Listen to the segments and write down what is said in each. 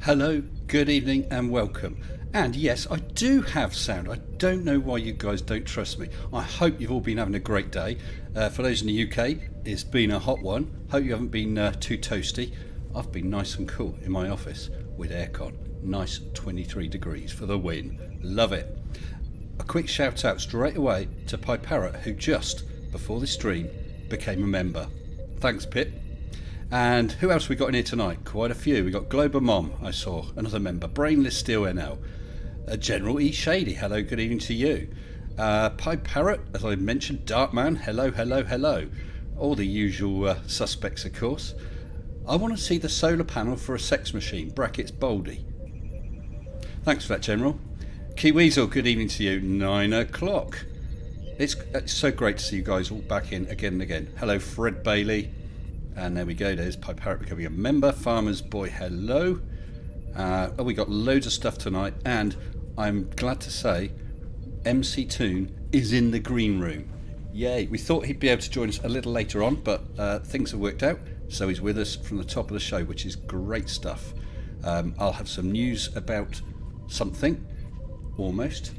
Hello, good evening and welcome. And yes, I do have sound. I don't know why you guys don't trust me. I hope you've all been having a great day. For those in the UK, it's been a hot one. Hope you haven't been too toasty. I've been nice and cool in my office with aircon. Nice 23 degrees for the win. Love it. A quick shout out straight away to Pi Parrot, who just before this stream became a member. Thanks, Pip. And who else we got in here tonight? Quite a few. We got Global Mom, I saw, another member. Brainless Steel NL. General E. Shady, hello, good evening to you. Pi Parrot, as I mentioned. Darkman, hello, hello, hello. All the usual suspects, of course. I want to see the solar panel for a sex machine, brackets Baldy. Thanks for that, General. Key Weasel, good evening to you. 9 o'clock. It's so great to see you guys all back in again and again. Hello, Fred Bailey. And there we go, there's Pi Parrot becoming a member. Farmer's Boy, hello. We got loads of stuff tonight, and I'm glad to say MCToon is in the green room. Yay. We thought he'd be able to join us a little later on, but things have worked out, so he's with us from the top of the show, which is great stuff. I'll have some news about something, almost.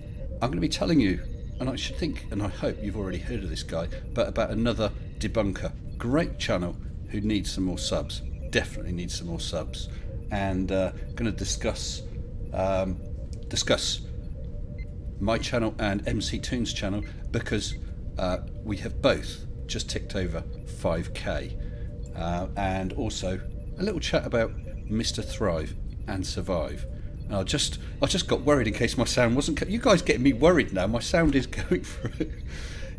I'm going to be telling you, and I should think, and I hope you've already heard of this guy, but about another Debunker. Great channel who needs some more subs. Definitely needs some more subs. And going to discuss my channel and MCToon's channel, because we have both just ticked over 5k, and also a little chat about Mr. Thrive and Survive. And I just got worried in case my sound wasn't. You guys getting me worried now? My sound is going through.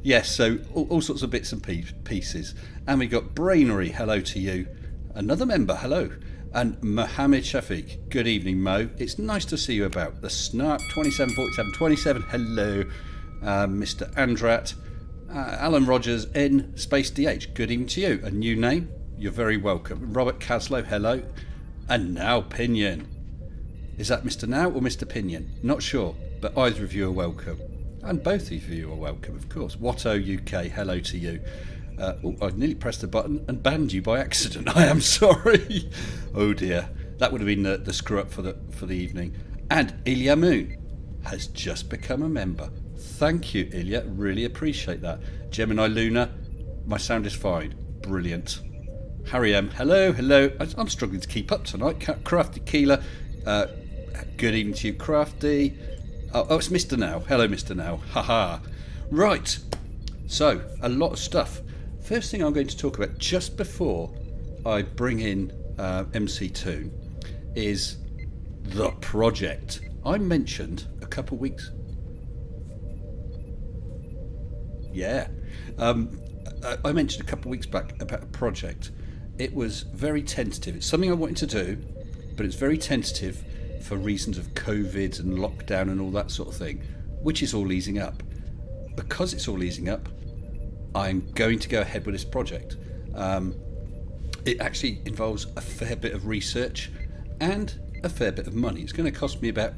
Yes, so all sorts of bits and pieces. And we got Brainery, hello to you. Another member, hello. And Mohammed Shafiq, good evening, Mo. It's nice to see you about. The Snark 274727, hello. Mr. Andrat. Alan Rogers, N Space DH, good evening to you. A new name, you're very welcome. Robert Caslow, hello. And now Pinion. Is that Mr. Now or Mr. Pinion? Not sure, but either of you are welcome. And both of you are welcome, of course. Watto UK, hello to you. I nearly pressed the button and banned you by accident. I am sorry. Oh dear, that would have been the screw up for the evening. And Ilya Moon has just become a member. Thank you, Ilya. Really appreciate that. Gemini Luna, my sound is fine. Brilliant. Harry M, hello, hello. I'm struggling to keep up tonight. Crafty Keeler, good evening to you, Crafty. Oh, it's Mr. Now. Hello, Mr. Now. Haha. Right. So, a lot of stuff. First thing I'm going to talk about just before I bring in MCToon is the project. I mentioned a couple of weeks. Yeah. I mentioned a couple of weeks back about a project. It was very tentative. It's something I wanted to do, but it's very tentative for reasons of COVID and lockdown and all that sort of thing, which is all easing up. Because it's all easing up, I'm going to go ahead with this project. It actually involves a fair bit of research and a fair bit of money. It's going to cost me about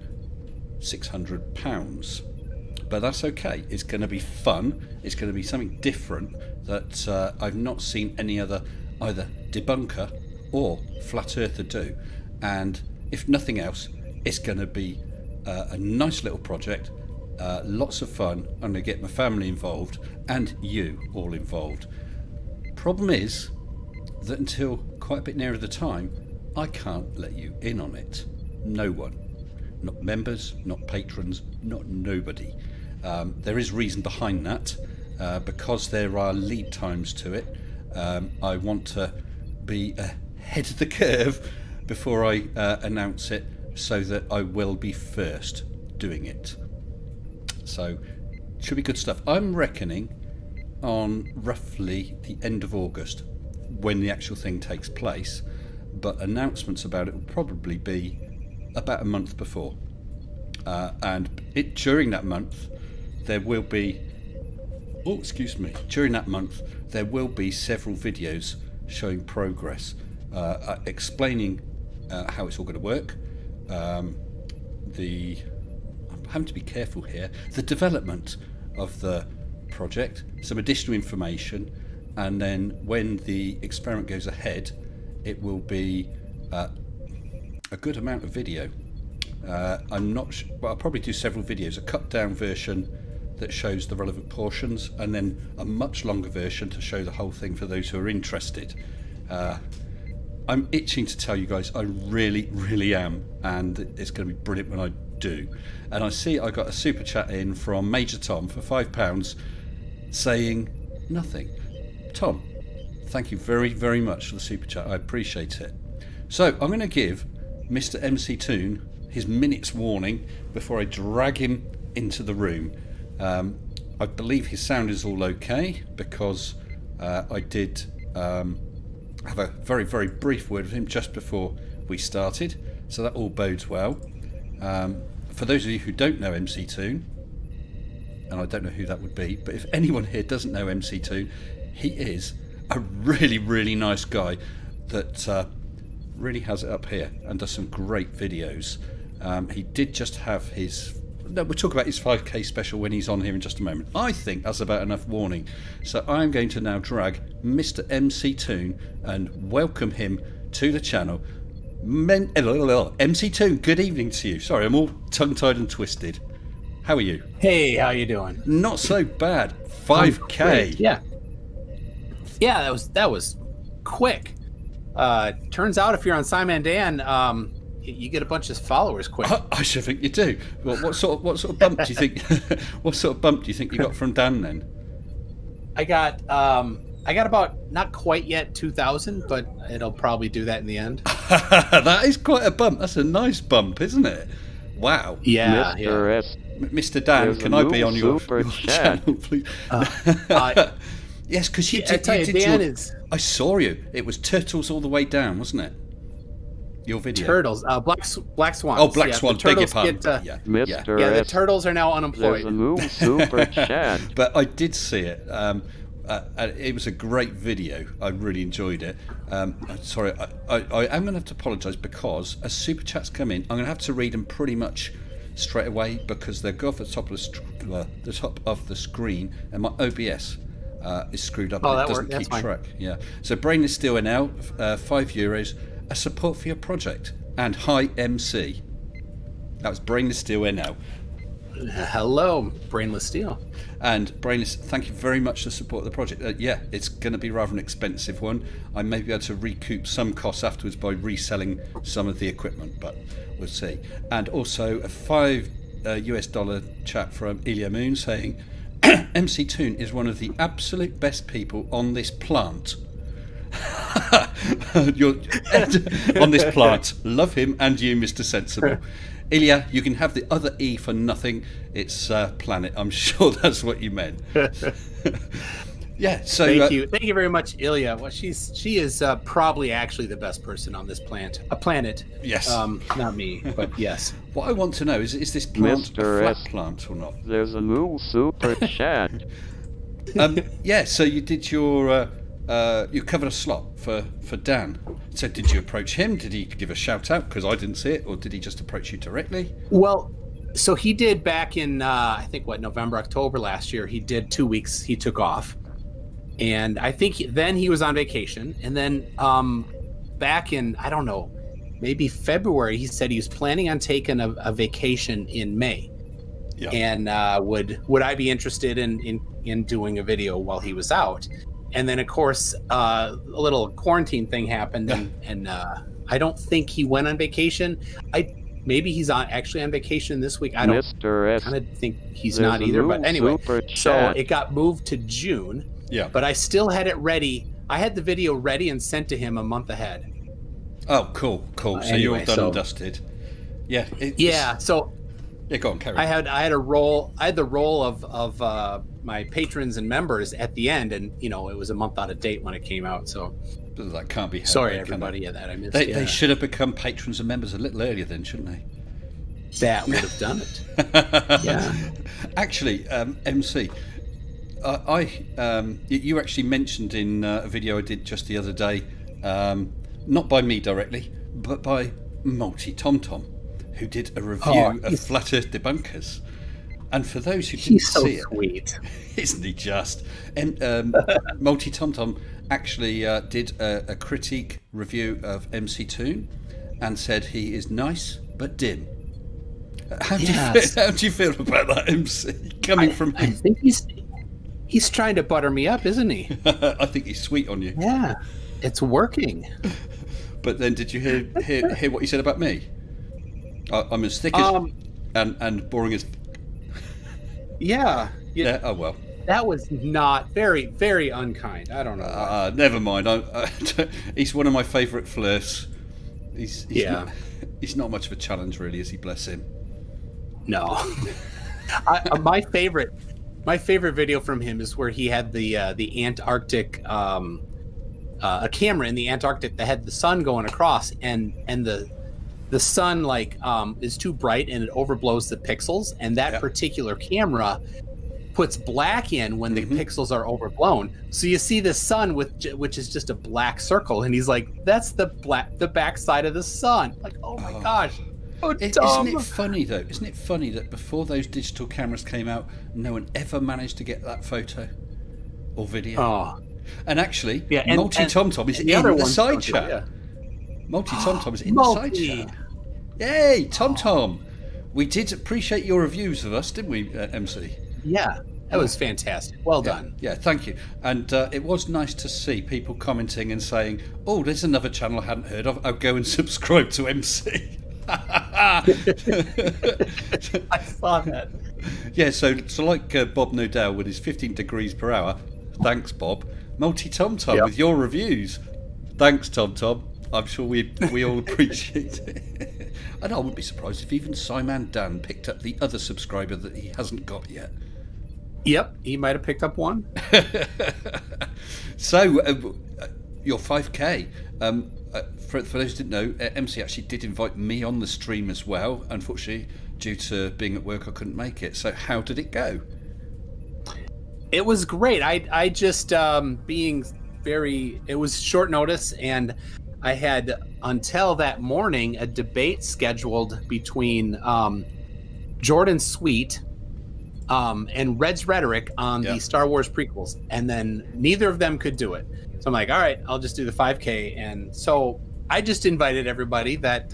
£600, but that's okay. It's going to be fun. It's going to be something different that I've not seen any other either Debunker or Flat Earther do, and if nothing else, it's going to be a nice little project, lots of fun. I'm going to get my family involved and you all involved. Problem is that until quite a bit nearer the time, I can't let you in on it. No one. Not members, not patrons, not nobody. There is reason behind that, because there are lead times to it. I want to be ahead of the curve before I announce it, so that I will be first doing it. So, should be good stuff. I'm reckoning on roughly the end of August when the actual thing takes place, but announcements about it will probably be about a month before. And during that month, there will be... Oh, excuse me. During that month, there will be several videos showing progress, explaining how it's all going to work. I'm having to be careful here. The development of the project, some additional information, and then when the experiment goes ahead, it will be a good amount of video. I'm not sure, well, I'll probably do several videos, a cut down version that shows the relevant portions, and then a much longer version to show the whole thing for those who are interested. I'm itching to tell you guys, I really, really am, and it's going to be brilliant when I do. And I see I got a super chat in from Major Tom for £5 saying nothing. Tom, thank you very, very much for the super chat. I appreciate it. So I'm going to give Mr. MCToon his minute's warning before I drag him into the room. I believe his sound is all okay, because I did have a very, very brief word with him just before we started, so that all bodes well. For those of you who don't know MCToon, and I don't know who that would be, but if anyone here doesn't know MCToon, he is a really, really nice guy that really has it up here and does some great videos. He did just have his... No, we'll talk about his 5K special when he's on here in just a moment. I think that's about enough warning. So I'm going to now drag Mr. MCToon and welcome him to the channel. MCToon, good evening to you. Sorry, I'm all tongue-tied and twisted. How are you? Hey, how you doing? Not so bad. 5K. Yeah. Yeah, that was quick. Turns out if you're on Simon Dan, you get a bunch of followers quick. I should think you do. Well, what sort of bump do you think? What sort of bump do you think you got from Dan then? I got about, not quite yet 2,000, but it'll probably do that in the end. That is quite a bump. That's a nice bump, isn't it? Wow. Yeah. Mr. S. Mr. Dan, can I be on your channel, please? Yes, because you did. Dan I saw you. It was turtles all the way down, wasn't it? Your video. Turtles. Black swans. Oh, black swans. Beg your pardon. Mr. Yeah, the S. turtles are now unemployed. There's a new super chat. But I did see it. It was a great video. I really enjoyed it. Sorry, I am going to have to apologise, because as super chats come in, I'm going to have to read them pretty much straight away, because they go off the top of the screen, and my OBS is screwed up. And it doesn't keep track. Yeah. So Brainless Steel NL, €5, a support for your project, and hi MC. That was Brainless Steel NL. Hello, Brainless Steel. And Brainless, thank you very much to support the project. Yeah, it's going to be rather an expensive one. I may be able to recoup some costs afterwards by reselling some of the equipment, but we'll see. And also a $5 chat from Ilya Moon saying, MCToon is one of the absolute best people on this plant. You're on this plant. Love him, and you, Mr. Sensible. Ilya, you can have the other E for nothing. It's planet. I'm sure that's what you meant. Yeah. So thank you very much, Ilya. Well, she is probably actually the best person on this planet. Yes. Not me, but yes. What I want to know is this plant Mr. a flat S. plant or not? There's a new super chat. Yeah. So you did your. You covered a slot for Dan. So did you approach him? Did he give a shout out? Because I didn't see it, or did he just approach you directly? Well, so he did back in I think November, October last year. He did 2 weeks. He took off, and I think then he was on vacation. And then back in, I don't know, maybe February, he said he was planning on taking a vacation in May. Yeah. And would I be interested in doing a video while he was out? And then, of course, a little quarantine thing happened, and I don't think he went on vacation. Maybe he's actually on vacation this week. I don't kind of think he's not either. But anyway, so it got moved to June. Yeah. But I still had it ready. I had the video ready and sent to him a month ahead. Oh, cool. So anyway, you're all done and dusted. Yeah. So. Yeah, go on, carry on. I had the role of my patrons and members at the end, and it was a month out of date when it came out. So that can't be. Sorry, everybody. That I missed. They should have become patrons and members a little earlier, then, shouldn't they? That would have done it. Yeah. Actually, MC, you actually mentioned in a video I did just the other day, not by me directly, but by MCToon, who did a review of Flat Earth Debunkers. And for those who didn't see it, sweet. Isn't he just? MCToon actually did a critique review of MCToon, and said he is nice but dim. How do you feel about that, MC? Coming from I him? think he's trying to butter me up, isn't he? I think he's sweet on you. Yeah, it's working. But then, did you hear what he said about me? I'm as thick as and boring as. Yeah. Yeah. Oh well. That was not very, very unkind. I don't know. Never mind. He's one of my favourite flirts. He's not much of a challenge, really, is he? Bless him. No. My favorite video from him is where he had the Antarctic, a camera in the Antarctic that had the sun going across, and the sun is too bright and it overblows the pixels, and that particular camera puts black in when the pixels are overblown, so you see the sun which is just a black circle, and he's like, that's the back side of the sun. Like, oh my gosh. Oh, isn't it funny though? Isn't it funny that before those digital cameras came out, no one ever managed to get that photo or video? Oh. And actually, and Multi TomTom is in the side chat. Multi TomTom is in the side chat. Yay, TomTom! We did appreciate your reviews of us, didn't we, MC? Yeah, that was fantastic. Well done. Yeah, thank you. And it was nice to see people commenting and saying, "Oh, there's another channel I hadn't heard of. I'll go and subscribe to MC." I saw that. Yeah, so like Bob Nodell with his 15 degrees per hour. Thanks, Bob. Multi TomTom with your reviews. Thanks, TomTom. I'm sure we all appreciate it. And I wouldn't be surprised if even Simon Dan picked up the other subscriber that he hasn't got yet. Yep, he might have picked up one. So, your 5K. For those who didn't know, MC actually did invite me on the stream as well. Unfortunately, due to being at work, I couldn't make it. So how did it go? It was great. I just, it was short notice, and I had, until that morning, a debate scheduled between Jordan Sweet and Red's Rhetoric on the Star Wars prequels, and then neither of them could do it. So I'm like, all right, I'll just do the 5K. And so I just invited everybody that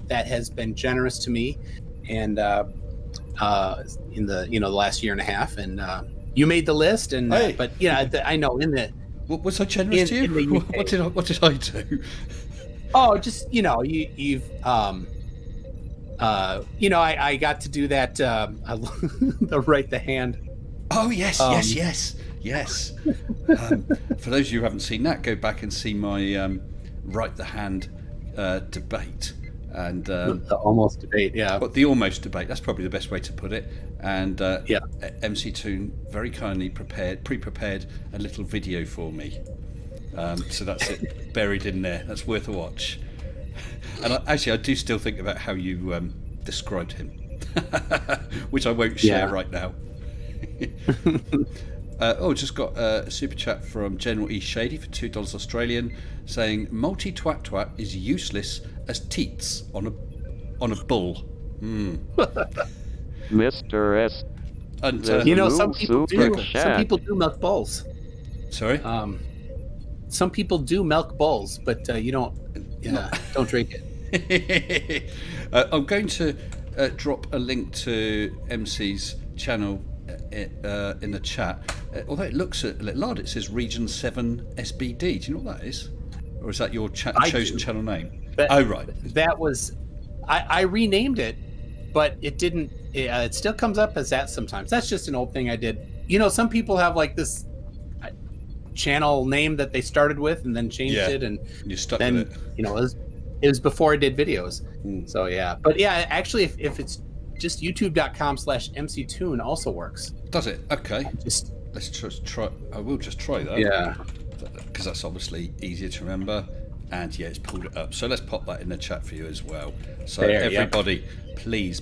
has been generous to me, and in the last year and a half. And you made the list, and but I know in the. Was I generous to you? What did I do? Oh, just you've I got to do that the right the hand. Oh yes. For those of you who haven't seen that, go back and see my right the hand debate and the almost debate. Yeah, but the almost debate. That's probably the best way to put it. And MCToon very kindly pre-prepared a little video for me. So that's it, buried in there. That's worth a watch. And I do still think about how you described him, which I won't share right now. Just got a super chat from General E. Shady for $2 Australian, saying multi-twat-twat is useless as teats on a bull. Mr. S. And some people do milk bulls. Sorry? Some people do milk bulls, but you don't. Yeah, don't drink it. I'm going to drop a link to MC's channel in the chat. Although it looks a little odd, it says Region 7 SBD. Do you know what that is? Or is that your chosen channel name? Right. That was. I renamed it, but it didn't. It still comes up as that sometimes. That's just an old thing I did. Some people have like this channel name that they started with and then changed it, and you stuck then with it. It was before I did videos. So but actually if it's just youtube.com/MCToon also works. Does it? Okay, let's just try. I will just try that, because that's obviously easier to remember, and it's pulled it up. So let's pop that in the chat for you as well. So everybody, please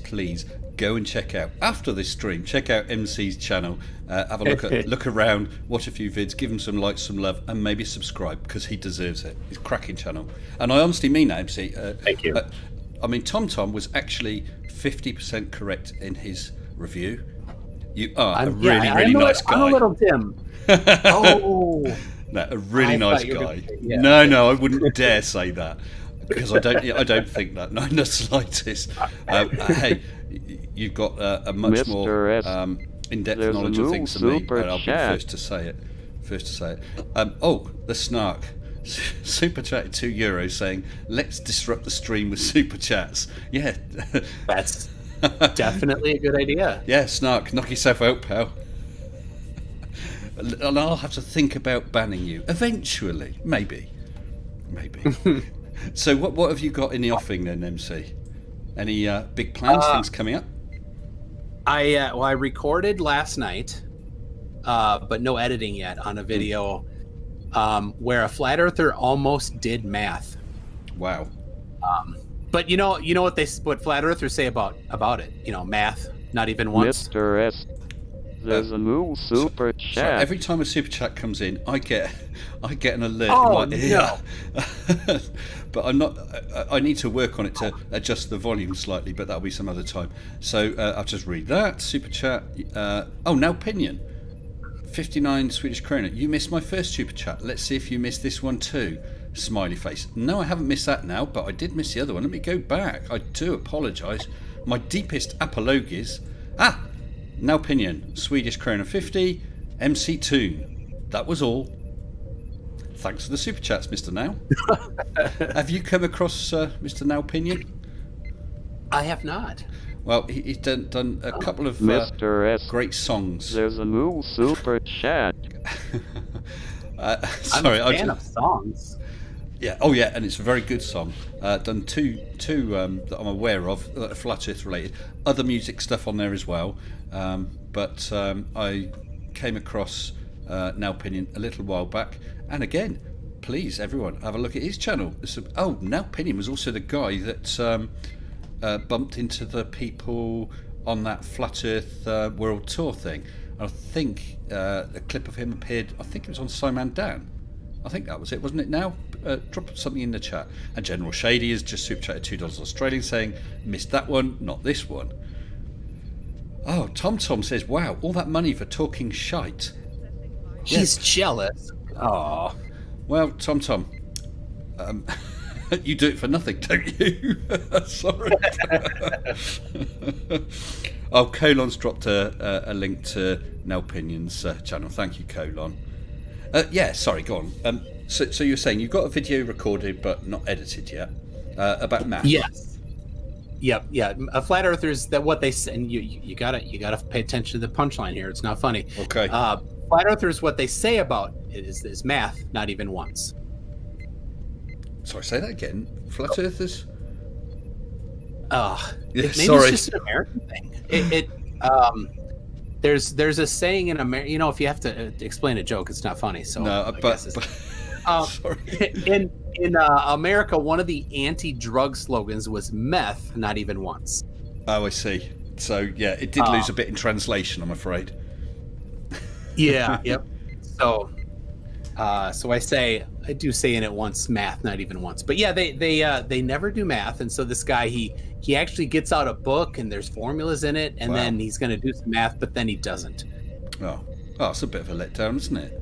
go and check out, after this stream, check out MC's channel, have a look around, watch a few vids, give him some likes, some love, and maybe subscribe, because he deserves it. He's a cracking channel, and I honestly mean that, MC. Thank you. I mean, TomTom was actually 50% correct in his review. You are a really nice guy. I'm a little dim. Oh. No, a really nice guy. No, I wouldn't dare say that. because I don't think that, not in the slightest. Hey, you've got a much more Mr. S. in-depth There's a knowledge of new things than me, super and I'll be the chat. first to say it. The snark. Super chat €2 saying, let's disrupt the stream with super chats. Yeah. That's definitely a good idea. Yeah, snark, knock yourself out, pal. And I'll have to think about banning you. Eventually. Maybe. So what have you got in the offing then, MC? Any big plans, things coming up? I recorded last night, but no editing yet on a video where a flat earther almost did math. Wow. But you know what flat earthers say about it. Math, not even once. Mr. S. There's a new super So chat. every time a super chat comes in, I get an alert Oh, in my ear. But I'm not. I need to work on it to adjust the volume slightly, but that'll be some other time. So I'll just read that super chat. Now Pinion, 59 Swedish krona. You missed my first super chat. Let's see if you missed this one too. Smiley face. No, I haven't missed that now, but I did miss the other one. Let me go back. I do apologise. My deepest apologies. Now Pinion, Swedish krona 50, MCToon. That was all. Thanks for the super chats, Mr. Now. Have you come across Mr. Now Pinion? I have not. Well, he's done a couple of Mr. S. great songs. There's a new super chat. Sorry, I'm a fan of songs. Yeah. Oh, yeah, and it's a very good song. Done two that I'm aware of that are Flat Earth related. Other music stuff on there as well. But I came across Now Pinion a little while back, and again, please everyone have a look at his channel. Now Pinion was also the guy that bumped into the people on that Flat Earth World Tour thing. I think a clip of him appeared. I think it was on Simon Dan. I think that was it, wasn't it? Now, drop something in the chat. And General Shady has just super chatted $2 Australian, saying missed that one, not this one. Oh, Tom says, wow, all that money for talking shite. He's jealous. Oh. Well, Tom, you do it for nothing, don't you? Sorry. Colon's dropped a link to Nell Pinion's channel. Thank you, Colon. Sorry, go on. So you're saying you've got a video recorded but not edited yet about math? Yes. Yep. Yeah. Flat earthers, that what they say, and you gotta pay attention to the punchline here. It's not funny. Okay. Flat earthers, what they say about it is math, not even once. Sorry, say that again. Flat earthers? Maybe sorry. it's just an American thing. There's a saying in America. If you have to explain a joke, it's not funny. So no, sorry. In America, one of the anti-drug slogans was "meth, not even once." Oh, I see. So yeah, it did lose a bit in translation, I'm afraid. Yeah. Yep. So I do say in it once, math, not even once. But yeah, they never do math, and so this guy he actually gets out a book and there's formulas in it, and then he's going to do some math, but then he doesn't. Oh, it's a bit of a letdown, isn't it?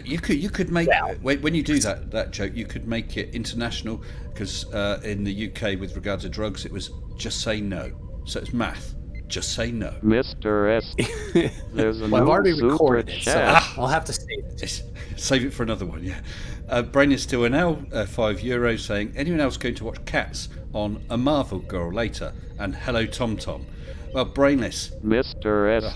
You could make when you do that joke, you could make it international, because in the UK with regard to drugs, it was just say no. So it's math. Just say no. Mr. S. There's a I've new already super recorded it, so chat. I'll have to save it. Save it for another one, yeah. Brain is still now €5 saying, anyone else going to watch Cats on A Marvel Girl later? And hello, Tom. Well, Brainless. Mr. S.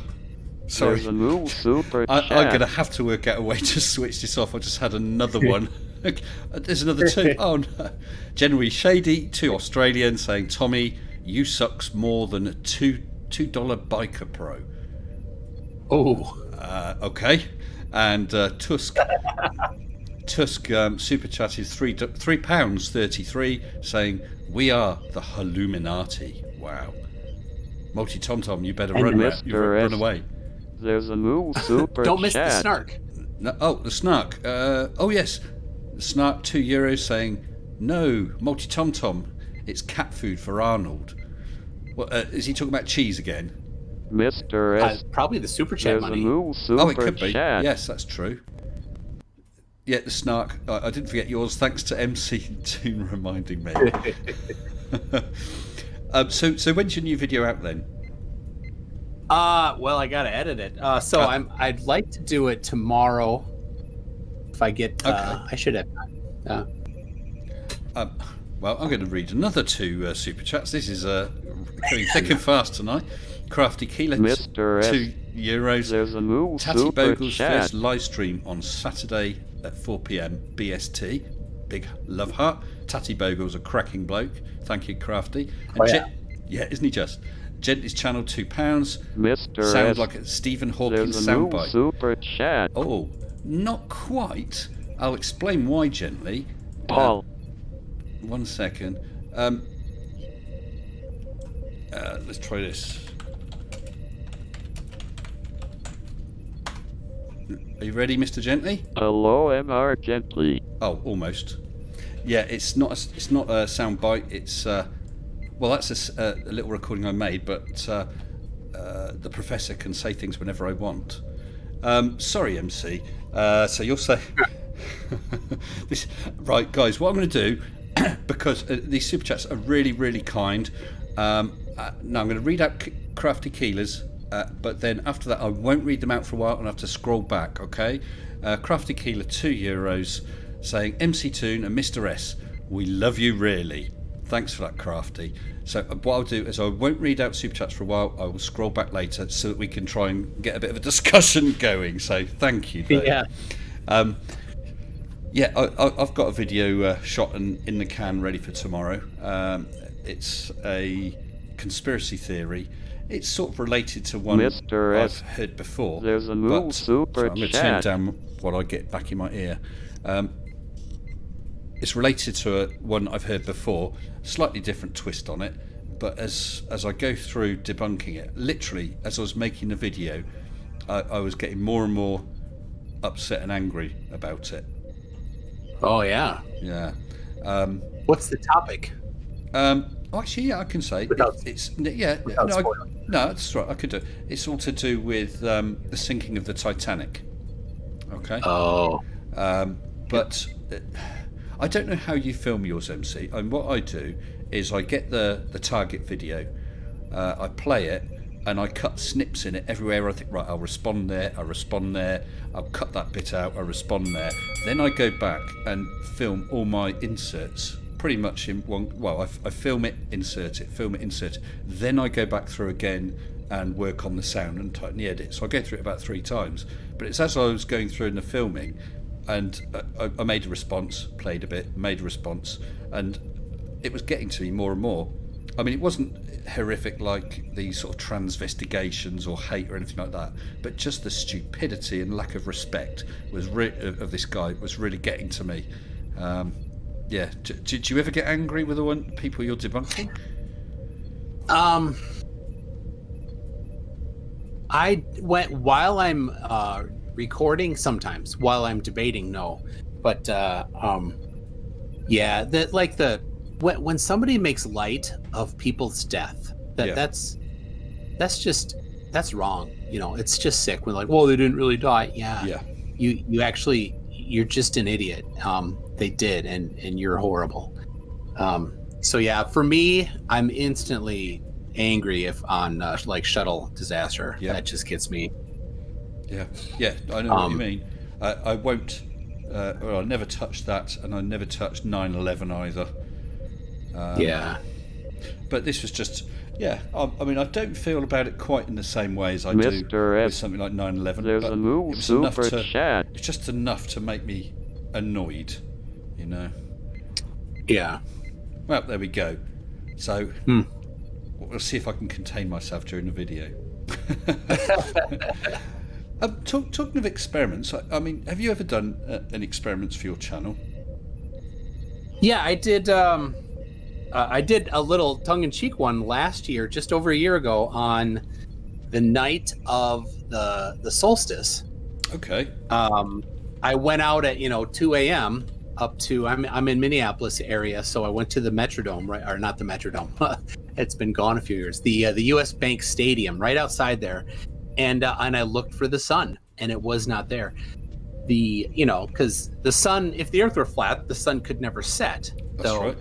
Sorry. There's a new super chat. I'm going to have to work out a way to switch this off. I just had another one. There's another two. Oh, no. Generally Shady, 2 Australian, saying, Tommy, you sucks more than a $2 Biker Pro. Oh. Okay. And Tusk super chat is £3.33, saying, we are the Illuminati. Wow. Multi Tom, you better run away. There's a new super Don't miss chat. the snark. No, the snark. Yes. The snark, €2 saying, no, Multi Tom, it's cat food for Arnold. What, is he talking about cheese again? Mr. S. Probably the super chat There's money. a new super It could be. chat. Yes, that's true. Yeah, the snark. I didn't forget yours. Thanks to MCToon reminding me. So when's your new video out then? Well, I gotta edit it. I'd like to do it tomorrow. If I get, Okay. I should have. Well, I'm going to read another two super chats. This is going thick and fast tonight. Crafty Keeler, Mr. S. €2. There's a new Tatty super Bogle's chat. first live stream on Saturday at 4 p.m. BST. Big love heart. Tatty Bogle's a cracking bloke. Thank you, Crafty. And yeah, isn't he just? Gent is channel £2. Mr. Sounds S. like a Stephen Hawking There's a new soundbite. super chat. Oh, not quite. I'll explain why gently. Paul. 1 second. Let's try this. Are you ready, Mr. Gently? Hello, MR Gently. Oh, almost. Yeah, it's not a sound bite. It's well, that's a little recording I made, but the professor can say things whenever I want. Sorry, MC. So you'll say this, right, guys? What I'm going to do, because these super chats are really, really kind. Now I'm going to read out Crafty Keelers, but then after that I won't read them out for a while and I have to scroll back. Okay, Crafty Keeler, €2, saying MCToon and Mr. S, we love you really. Thanks for that, Crafty. So what I'll do is I won't read out super chats for a while. I will scroll back later so that we can try and get a bit of a discussion going. So thank you, Dave. Yeah. Yeah, I've got a video shot and in the can ready for tomorrow. It's a conspiracy theory. It's sort of related to one Mr. I've S. heard before. There's a new super I'm going to turn chat. down what I get back in my ear. It's related to one I've heard before, slightly different twist on it. But as I go through debunking it, literally as I was making the video, I was getting more and more upset and angry about it. Oh yeah. Yeah. What's the topic? Actually, yeah, I can say Without spoiling. No, that's right. I could do. It's all to do with the sinking of the Titanic. Okay. Oh. But I don't know how you film yours, MC. And what I do is I get the target video, I play it, and I cut snips in it everywhere. I think, right, I'll respond there, I'll cut that bit out, I'll respond there. Then I go back and film all my inserts pretty much in one. Well, I film it, insert it. Then I go back through again and work on the sound and tighten the edit. So I go through it about 3 times. But it's as I was going through in the filming, and I made a response, played a bit, made a response, and it was getting to me more and more. I mean, it wasn't horrific like these sort of transvestigations or hate or anything like that, but just the stupidity and lack of respect was of this guy was really getting to me. Yeah. Did you ever get angry with the people you're debunking? I went while I'm recording sometimes. While I'm debating, no. But yeah, when somebody makes light of people's death, that's wrong. You know, it's just sick. We're like, well, they didn't really die. Yeah. You actually, you're just an idiot. They did, and you're horrible. So yeah, for me, I'm instantly angry if on like shuttle disaster. Yeah. That just gets me. Yeah, I know what you mean. I won't. Well, I never touched that, and I never touched 9/11 either. Yeah. But this was just. Yeah, I mean, I don't feel about it quite in the same way as I Mr. do F. with something like 9/11. There's but a new it was enough super chat. It's just enough to make me annoyed, you know. Yeah. Well, there we go. So we'll see if I can contain myself during the video. Talking of experiments, I mean, have you ever done any experiments for your channel? Yeah, I did. I did a little tongue-in-cheek one last year, just over a year ago, on the night of the solstice. Okay. I went out at 2 a.m. up to I'm in Minneapolis area, so I went to the Metrodome, right, or not the Metrodome. It's been gone a few years. The U.S. Bank Stadium, right outside there, and I looked for the sun, and it was not there. because the sun, if the Earth were flat, the sun could never set. That's right.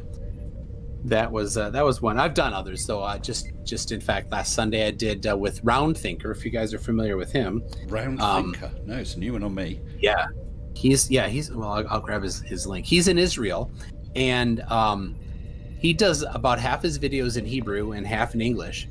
That was one. I've done others though. Just in fact, last Sunday I did with Round Thinker. If you guys are familiar with him, Round Thinker. No, it's a new one on me. Yeah, he's well. I'll grab his link. He's in Israel, and he does about half his videos in Hebrew and half in English.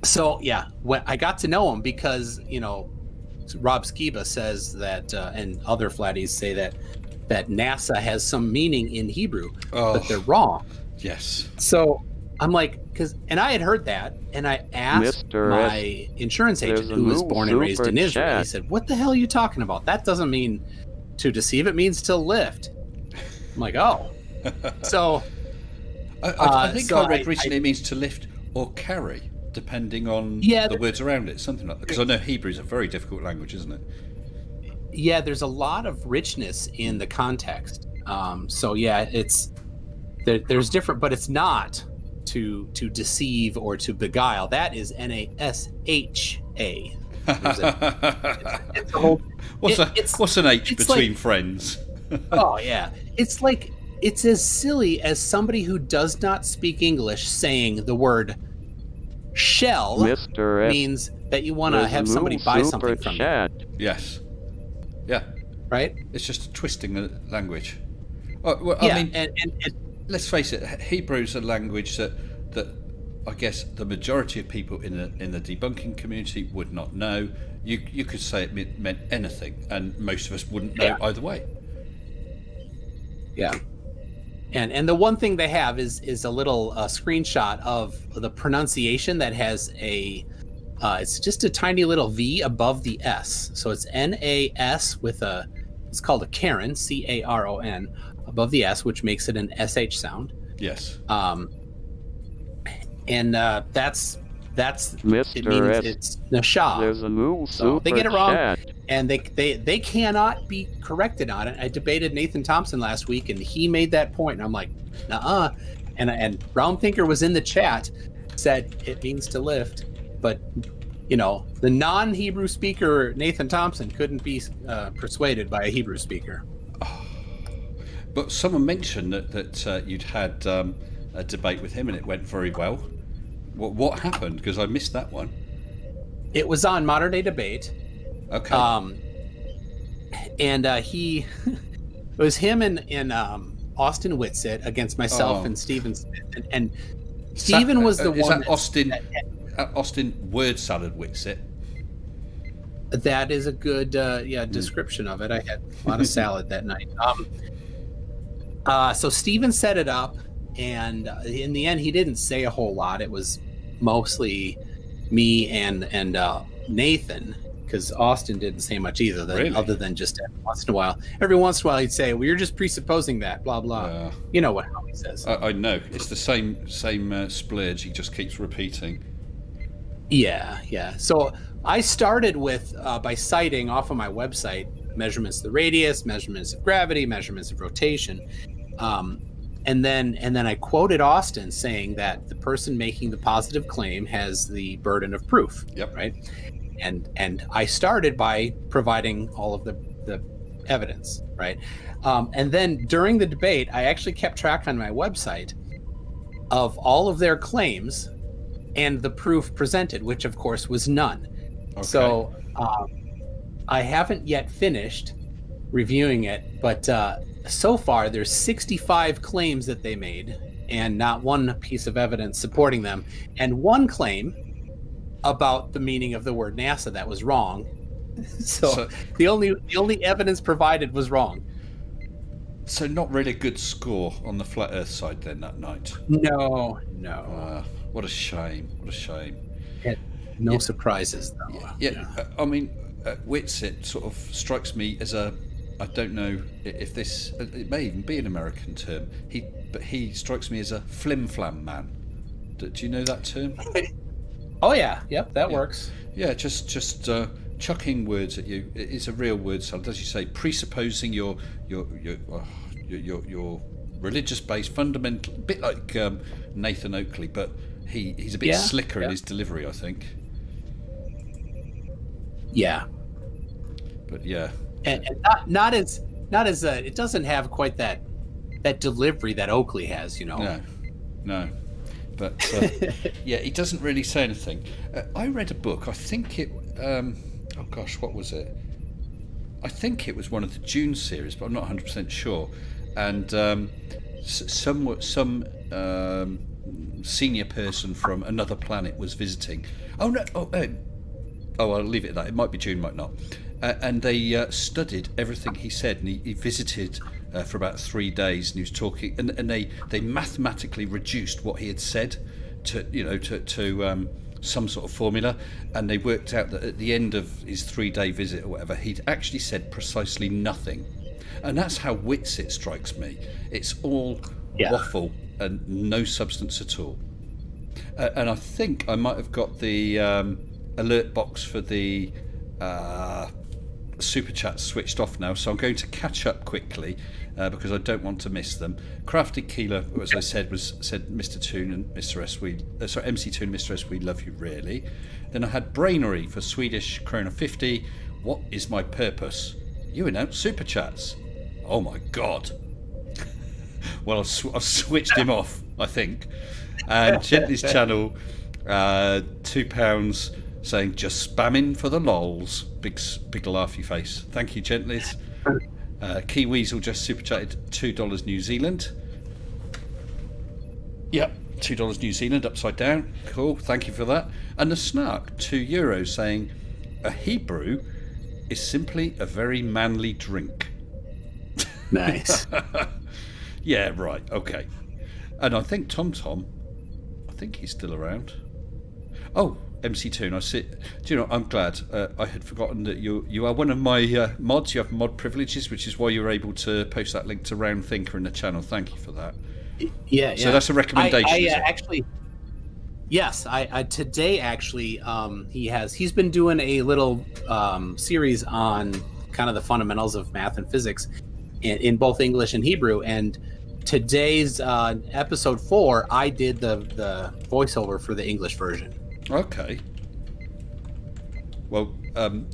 So yeah, when I got to know him because Rob Skiba says that, and other flatties say that NASA has some meaning in Hebrew, but they're wrong. Yes. So I'm like, and I had heard that, and I asked my insurance agent, who was born and raised in Israel. He said, "What the hell are you talking about? That doesn't mean to deceive. It means to lift." I'm like, oh. So I think I read recently it means to lift or carry, depending on the words around it, something like that. Because I know Hebrew is a very difficult language, isn't it? Yeah, there's a lot of richness in the context. So yeah, there's different, but it's not to deceive or to beguile. That is NASHA. It's a whole. What's an H between friends? Oh yeah, it's as silly as somebody who does not speak English saying the word shell means that you want to have somebody buy something from you. Yes. Yeah. Right? It's just twisting the language. I mean, and let's face it, Hebrew is a language that I guess the majority of people in the debunking community would not know. You could say it meant anything, and most of us wouldn't know either way. Yeah. And the one thing they have is a little screenshot of the pronunciation that has it's just a tiny little V above the S. So it's NAS with it's called a Caron, CARON, above the S, which makes it an SH sound. Yes. And that's Mr. it means S. it's Nashah. There's a new So they get it wrong, chat. and they cannot be corrected on it. I debated Nathan Thompson last week, and he made that point, and I'm like, nuh-uh. And Round Thinker was in the chat, said it means to lift, but the non-Hebrew speaker Nathan Thompson couldn't be persuaded by a Hebrew speaker. But someone mentioned that you'd had a debate with him, and it went very well. What happened? Because I missed that one. It was on Modern Day Debate. Okay. And it was him and Austin Whitsitt against myself and Stephen Smith. And Stephen was the one. Is that Austin Word Salad Whitsitt? That is a good description of it. I had a lot of salad that night. So Stephen set it up, and in the end, he didn't say a whole lot. It was mostly me and Nathan, because Austin didn't say much either, other than just every once in a while he'd say, "Well, you're just presupposing that, blah blah." You know how he says. I know it's the same splurge. He just keeps repeating. Yeah. So I started with by citing off of my website measurements of the radius, measurements of gravity, measurements of rotation. And then I quoted Austin saying that the person making the positive claim has the burden of proof. Yep. Right. And I started by providing all of the evidence. Right. And then during the debate, I actually kept track on my website of all of their claims and the proof presented, which of course was none. Okay. So I haven't yet finished reviewing it, but so far there's 65 claims that they made and not one piece of evidence supporting them, and one claim about the meaning of the word NASA that was wrong. So the only evidence provided was wrong. So not really a good score on the flat Earth side then that night. No. What a shame. No surprises though. Yeah. I mean, Whitsitt sort of strikes me as I don't know if this, it may even be an American term. He strikes me as a flim-flam man. Do you know that term? Oh yeah, yep, that works. Yeah, just chucking words at you. It's a real word salad, as you say, presupposing your religious-based fundamental, a bit like Nathan Oakley, but he's a bit slicker in his delivery, I think. Yeah. But yeah, and not as it doesn't have quite that delivery that Oakley has, no. But yeah, he doesn't really say anything. I read a book. I think it. Oh gosh, what was it? I think it was one of the Dune series, but I'm not 100% sure. And some senior person from another planet was visiting. Oh no! I'll leave it at that. It might be Dune, might not. And they studied everything he said, and he visited for about 3 days, and he was talking, and they mathematically reduced what he had said to some sort of formula, and they worked out that at the end of his 3-day visit or whatever, he'd actually said precisely nothing. And that's how Witsit strikes me. It's all waffle and no substance at all. And I think I might have got the alert box for the super chats switched off now, so I'm going to catch up quickly because I don't want to miss them. Crafty Keeler, as I said, said Mr. Toon and Mr. S, MC Toon, Mr. S, we love you really. Then I had Brainery for Swedish krona 50. What is my purpose? You announce super chats. Oh my god. Well, I've switched him off, I think. And Gently's channel, £2, saying just spamming for the lols. Big laughy face. Thank you, Gently's. Key Weasel just super chatted $2 New Zealand. Yep, $2 New Zealand upside down. Cool, thank you for that. And the Snark, €2, saying a Hebrew is simply a very manly drink. Nice. Yeah, right, okay. And I think Tom, I think he's still around. Oh, MCToon, I see. Do you know, I'm glad. I had forgotten that you are one of my mods. You have mod privileges, which is why you were able to post that link to Round Thinker in the channel. Thank you for that. Yeah. So that's a recommendation. Actually, yes. I today actually he's been doing a little series on kind of the fundamentals of math and physics in both English and Hebrew. And today's episode 4, I did the voiceover for the English version. Okay. Well, and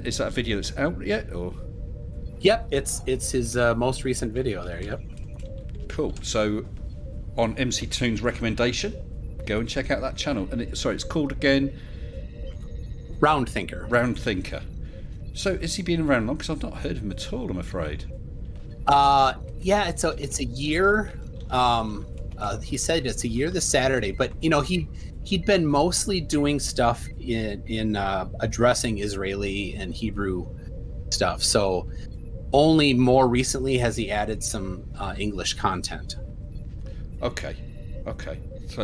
is that a video that's out yet, or? Yep, it's his most recent video there. Yep. Cool. So, on MCToon's recommendation, go and check out that channel. And it's called again. Round Thinker. Round Thinker. So, has he been around long? Because I've not heard of him at all, I'm afraid. Yeah, it's a year. He said it's a year this Saturday, but he'd been mostly doing stuff in addressing Israeli and Hebrew stuff. So only more recently has he added some English content. Okay.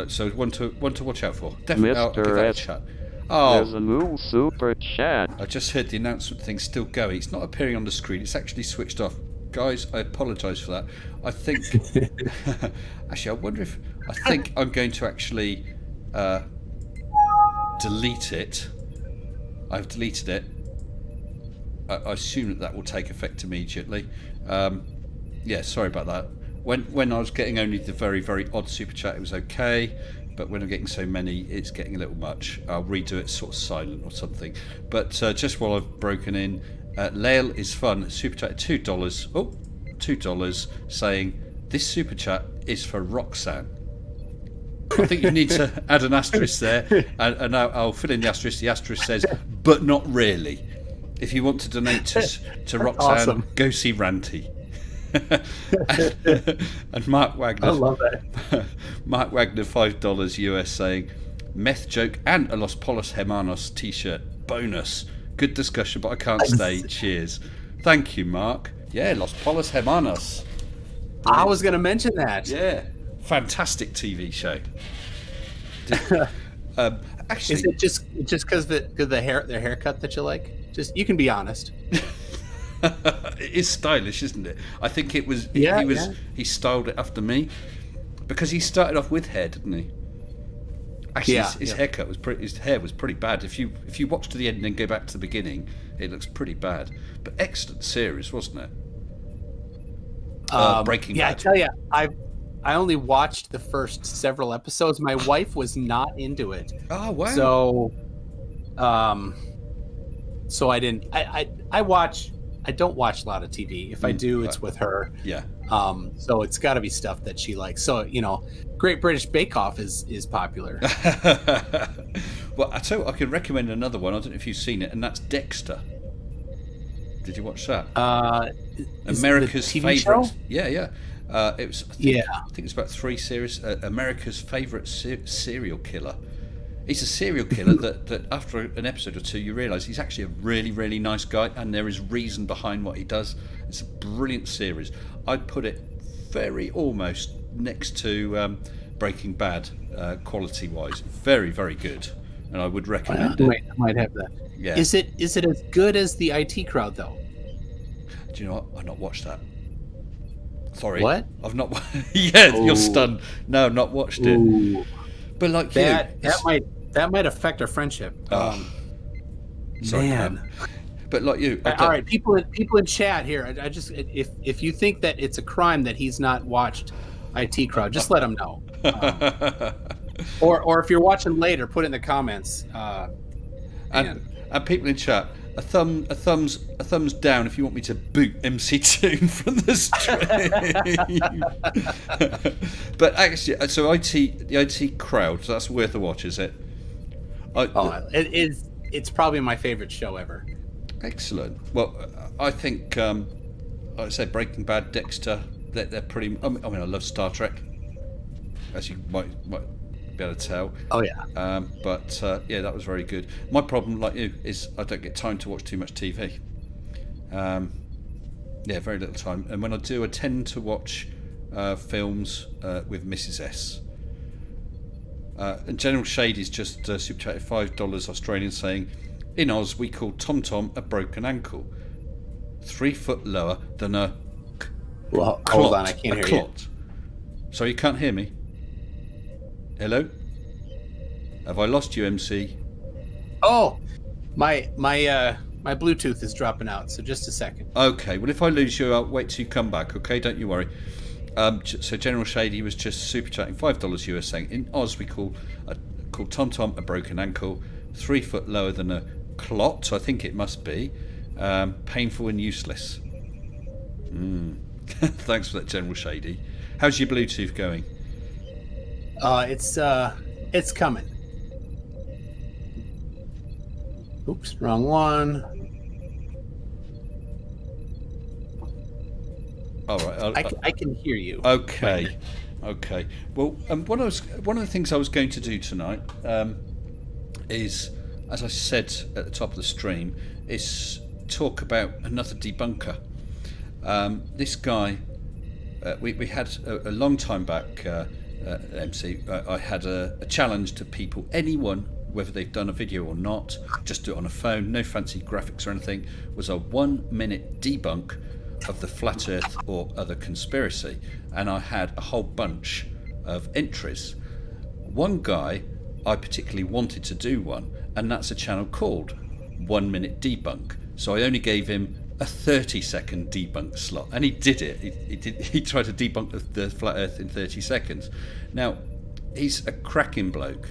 So one to watch out for. Definitely, I'll give Mr. that a S. chat. There's a new super chat. I just heard the announcement thing still going. It's not appearing on the screen. It's actually switched off. Guys, I apologise for that. I think... actually, I think I'm going to actually delete it. I've deleted it. I assume that will take effect immediately. Yeah, sorry about that. When I was getting only the very, very odd super chat, it was okay. But when I'm getting so many, it's getting a little much. I'll redo it sort of silent or something. But just while I've broken in... Lael is fun. Super chat $2. Oh, $2 saying this super chat is for Roxanne. I think you need to add an asterisk there, and I'll fill in the asterisk. The asterisk says, "But not really." If you want to donate to Roxanne, awesome. Go see Ranty. And Mark Wagner. I love that. Mark Wagner $5 US saying meth joke and a Los Polos Hermanos t-shirt bonus. Good discussion, but I can't stay. Cheers. Thank you, Mark. Yeah, Los Polos Hermanos. I was going to mention that. Yeah. Fantastic TV show. Actually, is it just because the haircut that you like? Just you can be honest. It is stylish, isn't it? I think it was. Yeah, he styled it after me because he started off with hair, didn't he? Actually, his haircut was his hair was pretty bad. If you watch to the end and then go back to the beginning, it looks pretty bad. But excellent series, wasn't it? Breaking Bad. Yeah, I tell you, I only watched the first several episodes. My wife was not into it. Oh wow! So, so I didn't. I don't watch a lot of TV. If I do, it's with her. Yeah. So it's got to be stuff that she likes. So Great British Bake Off is popular. Well, I tell you what, I can recommend another one. I don't know if you've seen it, and that's Dexter. Did you watch that? America's Favourite. Yeah. It was. I think it's about 3 series. America's Favourite Serial Killer. He's a serial killer that after an episode or two you realise he's actually a really, really nice guy, and there is reason behind what he does. It's a brilliant series. I'd put it very almost next to Breaking Bad quality-wise. Very, very good, and I would recommend it. I might have that. Yeah. Is it as good as the IT Crowd though? Do you know what? I've not watched that. Sorry. What? I've not. Yeah, you're stunned. No, I've not watched it. Ooh. But like that might affect our friendship. Sorry, man. But like you. All right, people in chat here. I just if you think that it's a crime that he's not watched IT Crowd, just let him know. Or if you're watching later, put it in the comments. And people in chat, a thumbs down if you want me to boot MCToon from the stream. But actually, so the IT Crowd, so that's worth a watch, is it? It is. It's probably my favorite show ever. Excellent. Well, I think, like I said, Breaking Bad, Dexter, they're pretty. I mean, I love Star Trek, as you might be able to tell. Oh yeah. But yeah, that was very good. My problem, like you, is I don't get time to watch too much TV. Yeah, very little time. And when I do, I tend to watch films with Mrs. S. And General Shady's just super chatted $5 Australian, saying, in Oz we call Tom Tom a broken ankle, 3 foot lower than a Well, clot. hold on, I can't hear you. So you can't hear me? Hello? Have I lost you, MC? Oh, my Bluetooth is dropping out. So just a second. Okay. Well, if I lose you, I'll wait till you come back. Okay, don't you worry. So General Shady was just super chatting $5 US, saying in Oz we call Tom Tom a broken ankle, 3 foot lower than a clot. I think it must be painful and useless. Thanks for that, General Shady. How's your Bluetooth going? It's coming. Oops, wrong one. All right, I can hear you. Okay. Well, one of the things I was going to do tonight is, as I said at the top of the stream, is talk about another debunker. This guy, we had a long time back, MC. I had a challenge to people, anyone, whether they've done a video or not, just do it on a phone, no fancy graphics or anything, was a 1 minute debunk of the flat earth or other conspiracy, and I had a whole bunch of entries. One guy I particularly wanted to do one, and that's a channel called 1 minute debunk, so I only gave him a 30-second debunk slot, and he did it. He tried to debunk the flat earth in 30 seconds. Now, he's a cracking bloke,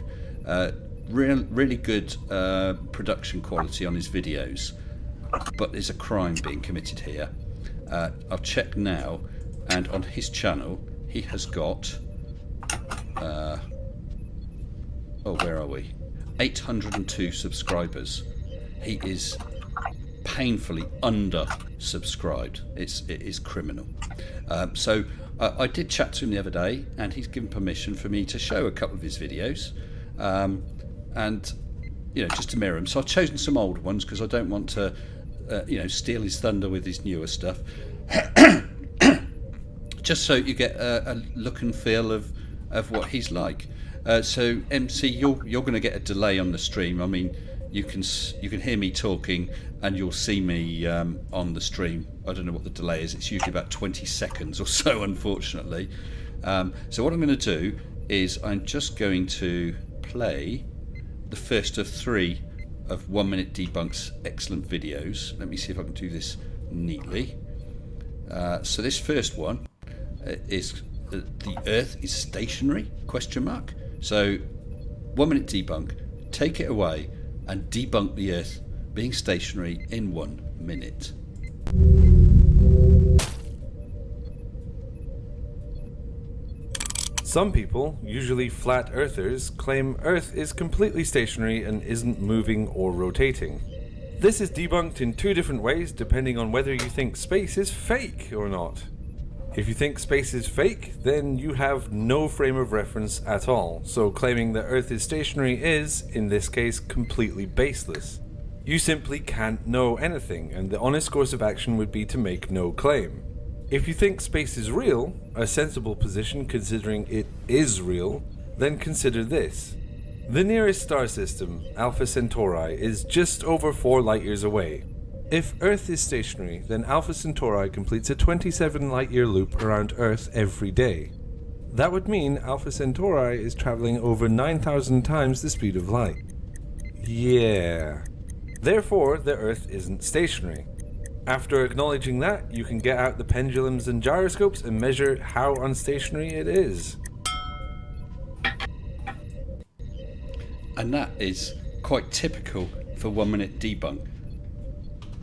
really good production quality on his videos, but there's a crime being committed here. I've checked now, and on his channel he has got where are we? 802 subscribers. He is painfully under subscribed. It is criminal. So I did chat to him the other day, and he's given permission for me to show a couple of his videos, and just to mirror him. So I've chosen some old ones because I don't want to steal his thunder with his newer stuff. Just so you get a look and feel of what he's like. So MC, you're going to get a delay on the stream. I mean, you can hear me talking, and you'll see me on the stream. I don't know what the delay is. It's usually about 20 seconds or so, unfortunately. So what I'm going to do is I'm just going to play the first of 3 of 1 minute debunk's excellent videos. Let me see if I can do this neatly. So this first one is the Earth is stationary ? So 1 minute debunk. Take it away and debunk the Earth being stationary in 1 minute. Some people, usually flat earthers, claim Earth is completely stationary and isn't moving or rotating. This is debunked in 2 different ways depending on whether you think space is fake or not. If you think space is fake, then you have no frame of reference at all, so claiming that Earth is stationary is, in this case, completely baseless. You simply can't know anything, and the honest course of action would be to make no claim. If you think space is real, a sensible position considering it is real, then consider this. The nearest star system, Alpha Centauri, is just over 4 light-years away. If Earth is stationary, then Alpha Centauri completes a 27 light-year loop around Earth every day. That would mean Alpha Centauri is traveling over 9,000 times the speed of light. Yeah. Therefore, the Earth isn't stationary. After acknowledging that, you can get out the pendulums and gyroscopes and measure how unstationary it is. And that is quite typical for 1 minute debunk.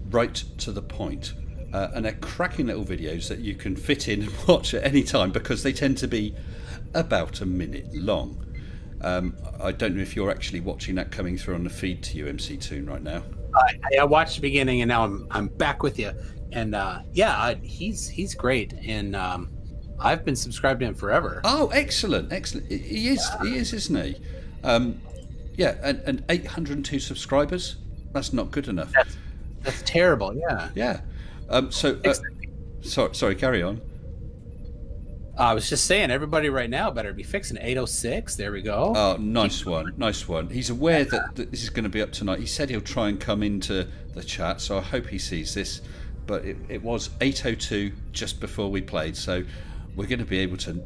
Right to the point. And they're cracking little videos that you can fit in and watch at any time because they tend to be about a minute long. I don't know if you're actually watching that coming through on the feed to you, MCToon, right now. I watched the beginning, and now I'm back with you. And he's great, and I've been subscribed to him forever. Oh, excellent. He is, isn't he? Yeah, and 802 subscribers. That's not good enough. That's terrible. Yeah. Sorry, carry on. I was just saying, everybody right now better be fixing 806. There we go. Oh, nice one. He's aware that this is going to be up tonight. He said he'll try and come into the chat, so I hope he sees this. But it was 8:02 just before we played, so we're going to be able to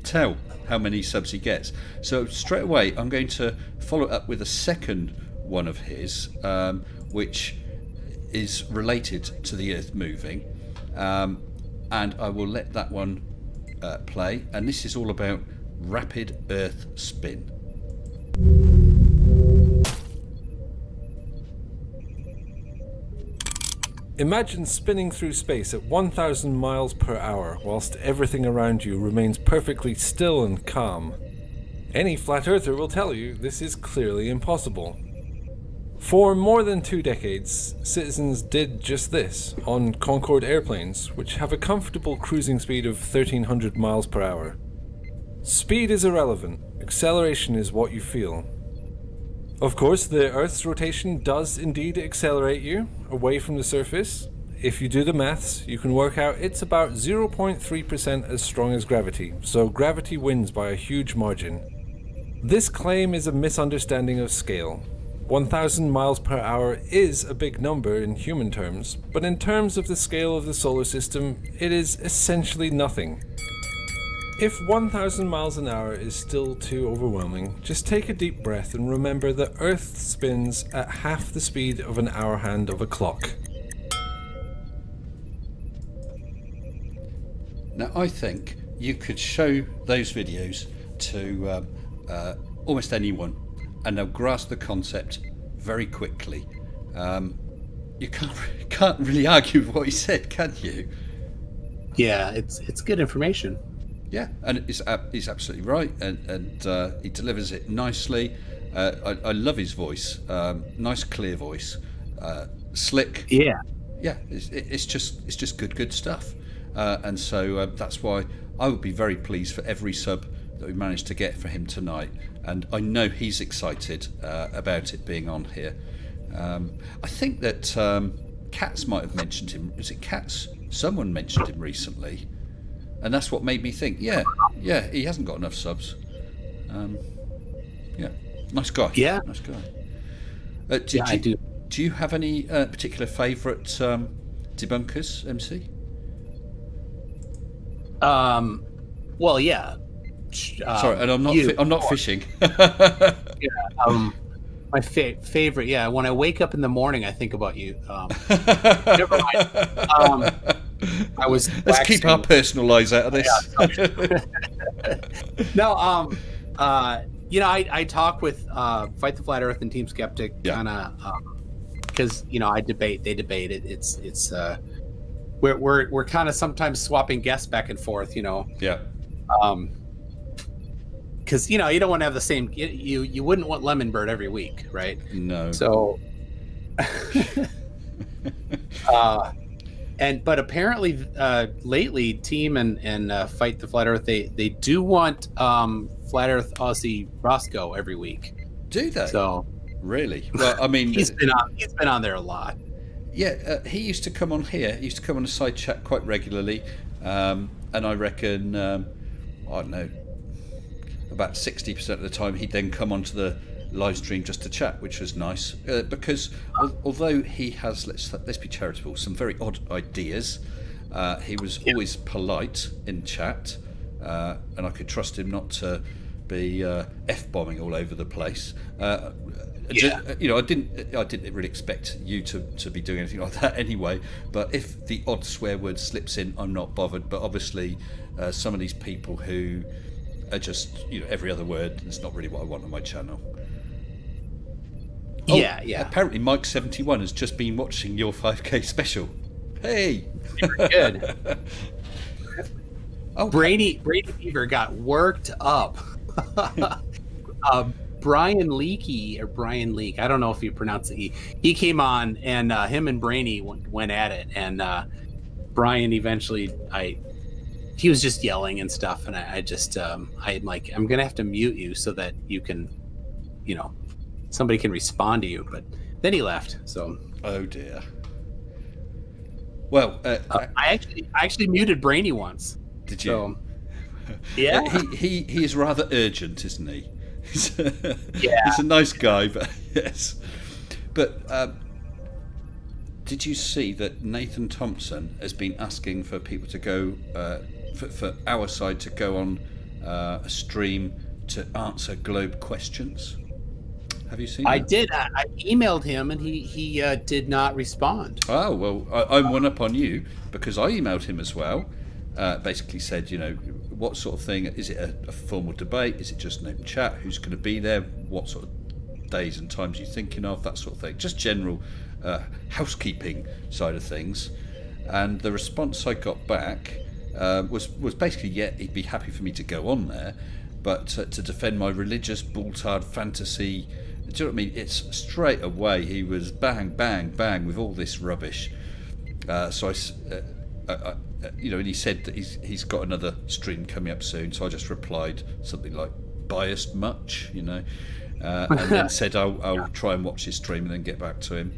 tell how many subs he gets. So straight away, I'm going to follow up with a second one of his, which is related to the Earth moving. And I will let that one play. And this is all about rapid Earth spin. Imagine spinning through space at 1,000 miles per hour whilst everything around you remains perfectly still and calm. Any flat earther will tell you this is clearly impossible. For more than 2 decades, citizens did just this on Concorde airplanes, which have a comfortable cruising speed of 1,300 miles per hour. Speed is irrelevant, acceleration is what you feel. Of course, the Earth's rotation does indeed accelerate you away from the surface. If you do the maths, you can work out it's about 0.3% as strong as gravity, so gravity wins by a huge margin. This claim is a misunderstanding of scale. 1,000 miles per hour is a big number in human terms, but in terms of the scale of the solar system, it is essentially nothing. If 1,000 miles an hour is still too overwhelming, just take a deep breath and remember that Earth spins at half the speed of an hour hand of a clock. Now, I think you could show those videos to almost anyone, and they'll grasp the concept very quickly. You can't really argue with what he said, can you? Yeah, it's good information. Yeah, and he's absolutely right, and he delivers it nicely. I love his voice, nice clear voice, slick. Yeah, it's just good stuff, and so that's why I would be very pleased for every sub that we managed to get for him tonight, and I know he's excited about it being on here. I think that Katz might have mentioned him. Was it Katz? Someone mentioned him recently, and that's what made me think. Yeah, he hasn't got enough subs. Yeah, nice guy. Yeah, nice guy. I do. Do you have any particular favourite debunkers, MC? Well, yeah. Sorry, and I'm not fishing. My favorite. Yeah, when I wake up in the morning, I think about you. Never mind. Let's keep our personal lives out of this. No, I talk with Fight the Flat Earth and Team Skeptic kind of because I debate, they debate it. It's we're kind of sometimes swapping guests back and forth. Yeah. Because you don't want to have the same. You wouldn't want Lemon Bird every week, right? No. So. But apparently lately Team and Fight the Flat Earth, they do want Flat Earth Aussie Roscoe every week. Do they? So really? Well, I mean, he's been on there a lot. Yeah, he used to come on here. He used to come on a side chat quite regularly, and I reckon I don't know, about 60% of the time he'd then come onto the live stream just to chat, which was nice, because although he has, let's be charitable, some very odd ideas, he was always polite in chat, and I could trust him not to be f-bombing all over the place. I didn't really expect you to be doing anything like that anyway, but if the odd swear word slips in, I'm not bothered. But obviously some of these people who are just every other word, it's not really what I want on my channel. Yeah. Apparently Mike71 has just been watching your 5K special. Hey! Good. Brady Beaver got worked up. Brian Leak, I don't know if you pronounce it. He came on, and him and Brainy went at it, and Brian eventually, he was just yelling and stuff, and I'm like, I'm gonna have to mute you so that you can, somebody can respond to you. But then he left. So. Oh dear. Well, I actually muted Brainy once. Did you? So, yeah. He is rather urgent, isn't he? Yeah. He's a nice guy, but yes. But did you see that Nathan Thompson has been asking for people to go for our side to go on a stream to answer Globe questions? Have you seen that? I did. I emailed him, and he did not respond. Oh, well, I'm one up on you, because I emailed him as well. Basically said, what sort of thing, is it a formal debate, is it just an open chat, who's going to be there, what sort of days and times you're thinking of, that sort of thing, just general housekeeping side of things. And the response I got back was basically, yeah, he'd be happy for me to go on there, but to defend my religious bulltard fantasy. Do you know what I mean? It's straight away he was bang, bang, bang with all this rubbish. So and he said that he's got another stream coming up soon. So I just replied something like "biased much," and then said I'll try and watch his stream and then get back to him.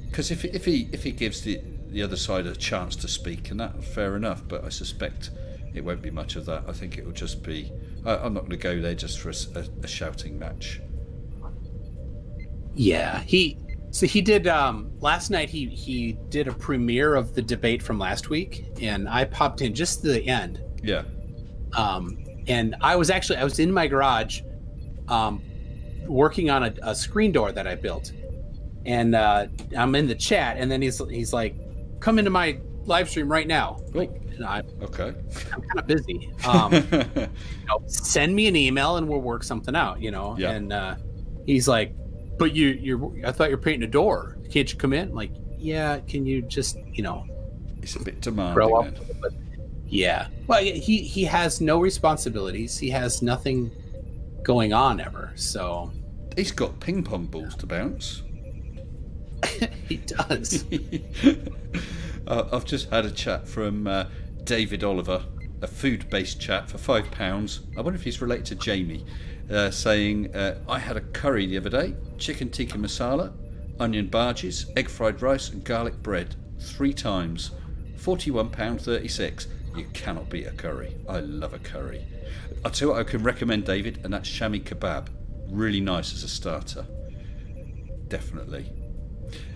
Because if he gives the other side a chance to speak, and that, fair enough. But I suspect it won't be much of that. I think it will just be. I'm not going to go there just for a shouting match. Yeah, he did last night. He did a premiere of the debate from last week, and I popped in just to the end. Yeah. And I was in my garage, working on a screen door that I built, and I'm in the chat, and then he's like, "Come into my live stream right now." And okay. I'm kind of busy. Send me an email and we'll work something out. Yeah. And he's like, "But I thought you're painting a door. Can't you come in?" I'm like, yeah. Can you just It's a bit demanding. grow up a little bit? Yeah. Well, he has no responsibilities. He has nothing going on ever. So he's got ping pong balls to bounce. He does. I've just had a chat from David Oliver, a food-based chat for £5. I wonder if he's related to Jamie, saying, I had a curry the other day, chicken tikka masala, onion barges, egg fried rice and garlic bread 3 times, £41.36. You cannot beat a curry. I love a curry. I'll tell you what I can recommend, David, and that's shami kebab. Really nice as a starter. Definitely.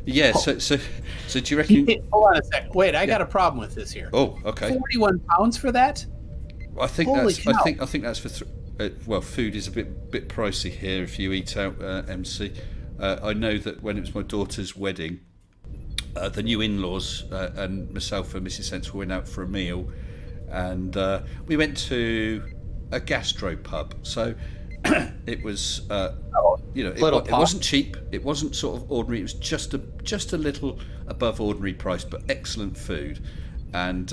Yeah, so do you reckon... Hold on a sec. Wait, I got a problem with this here. Oh, okay. £41 for that? I think Holy that's. cow. I think that's for. Well, food is a bit pricey here if you eat out, MC. I know that when it was my daughter's wedding, the new in-laws and myself and Mrs. Sensible went out for a meal, and we went to a gastro pub. So it was you know, Little it wasn't cheap. It wasn't sort of ordinary. It was just a little above ordinary price, but excellent food. And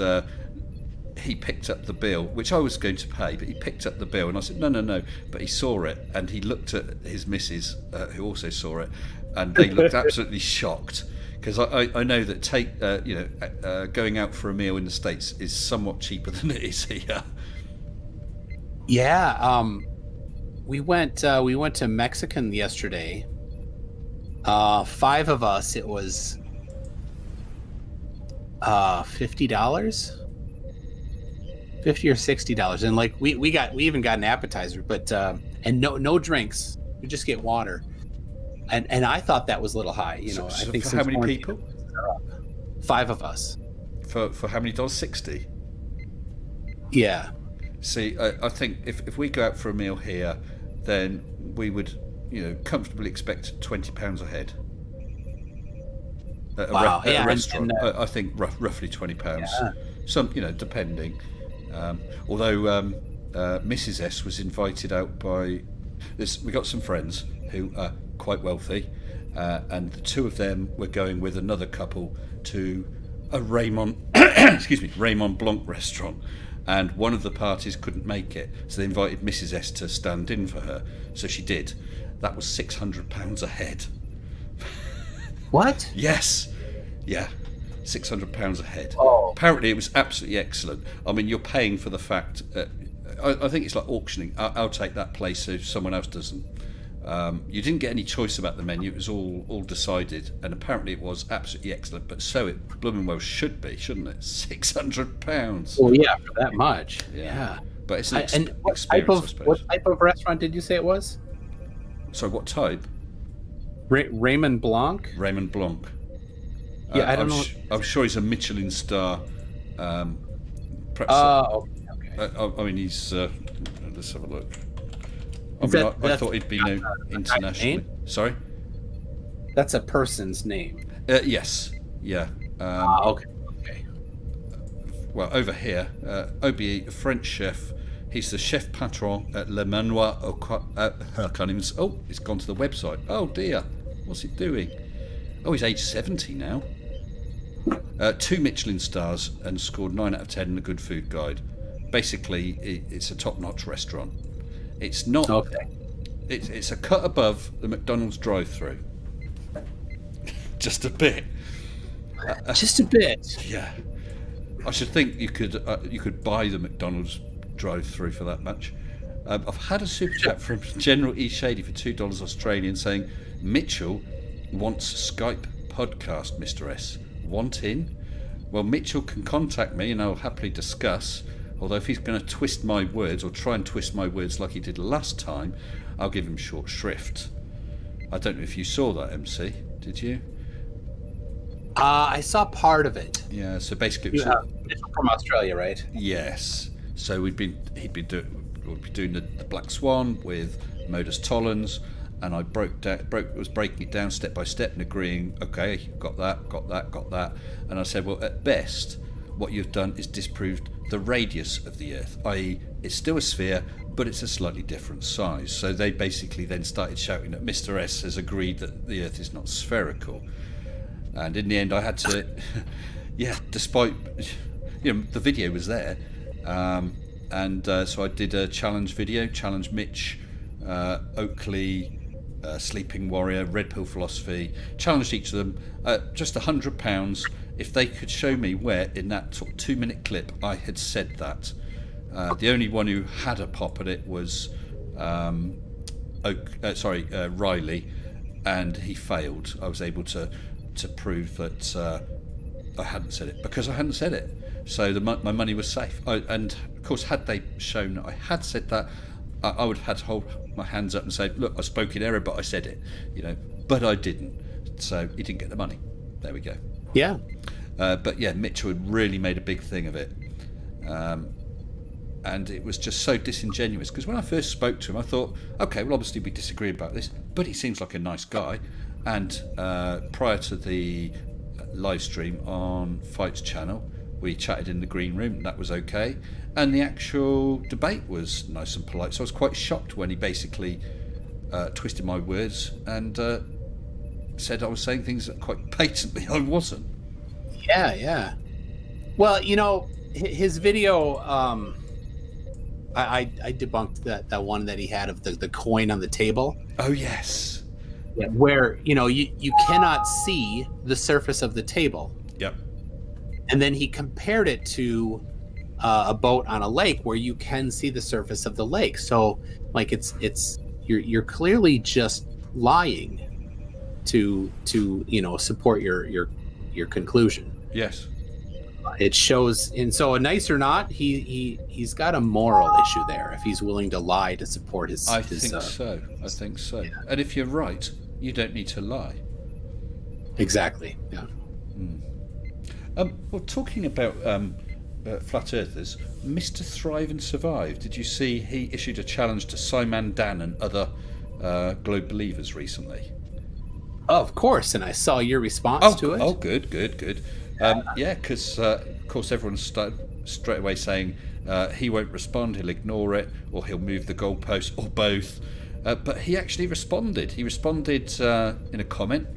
he picked up the bill, which I was going to pay, but he picked up the bill, and I said, no. But he saw it, and he looked at his missus, who also saw it, and they looked absolutely shocked. Because I know that going out for a meal in the States is somewhat cheaper than it is here. Yeah, we went to Mexican yesterday. 5 of us. It was $50, $50 or $60, and like we even got an appetizer, but and no drinks. We just get water. And I thought that was a little high, you know. I think for how many people? 5 of us. For how many dollars? 60. Yeah. See, I think if we go out for a meal here, then we would, you know, comfortably expect £20 a head. At a restaurant, and, I think roughly £20. Yeah. Some, you know, depending. Although Mrs. S was invited out by this, we got some friends who are quite wealthy, and the 2 of them were going with another couple to a Raymond Raymond Blanc restaurant, and one of the parties couldn't make it, so they invited Mrs. S to stand in for her, so she did. That was £600 a head. What? Yes, yeah, £600 a head. Oh. Apparently it was absolutely excellent. I mean, you're paying for the fact I think it's like auctioning. I'll take that place so someone else doesn't. You didn't get any choice about the menu. It was all decided, and apparently it was absolutely excellent. But so it blooming well should be, shouldn't it? £600. Well, yeah, for that much. Yeah. But it's an And what experience, type of restaurant did you say it was? So what type? Raymond Blanc. Raymond Blanc. Yeah, I don't know. I'm sure he's a Michelin star. Perhaps. Okay. I mean, he's. Let's have a look. I thought he'd be known internationally. Sorry? That's a person's name. Yes. Yeah. Okay. Well, over here, OBE, a French chef. He's the chef patron at Le Manoir. I can't even. Oh, it's gone to the website. Oh dear. What's it doing? Oh, he's age 70 now. 2 Michelin stars and scored 9 out of 10 in the Good Food Guide. Basically, it's a top-notch restaurant. It's not. Okay. It's a cut above the McDonald's drive-through. Just a bit. Just a bit. Yeah. I should think you could buy the McDonald's drive-through for that much. I've had a super chat from General E Shady for $2 Australian saying Mitchell wants Skype podcast, Mr. S. Want in? Well, Mitchell can contact me and I'll happily discuss. Although if he's going to twist my words or try and twist my words like he did last time, I'll give him short shrift. I don't know if you saw that, MC. Did you? I saw part of it. Yeah. So basically, it was It's from Australia, right? yes. So we'd be doing the Black Swan with Modus Tollens, and I was breaking it down step by step and agreeing. Okay, got that. And I said, well, at best, what you've done is disproved the radius of the Earth, i.e., it's still a sphere, but it's a slightly different size. So they basically then started shouting that Mr. S has agreed that the Earth is not spherical. And in the end, I had to, despite, the video was there. So I did a challenge video, challenge Mitch, Oakley, Sleeping Warrior, Red Pill Philosophy, challenged each of them, just £100 if they could show me where in that sort of 2-minute clip I had said that. The only one who had a pop at it was Riley, and he failed. I was able to prove that I hadn't said it because I hadn't said it. So my money was safe. And of course, had they shown that I had said that, I would have had to hold my hands up and say, look, I spoke in error, but I said it, but I didn't. So he didn't get the money. There we go. Yeah. But yeah, Mitchell had really made a big thing of it. And it was just so disingenuous, because when I first spoke to him, I thought, okay, well, obviously we disagree about this, but he seems like a nice guy. And prior to the live stream on Fight's channel, we chatted in the green room, and that was okay. And the actual debate was nice and polite. So I was quite shocked when he basically twisted my words and said I was saying things that quite patently I wasn't. Yeah. Well, his video, I debunked that one that he had of the coin on the table. Oh, yes. Yeah, where, you cannot see the surface of the table. Yep. And then he compared it to a boat on a lake where you can see the surface of the lake. So, like, you're clearly just lying to support your conclusion. Yes. It shows, and so a nice or not, he's got a moral issue there if he's willing to lie to support his. I think so. Yeah. And if you're right, you don't need to lie. Exactly. Yeah. Well, talking about flat earthers, Mr. Thrive and Survive. Did you see he issued a challenge to Simon Dan and other globe believers recently? Oh, of course, and I saw your response to it. Oh, good. Yeah, because of course everyone started straight away saying he won't respond, he'll ignore it, or he'll move the goalpost, or both. But he actually responded. He responded in a comment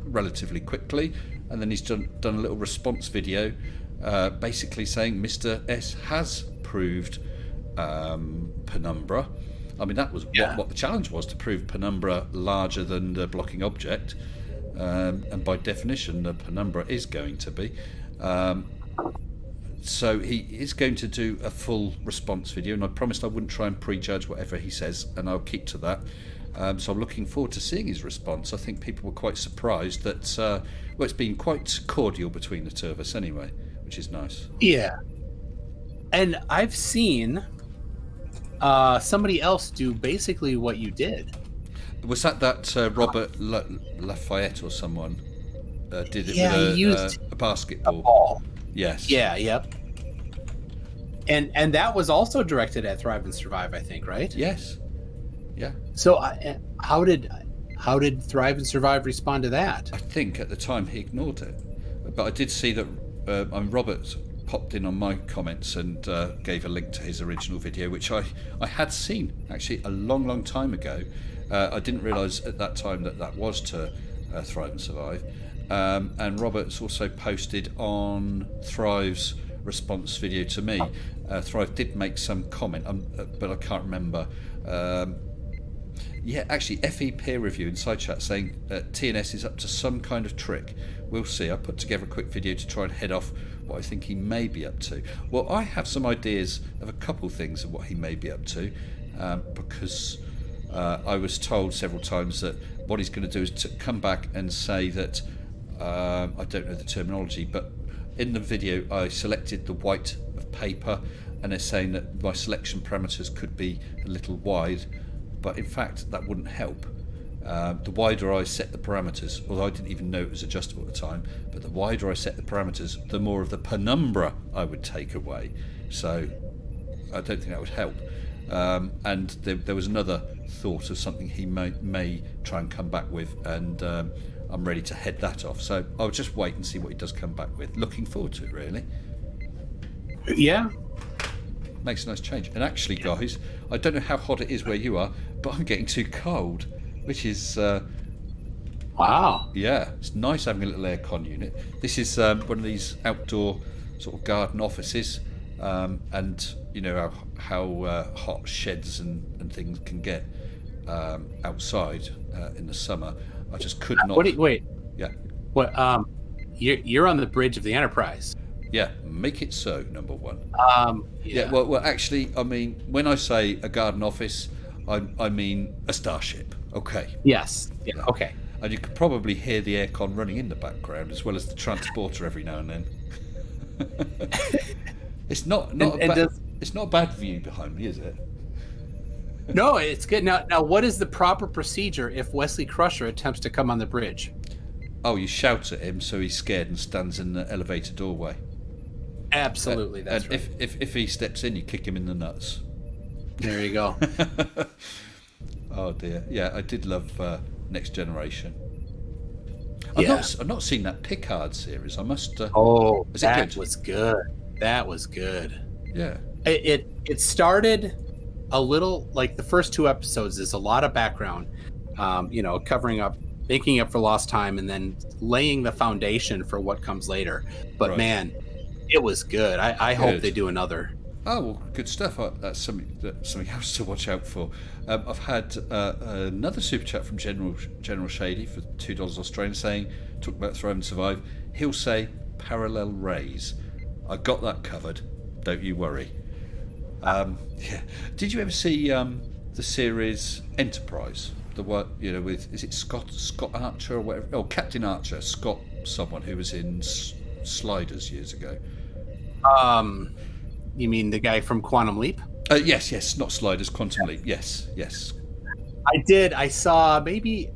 relatively quickly, and then he's done a little response video basically saying Mr. S has proved penumbra. I mean, that was what the challenge was, to prove penumbra larger than the blocking object. And by definition, the penumbra is going to be. So he is going to do a full response video, and I promised I wouldn't try and prejudge whatever he says, and I'll keep to that. So I'm looking forward to seeing his response. I think people were quite surprised that, it's been quite cordial between the two of us anyway, which is nice. Yeah. And I've seen somebody else do basically what you did. Was that Robert Lafayette or someone did it with a basketball? A ball. Yes. Yeah, yep. And that was also directed at Thrive and Survive, I think, right? Yes. Yeah. So how did Thrive and Survive respond to that? I think at the time he ignored it, but I did see that Robert popped in on my comments and gave a link to his original video, which I had seen actually a long time ago. I didn't realise at that time that was to Thrive and Survive. And Robert's also posted on Thrive's response video to me. Thrive did make some comment, but I can't remember. Actually, FE peer review in side chat saying TNS is up to some kind of trick. We'll see. I put together a quick video to try and head off what I think he may be up to. Well, I have some ideas of a couple things of what he may be up to, because I was told several times that what he's going to do is to come back and say that, I don't know the terminology, but in the video I selected the white of paper, and they're saying that my selection parameters could be a little wide, but in fact that wouldn't help. The wider I set the parameters, although I didn't even know it was adjustable at the time, but the wider I set the parameters, the more of the penumbra I would take away. So I don't think that would help. And there was another thought of something he may try and come back with, and I'm ready to head that off. So I'll just wait and see what he does come back with. Looking forward to it, really. Yeah. Makes a nice change. And actually, guys, I don't know how hot it is where you are, but I'm getting too cold, which is... wow. Yeah, it's nice having a little aircon unit. This is one of these outdoor sort of garden offices, and you know how hot sheds and things can get outside in the summer. I just could not... Wait. Yeah. What? You're on the bridge of the Enterprise. Yeah, make it so, number one. Yeah. Well, actually, I mean, when I say a garden office, I mean a starship. Okay. Yes. Yeah. Okay. And you could probably hear the aircon running in the background, as well as the transporter every now and then. It's not it's not a bad view behind me, is it? No, it's good. Now, what is the proper procedure if Wesley Crusher attempts to come on the bridge? Oh, you shout at him so he's scared and stands in the elevator doorway. Absolutely, that's right. If he steps in, you kick him in the nuts. There you go. Oh dear. Yeah, I did love Next Generation. Yeah. I've not seen that Picard series. I must. That good? was good. That was good. Yeah. It started a little like the first 2 episodes is a lot of background, covering up, making up for lost time, and then laying the foundation for what comes later. But Right. man, it was good. I hope Good. they do another. Oh, well, good stuff. That's something else to watch out for. I've had another super chat from General Shady for $2 Australian saying, talk about Thrive and Survive. He'll say parallel rays. I got that covered. Don't you worry. Yeah. Did you ever see the series Enterprise? The one, with, is it Scott Archer or whatever? Oh, Captain Archer, Scott, someone who was in Sliders years ago. You mean the guy from Quantum Leap? Yes, not Sliders, Quantum Leap. Yes. I did. I saw maybe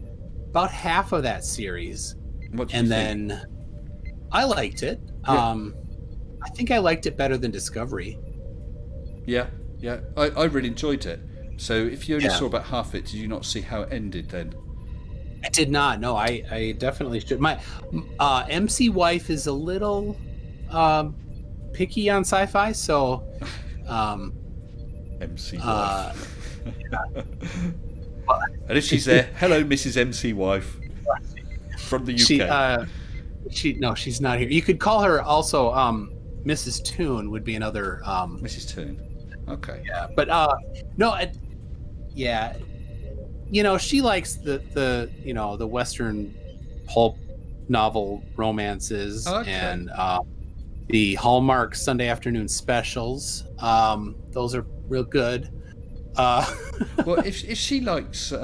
about half of that series, What did and you think? then I liked it. Yeah. I think I liked it better than Discovery. Yeah. I really enjoyed it. So if you only Yeah. saw about half it, did you not see how it ended then? I did not. No, I definitely should. My MC wife is a little picky on sci-fi, so MC wife. And if she's there, hello, Mrs. MC wife from the UK. She's not here. You could call her also Mrs. Toon would be another Mrs. Toon. Okay. yeah, but yeah, she likes the Western pulp novel romances Okay. and the Hallmark Sunday afternoon specials. Those are real good. Well, if she likes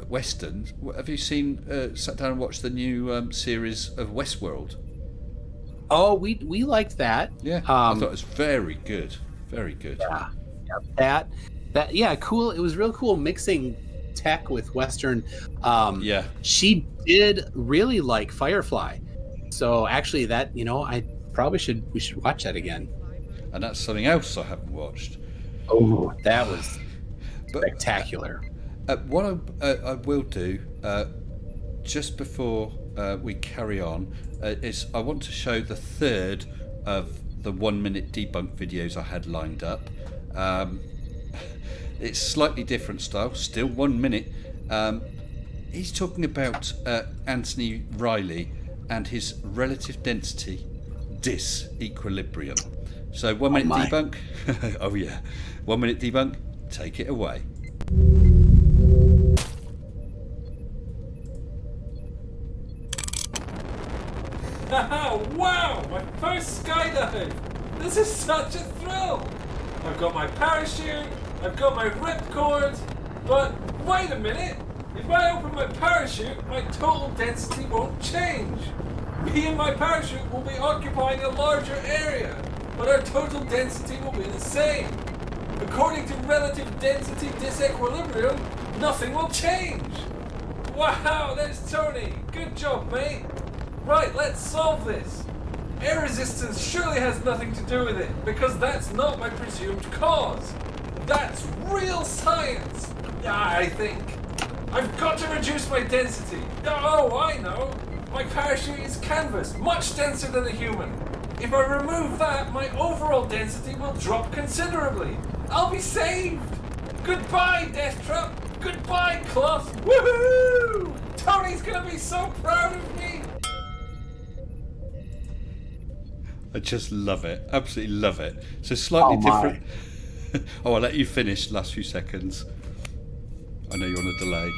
westerns, have you sat down and watched the new series of Westworld? Oh, we liked that. Yeah, I thought it was very good. Very good. Yeah, that cool. It was real cool mixing tech with Western. Yeah. She did really like Firefly, so actually that I probably we should watch that again. And that's something else I haven't watched. Oh, that was But spectacular. what I will do just before we carry on is I want to show the third of the 1 minute debunk videos I had lined up. It's slightly different style, still 1 minute. He's talking about Anthony Riley and his relative density disequilibrium. So 1 minute my. debunk. Oh yeah, 1 minute debunk. Take it away. Wow! My first skydive! This is such a thrill! I've got my parachute, I've got my ripcord, but wait a minute! If I open my parachute, my total density won't change. Me and my parachute will be occupying a larger area, but our total density will be the same. According to relative density disequilibrium, nothing will change. Wow, there's Tony. Good job, mate. Right, let's solve this. Air resistance surely has nothing to do with it, because that's not my presumed cause. That's real science, I think. I've got to reduce my density. Oh, I know. My parachute is canvas, much denser than a human. If I remove that, my overall density will drop considerably. I'll be saved. Goodbye, Death Trap. Goodbye, Cloth. Woohoo! Tony's gonna be so proud of me. I just love it. Absolutely love it. So slightly Oh, my. different. Oh, I'll let you finish last few seconds. I know you're on a delay.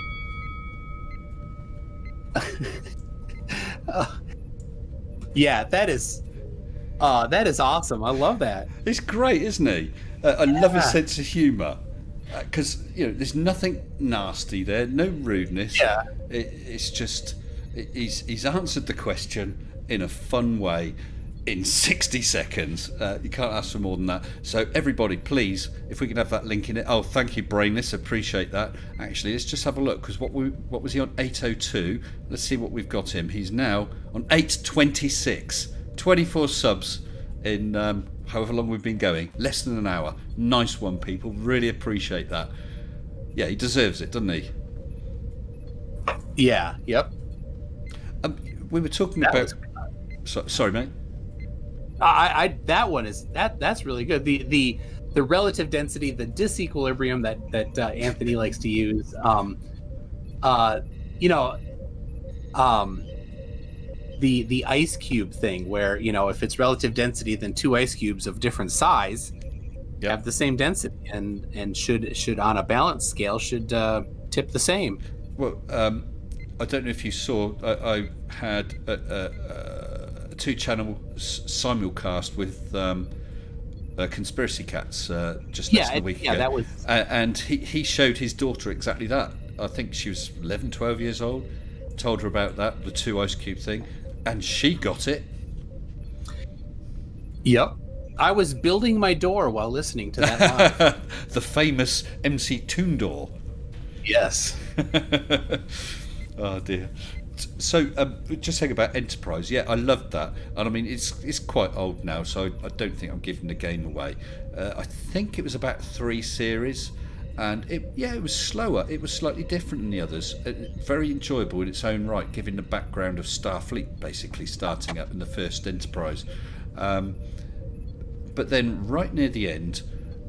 Yeah, that is awesome. I love that. It's great, isn't he? I love his sense of humour. Because, there's nothing nasty there, no rudeness. Yeah. It's just, he's answered the question in a fun way in 60 seconds. You can't ask for more than that. So everybody, please, if we can have that link in it. Oh, thank you, Brainless. Appreciate that. Actually, let's just have a look, because what was he on? 802. Let's see what we've got him. He's now on 826. 24 subs in however long we've been going. Less than an hour. Nice one, people. Really appreciate that. Yeah, he deserves it, doesn't he? Yeah. Yep. We were talking That about... was- Sorry, mate. I that one is that's really good. The relative density, the disequilibrium that Anthony likes to use. You know, the ice cube thing, where if it's relative density, then two ice cubes of different size have the same density, and should on a balance scale should tip the same. Well, I don't know if you saw. I had a two-channel simulcast with Conspiracy Cats just less than a week ago. Yeah, that was. And he showed his daughter exactly that. I think she was 11, 12 years old. Told her about that, the two ice cube thing, and she got it. Yep. I was building my door while listening to that live. The famous MCToon door. Yes. Oh dear. So just saying about Enterprise, yeah, I loved that, and I mean it's quite old now, so I don't think I'm giving the game away. I think it was about 3 series, and it was slower. It was slightly different than the others. Very enjoyable in its own right, given the background of Starfleet basically starting up in the first Enterprise. But then right near the end,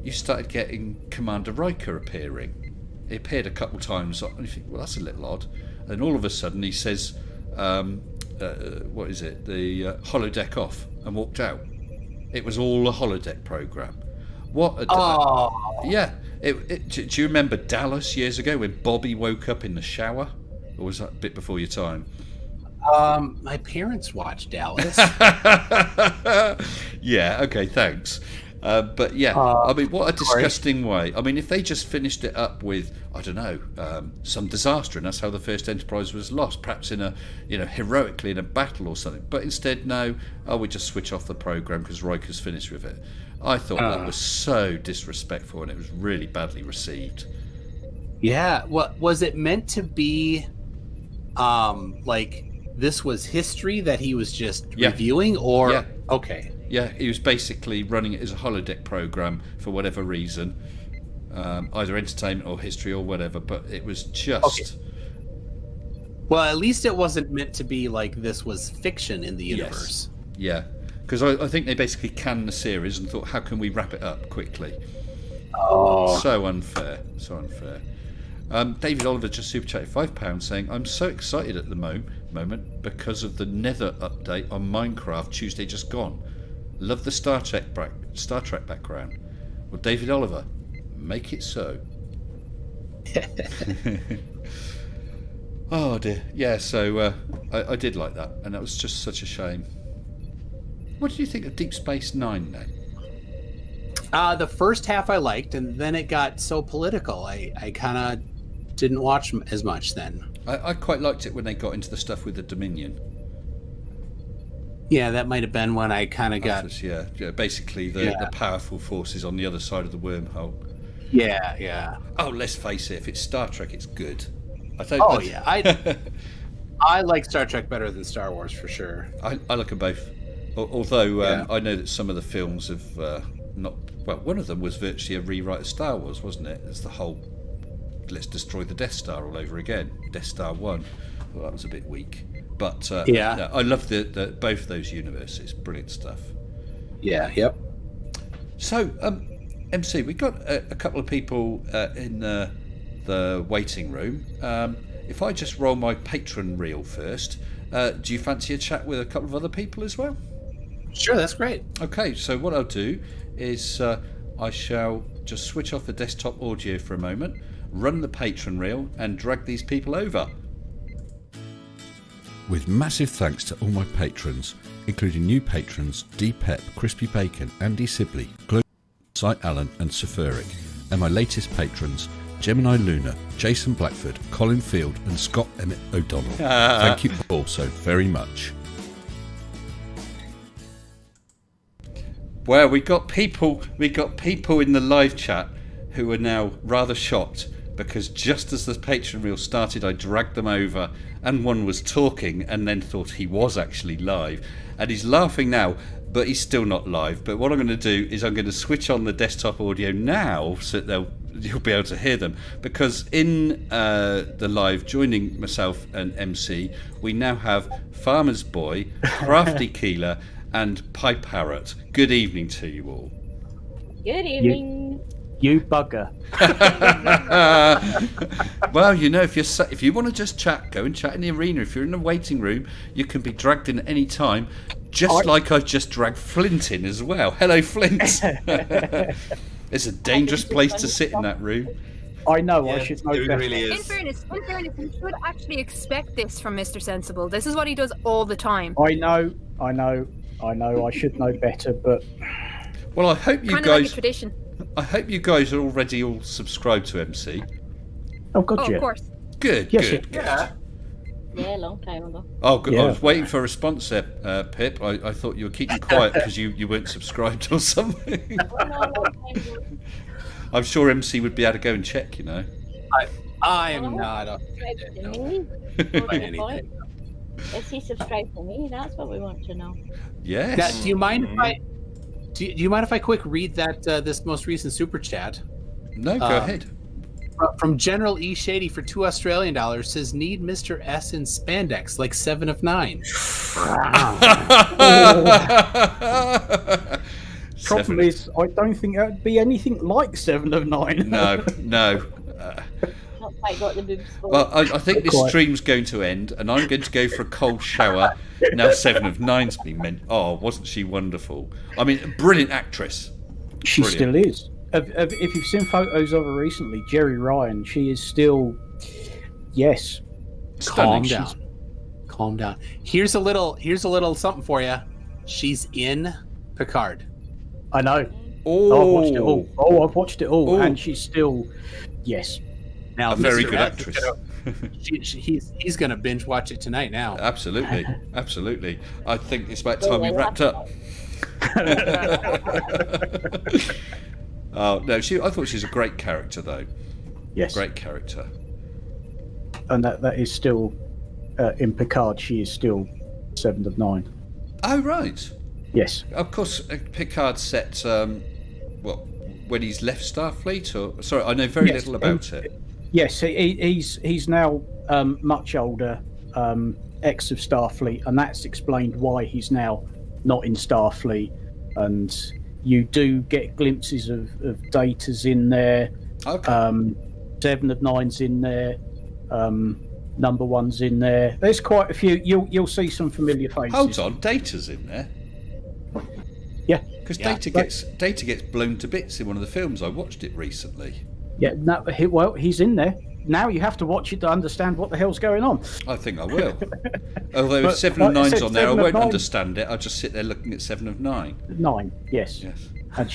you started getting Commander Riker appearing. He appeared a couple of times, and you think, well, that's a little odd. And all of a sudden he says, what is it, the holodeck off, and walked out. It was all a holodeck program. What a... Yeah. Do you remember Dallas years ago when Bobby woke up in the shower? Or was that a bit before your time? My parents watched Dallas. Yeah, okay, thanks. But yeah, I mean, what a disgusting way. I mean, if they just finished it up with, I don't know, some disaster, and that's how the first Enterprise was lost, perhaps in a, heroically in a battle or something. But instead, no, we just switch off the program because Riker's finished with it. I thought that was so disrespectful, and it was really badly received. Yeah, was it meant to be, like this was history that he was just reviewing, or okay? Yeah, he was basically running it as a holodeck program for whatever reason, either entertainment or history or whatever. But it was just. Okay. Well, at least it wasn't meant to be like this was fiction in the universe. Yes. Yeah, because I think they basically canned the series and thought, how can we wrap it up quickly? Oh, so unfair, so unfair. David Oliver just super chatted £5 saying, I'm so excited at the moment because of the Nether update on Minecraft Tuesday just gone. Love the Star Trek background. Well, David Oliver, make it so. Oh dear. Yeah, so I did like that, and that was just such a shame. What did you think of Deep Space Nine then? The first half I liked, and then it got so political. I kind of didn't watch as much then. I quite liked it when they got into the stuff with the Dominion. Yeah, that might have been when I kind of got... basically the powerful forces on the other side of the wormhole. Yeah. Oh, let's face it, if it's Star Trek, it's good. I like Star Trek better than Star Wars, for sure. I like them both. Although I know that some of the films have not... Well, one of them was virtually a rewrite of Star Wars, wasn't it? It's the whole, let's destroy the Death Star all over again. Death Star 1. Well, that was a bit weak. But no, I love the both those universes. Brilliant stuff. Yeah, yep. So, MC, we got a couple of people in the waiting room. If I just roll my patron reel first, do you fancy a chat with a couple of other people as well? Sure, that's great. Okay, so what I'll do is I shall just switch off the desktop audio for a moment, run the patron reel, and drag these people over. With massive thanks to all my patrons, including new patrons D. Pep, Crispy Bacon, Andy Sibley, Global Site Allen and Safuric, and my latest patrons Gemini Luna, Jason Blackford, Colin Field and Scott Emmett O'Donnell. Thank you all so very much. Well, we got people in the live chat who are now rather shocked because just as the patron reel started, I dragged them over and one was talking and then thought he was actually live. And he's laughing now, but he's still not live. But what I'm going to do is I'm going to switch on the desktop audio now so that you'll be able to hear them. Because in the live, joining myself and MC, we now have Farmer's Boy, Crafty Keeler, and Pipe Parrot. Good evening to you all. Good evening. You bugger. Well, you know, if you want to just chat, go and chat in the arena. If you're in the waiting room, you can be dragged in at any time, just like I've just dragged Flint in as well. Hello, Flint. It's a dangerous place to sit in that room. I know, I should know It better. really In is. fairness, you should actually expect this from Mr. Sensible. This is what he does all the time. I know. I should know better, but Well, I hope you Kind of like a guys. tradition. I hope you guys are already all subscribed to MC. oh god, Oh, yeah. of course. Good, Yes, good. Yeah. Yeah, a long time ago. Oh, good. Yeah. I was waiting for a response there, Pip. I thought you were keeping quiet because you weren't subscribed or something. Oh, no, a long time ago. I'm sure MC would be able to go and check, you know. I am not a Subscribe to no. me. by anything. Is he subscribed to me? That's what we want to know. Yes. Now, do you mind if I? Do you mind if I quick read that this most recent super chat No, go ahead. from General E Shady for $2 Australian says need Mr. S in spandex like 7 of 9. Problem is, I don't think that would be anything like 7 of 9. No. Not quite got the boobs full. Well, I think this Quite. stream's going to end, and I'm going to go for a cold shower. Now 7 of 9's been meant. Oh, wasn't she wonderful? I mean, a brilliant actress. She Brilliant. still is. If you've seen photos of her recently, Jerry Ryan, she is still, yes. Stunning. Calm down. Here's a little something for you. She's in Picard. I know. Oh, I've watched it all. Oh, I've watched it all, Oh. and she's still, yes. Now, a very Mr. good S actress. He's gonna binge watch it tonight now. Absolutely, absolutely. I think it's about time we wrapped up. Oh no, I thought she was a great character though. Yes. Great character. And that is still, in Picard, she is still 7 of 9. Oh right. Yes. Of course, Picard set. Well, when he's left Starfleet, or sorry, I know very Yes, little about it. Yes, he's now much older, ex of Starfleet, and that's explained why he's now not in Starfleet. And you do get glimpses of Data's in there, Okay. 7 of 9's in there, Number 1's in there. There's quite a few. You'll see some familiar faces. Hold on, Data's in there. Yeah, Because Yeah. Data gets blown to bits in one of the films. I watched it recently. yeah. No, well, he's in there. Now you have to watch it to understand what the hell's going on. I think I will. Although But if 7 of like I 9's said, on there, I 7 of won't 9 understand it. I'll just sit there looking at 7 of 9. 9, yes. Yes. And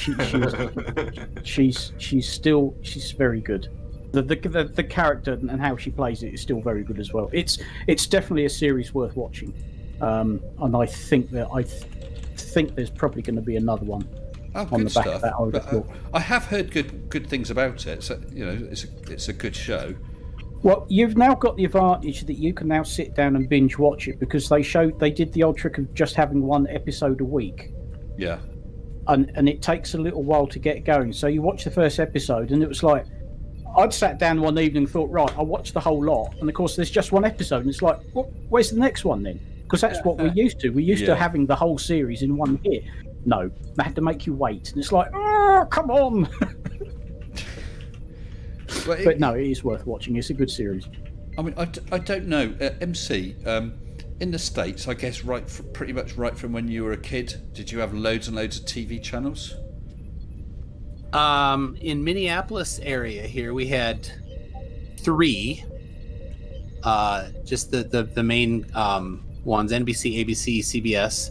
she's very good. The character and how she plays it is still very good as well. It's definitely a series worth watching, and I think there's probably going to be another one Oh, on good the back stuff. of that. I would have But, thought. I have heard good things about it. So it's a good show. Well, you've now got the advantage that you can now sit down and binge watch it because they did the old trick of just having one episode a week. Yeah. And it takes a little while to get going. So you watch the first episode, and it was like, I'd sat down one evening and thought, right, I'll watch the whole lot. And of course, there's just one episode, and it's like, well, where's the next one then? Because that's what we're used to. We're used Yeah. to having the whole series in one hit. No, they had to make you wait. And it's like, oh, come on. But no, it is worth watching. It's a good series. I mean, I don't know. MC, in the States, I guess pretty much right from when you were a kid, did you have loads and loads of TV channels? In Minneapolis area here, we had 3. Just the main ones: NBC, ABC, CBS,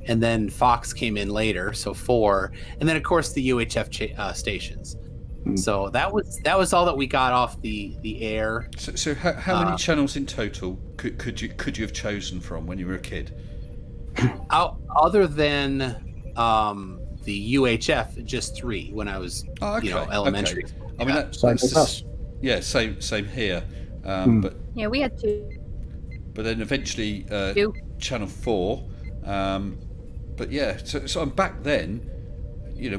and then Fox came in later, so 4, and then of course the UHF stations. So that was all that we got off the air. So how many channels in total could you have chosen from when you were a kid? Other than the UHF, just 3 when I was elementary. Okay. I mean, Same with us. Yeah, same here. But Yeah, we had 2. but then eventually 2. Channel 4. But yeah, so back then,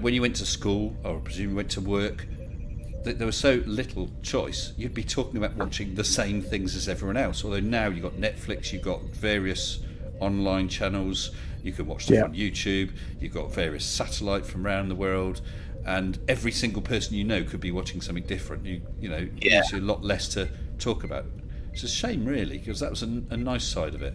when you went to school, or I presume you went to work, there was so little choice. You'd be talking about watching the same things as everyone else. Although now you've got Netflix, you've got various online channels, You can watch stuff on YouTube. You've got various satellite from around the world, and every single person you know could be watching something different. There's a lot less to talk about. It's a shame, really, because that was a nice side of it.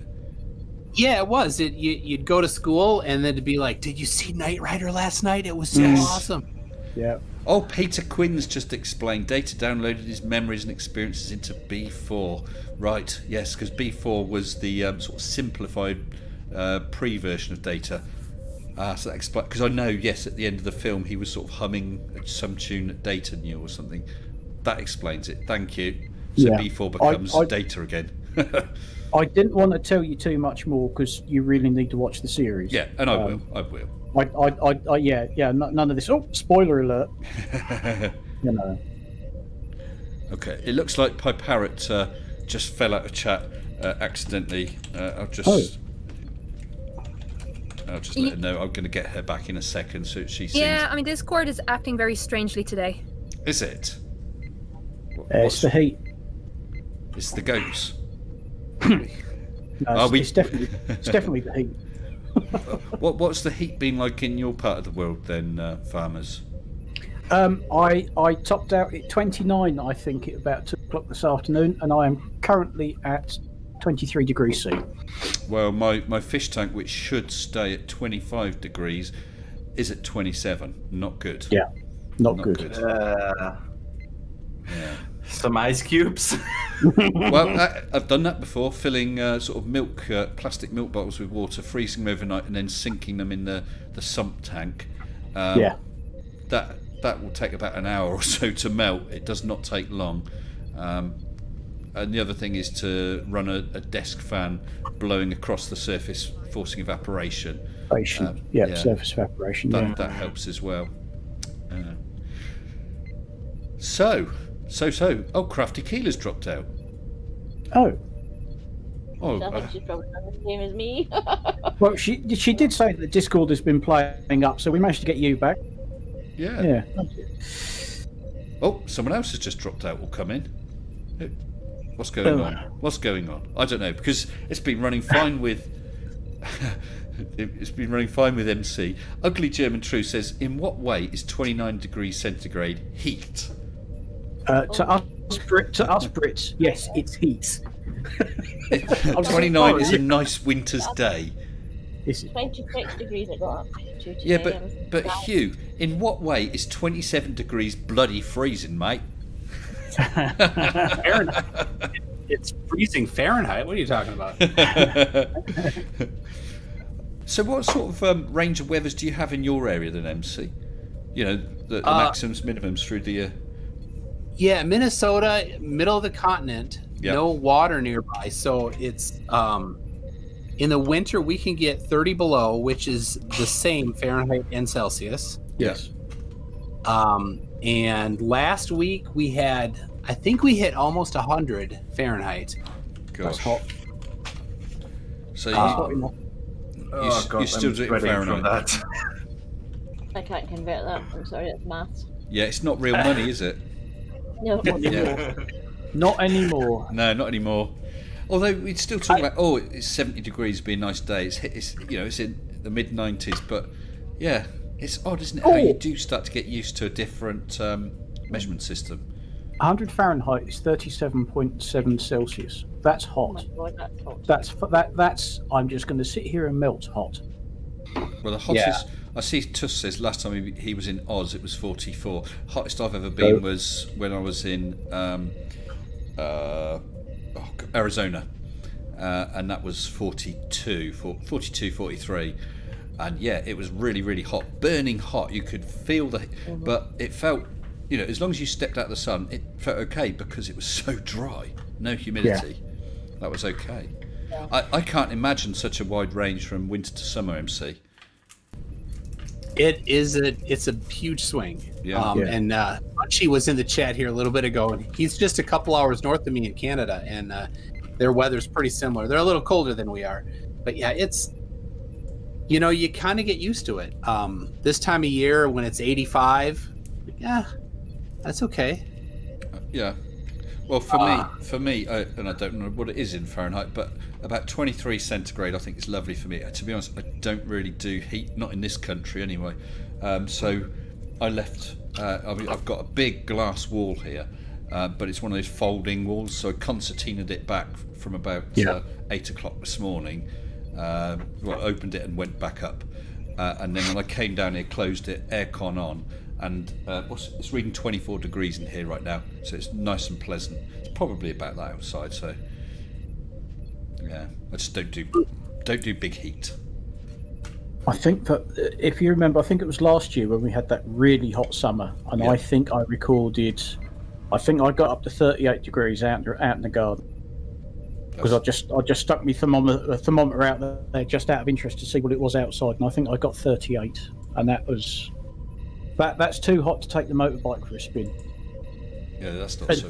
Yeah, it was. You'd go to school and then to be like, "Did you see Knight Rider last night? It was so awesome." Yeah. Oh, Peter Quinn's just explained. Data downloaded his memories and experiences into B4. Right, yes, because B4 was the sort of simplified pre-version of Data. So that explains. Because I know, yes, at the end of the film, he was sort of humming some tune that Data knew or something. That explains it. Thank you. So B4 becomes Data again. I didn't want to tell you too much more because you really need to watch the series. Yeah, and I will. None of this. Oh, spoiler alert. Okay, it looks like Pie Parrot just fell out of chat accidentally. I'll just let her know. I'm going to get her back in a second, so she sees. Yeah, I mean, Discord is acting very strangely today. Is it? It's the heat. It's the goats. It's definitely the heat. What's the heat been like in your part of the world then, farmers? I topped out at 29, I think, at about 2 o'clock this afternoon, and I am currently at 23 degrees C. Well, my fish tank, which should stay at 25 degrees, is at 27. Not good. Yeah, not good. Some ice cubes. Well, I've done that before, filling sort of plastic milk bottles with water, freezing them overnight, and then sinking them in the sump tank. That will take about an hour or so to melt. It does not take long. And the other thing is to run a desk fan blowing across the surface, forcing evaporation. Surface evaporation. That helps as well. So. Oh, Crafty Keeler's dropped out. Oh. I think she's probably done the same as me. Well, she did say that Discord has been playing up, so we managed to get you back. Yeah. Oh, someone else has just dropped out. Will come in. What's going on? What's going on? I don't know, because it's been running fine with. It's been running fine with MC. Ugly German True says, "In what way is 29 degrees centigrade heat?" To us Brits, yes, it's heat. 29 is a nice winter's day. 26 degrees it got up to today. Yeah, but Hugh, in what way is 27 degrees bloody freezing, mate? Fahrenheit. It's freezing Fahrenheit. What are you talking about? So what sort of range of weathers do you have in your area then, MC? You know, the maximums, minimums through the year? Yeah, Minnesota, middle of the continent, no water nearby. So it's in the winter we can get 30 below, which is the same Fahrenheit and Celsius. Yes. And last week I think we hit almost 100 Fahrenheit. Gosh. That's hot. So you're still doing Fahrenheit. That. I can't convert that. I'm sorry, that's maths. Yeah, it's not real money, is it? No. Yeah. Not anymore. No, not anymore. Although we'd still talk about, it's 70 degrees, be a nice day. It's in the mid 90s, but yeah, it's odd, isn't it? How you do start to get used to a different measurement system. 100 Fahrenheit is 37.7 Celsius. That's hot. Oh my God, that's hot. That's. I'm just going to sit here and melt hot. Well, the hottest. I see Tuss says last time he was in Oz, it was 44. Hottest I've ever been was when I was in Arizona, and that was 42, 43. And yeah, it was really, really hot, burning hot. You could feel but it felt, as long as you stepped out of the sun, it felt okay because it was so dry, no humidity. That was okay. Yeah. I can't imagine such a wide range from winter to summer, MC. It's a huge swing. And Punchy was in the chat here a little bit ago, and he's just a couple hours north of me in Canada, and their weather's pretty similar. They're a little colder than we are, but yeah, it's you kind of get used to it. This time of year when it's 85, that's okay. Yeah. Well, for me, and I don't know what it is in Fahrenheit, but about 23 centigrade, I think is lovely for me. To be honest, I don't really do heat, not in this country anyway. So I left. I've got a big glass wall here, but it's one of those folding walls. So I concertinaed it back from about 8 o'clock this morning. Opened it and went back up, and then when I came down here, closed it, aircon on. And it's reading 24 degrees in here right now, so it's nice and pleasant. It's probably about that outside, so yeah, I just don't do big heat. I think that if you remember, I think it was last year when we had that really hot summer, and I think I recorded. I think I got up to 38 degrees out in the garden because I just stuck my thermometer out there just out of interest to see what it was outside, and I think I got 38, and that was. That's too hot to take the motorbike for a spin. Yeah, that's not so.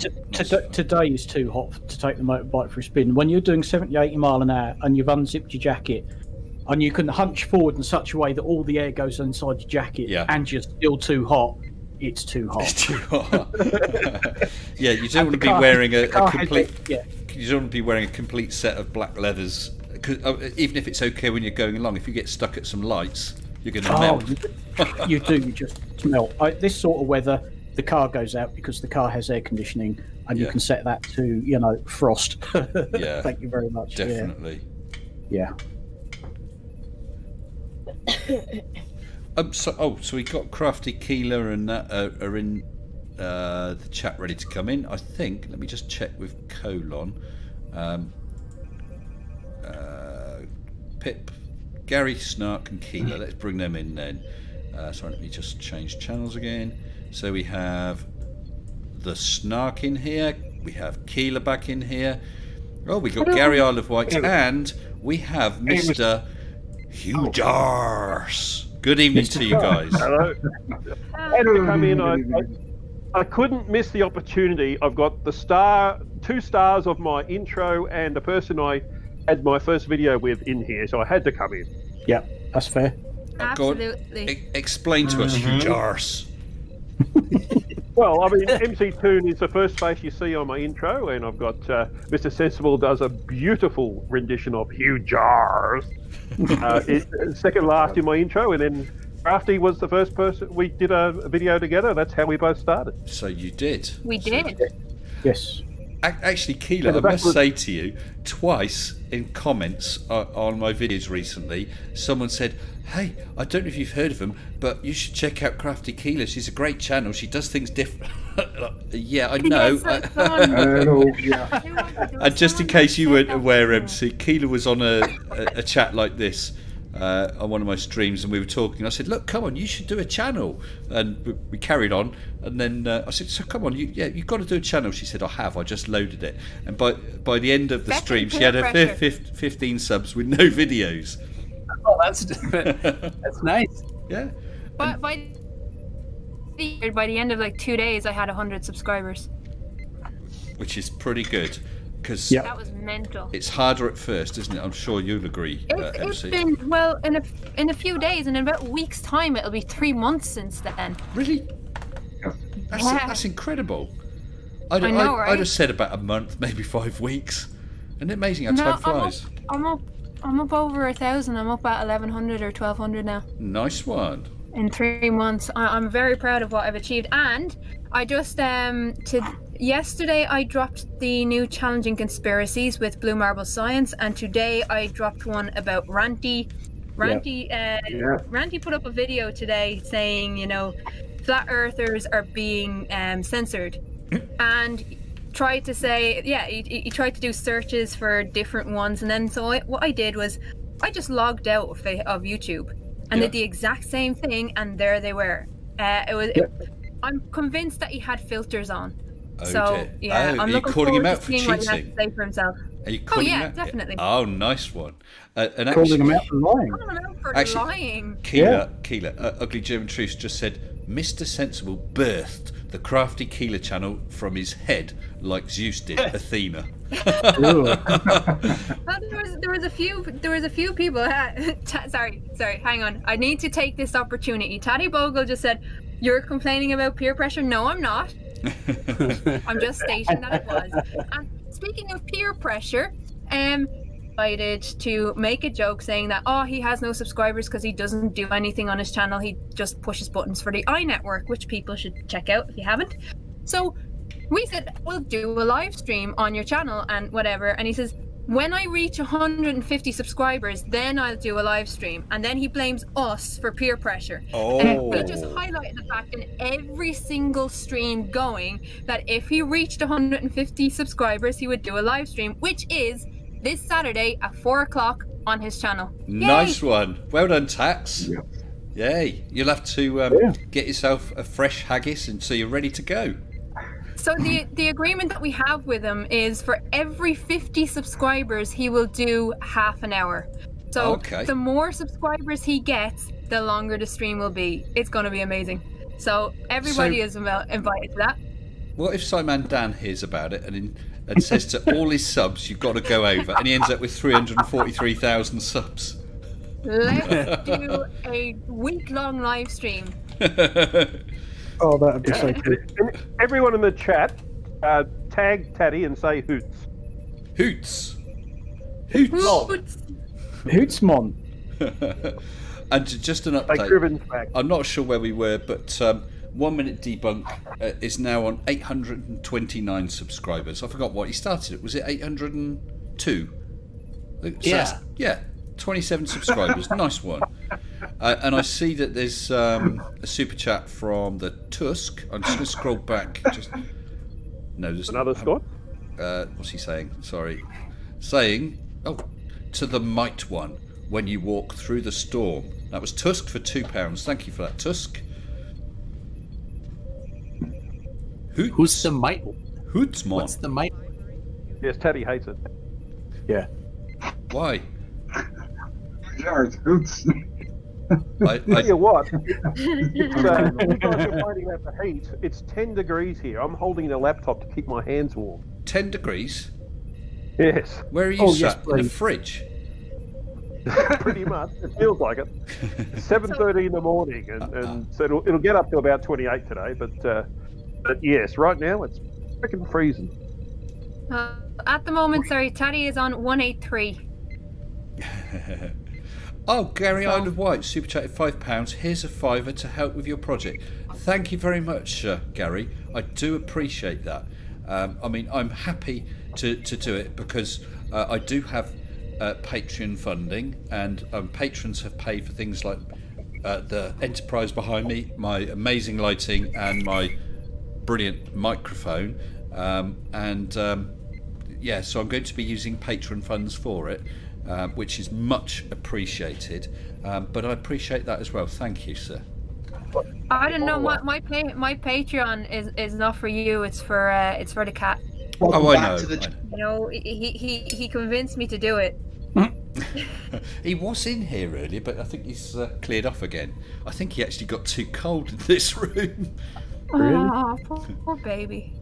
Today is too hot to take the motorbike for a spin. When you're doing 70, 80 mile an hour and you've unzipped your jacket and you can hunch forward in such a way that all the air goes inside your jacket and you're still too hot, it's too hot. It's too hot. Yeah, you don't want to be wearing a complete. You don't want to be wearing a complete set of black leathers. Cause, even if it's okay when you're going along, if you get stuck at some lights, you're going to melt. You do. You just melt. This sort of weather, the car goes out because the car has air conditioning, and you can set that to frost. Yeah. Thank you very much. Definitely. Yeah. So we got Crafty Keeler and that are in the chat ready to come in. I think. Let me just check with Colon. Pip, Gary, Snark, and Keeler. Let's bring them in then. Sorry, let me just change channels again. So we have the Snark in here. We have Keeler back in here. Oh, we got Gary Isle of Wight, and we have Mr. Hugh Jars. Good evening to you guys. Hello. Come in. I couldn't miss the opportunity. I've got the 2 stars of my intro and the person I had my first video with in here, so I had to come in. Yeah, that's fair. Absolutely. Explain to us, Hugh Jars. Well, I mean, MCToon is the first face you see on my intro, and I've got Mr. Sensible does a beautiful rendition of Hugh Jars. Second last in my intro, and then Crafty was the first person. We did a video together. That's how we both started. So you did. We did. Yes. Actually, Keeler, I must say to you, twice in comments on my videos recently, someone said, "Hey, I don't know if you've heard of him, but you should check out Crafty Keeler. She's a great channel. She does things different." Yeah, I know. And just in case you weren't aware, MC, Keeler was on a chat like this on one of my streams, and we were talking. I said, "Look, come on, you should do a channel." And we carried on, and then I said, "So come on, you've got to do a channel." She said, "I have. I just loaded it." And by the end of the stream, she had her 15 subs with no videos. Oh, that's nice. Yeah. But by the end of like 2 days, I had 100 subscribers. Which is pretty good. Because that was mental. It's harder at first, isn't it? I'm sure you'll agree, It's MC. been in a few days, and in about a week's time, it'll be 3 months since then. Really? That's incredible. I'd have said about a month, maybe 5 weeks. Isn't it amazing how time flies? I'm up over 1,000. I'm up at 1,100 or 1,200 now. Nice one. In 3 months, I'm very proud of what I've achieved, and I just yesterday I dropped the new Challenging Conspiracies with Blue Marble Science, and today I dropped one about Ranty. Ranty put up a video today saying, flat earthers are being censored, and tried to say, he tried to do searches for different ones, and then what I did was I just logged out of YouTube and did the exact same thing, and there they were. I'm convinced that he had filters on. Okay. So I'm looking calling forward him out to for seeing what he has cheating? to say for himself. Are you calling him out? Definitely. Oh, nice one. And Calling him out for lying. Calling him out for lying. Keeler, Ugly German Truth just said, Mr. Sensible birthed the Crafty Keeler channel from his head like Zeus did Athena. Well, there was a few people. Sorry, hang on. I need to take this opportunity. Taddy Bogle just said, "You're complaining about peer pressure." No, I'm not. I'm just stating that it was. And speaking of peer pressure, decided to make a joke saying that he has no subscribers because he doesn't do anything on his channel. He just pushes buttons for the iNetwork, which people should check out if you haven't. So we said, we'll do a live stream on your channel and whatever. And he says, when I reach 150 subscribers, then I'll do a live stream. And then he blames us for peer pressure. We just highlighted the fact in every single stream going that if he reached 150 subscribers, he would do a live stream, which is this Saturday at 4 o'clock on his channel. Nice one. Well done, Tax. Yeah. Yay. You'll have to get yourself a fresh haggis and so you're ready to go. So the agreement that we have with him is for every 50 subscribers, he will do half an hour. So the more subscribers he gets, the longer the stream will be. It's going to be amazing. So everybody is invited to that. What if Simon Dan hears about it and says to all his subs, you've got to go over, and he ends up with 343,000 subs? Let's do a week-long live stream. Oh, that'd be so cool. And everyone in the chat, tag Taddy and say hoots. Hoots. Hoots. Hootsmon. And just an update. I'm not sure where we were, but 1 Minute Debunk is now on 829 subscribers. I forgot what he started at. Was it 802? Yeah. Yeah. 27 subscribers. Nice one. And I see that there's a super chat from the Tusk. I'm just going to scroll back. No, there's another Scott. What's he saying? Sorry. Saying, to the Might One, when you walk through the storm. That was Tusk for £2. Thank you for that, Tusk. Who's the Might? Hootsmon. What's the Might? Yes, Taddy hates it. Yeah. Why? Hoots. I tell you what, you guys are finding out the heat. It's 10 degrees here. I'm holding the laptop to keep my hands warm. 10 degrees? Yes. Where are you sat? In the fridge? Pretty much. It feels like it. 7:30 in the morning, and so it'll get up to about 28 today. But yes, right now it's freaking freezing. At the moment, sorry, Taddy is on 183. Gary Isle of Wight super chatted £5. Here's a £5 to help with your project. Thank you very much, Gary. I do appreciate that. I'm happy to do it because I do have Patreon funding, and patrons have paid for things like the enterprise behind me, my amazing lighting, and my brilliant microphone. So I'm going to be using patron funds for it. Which is much appreciated, but I appreciate that as well. Thank you, sir. I don't know. My Patreon is not for you. It's for the cat. Oh, I know. You know, he convinced me to do it. He was in here earlier, but I think he's cleared off again. I think he actually got too cold in this room. Oh, poor baby.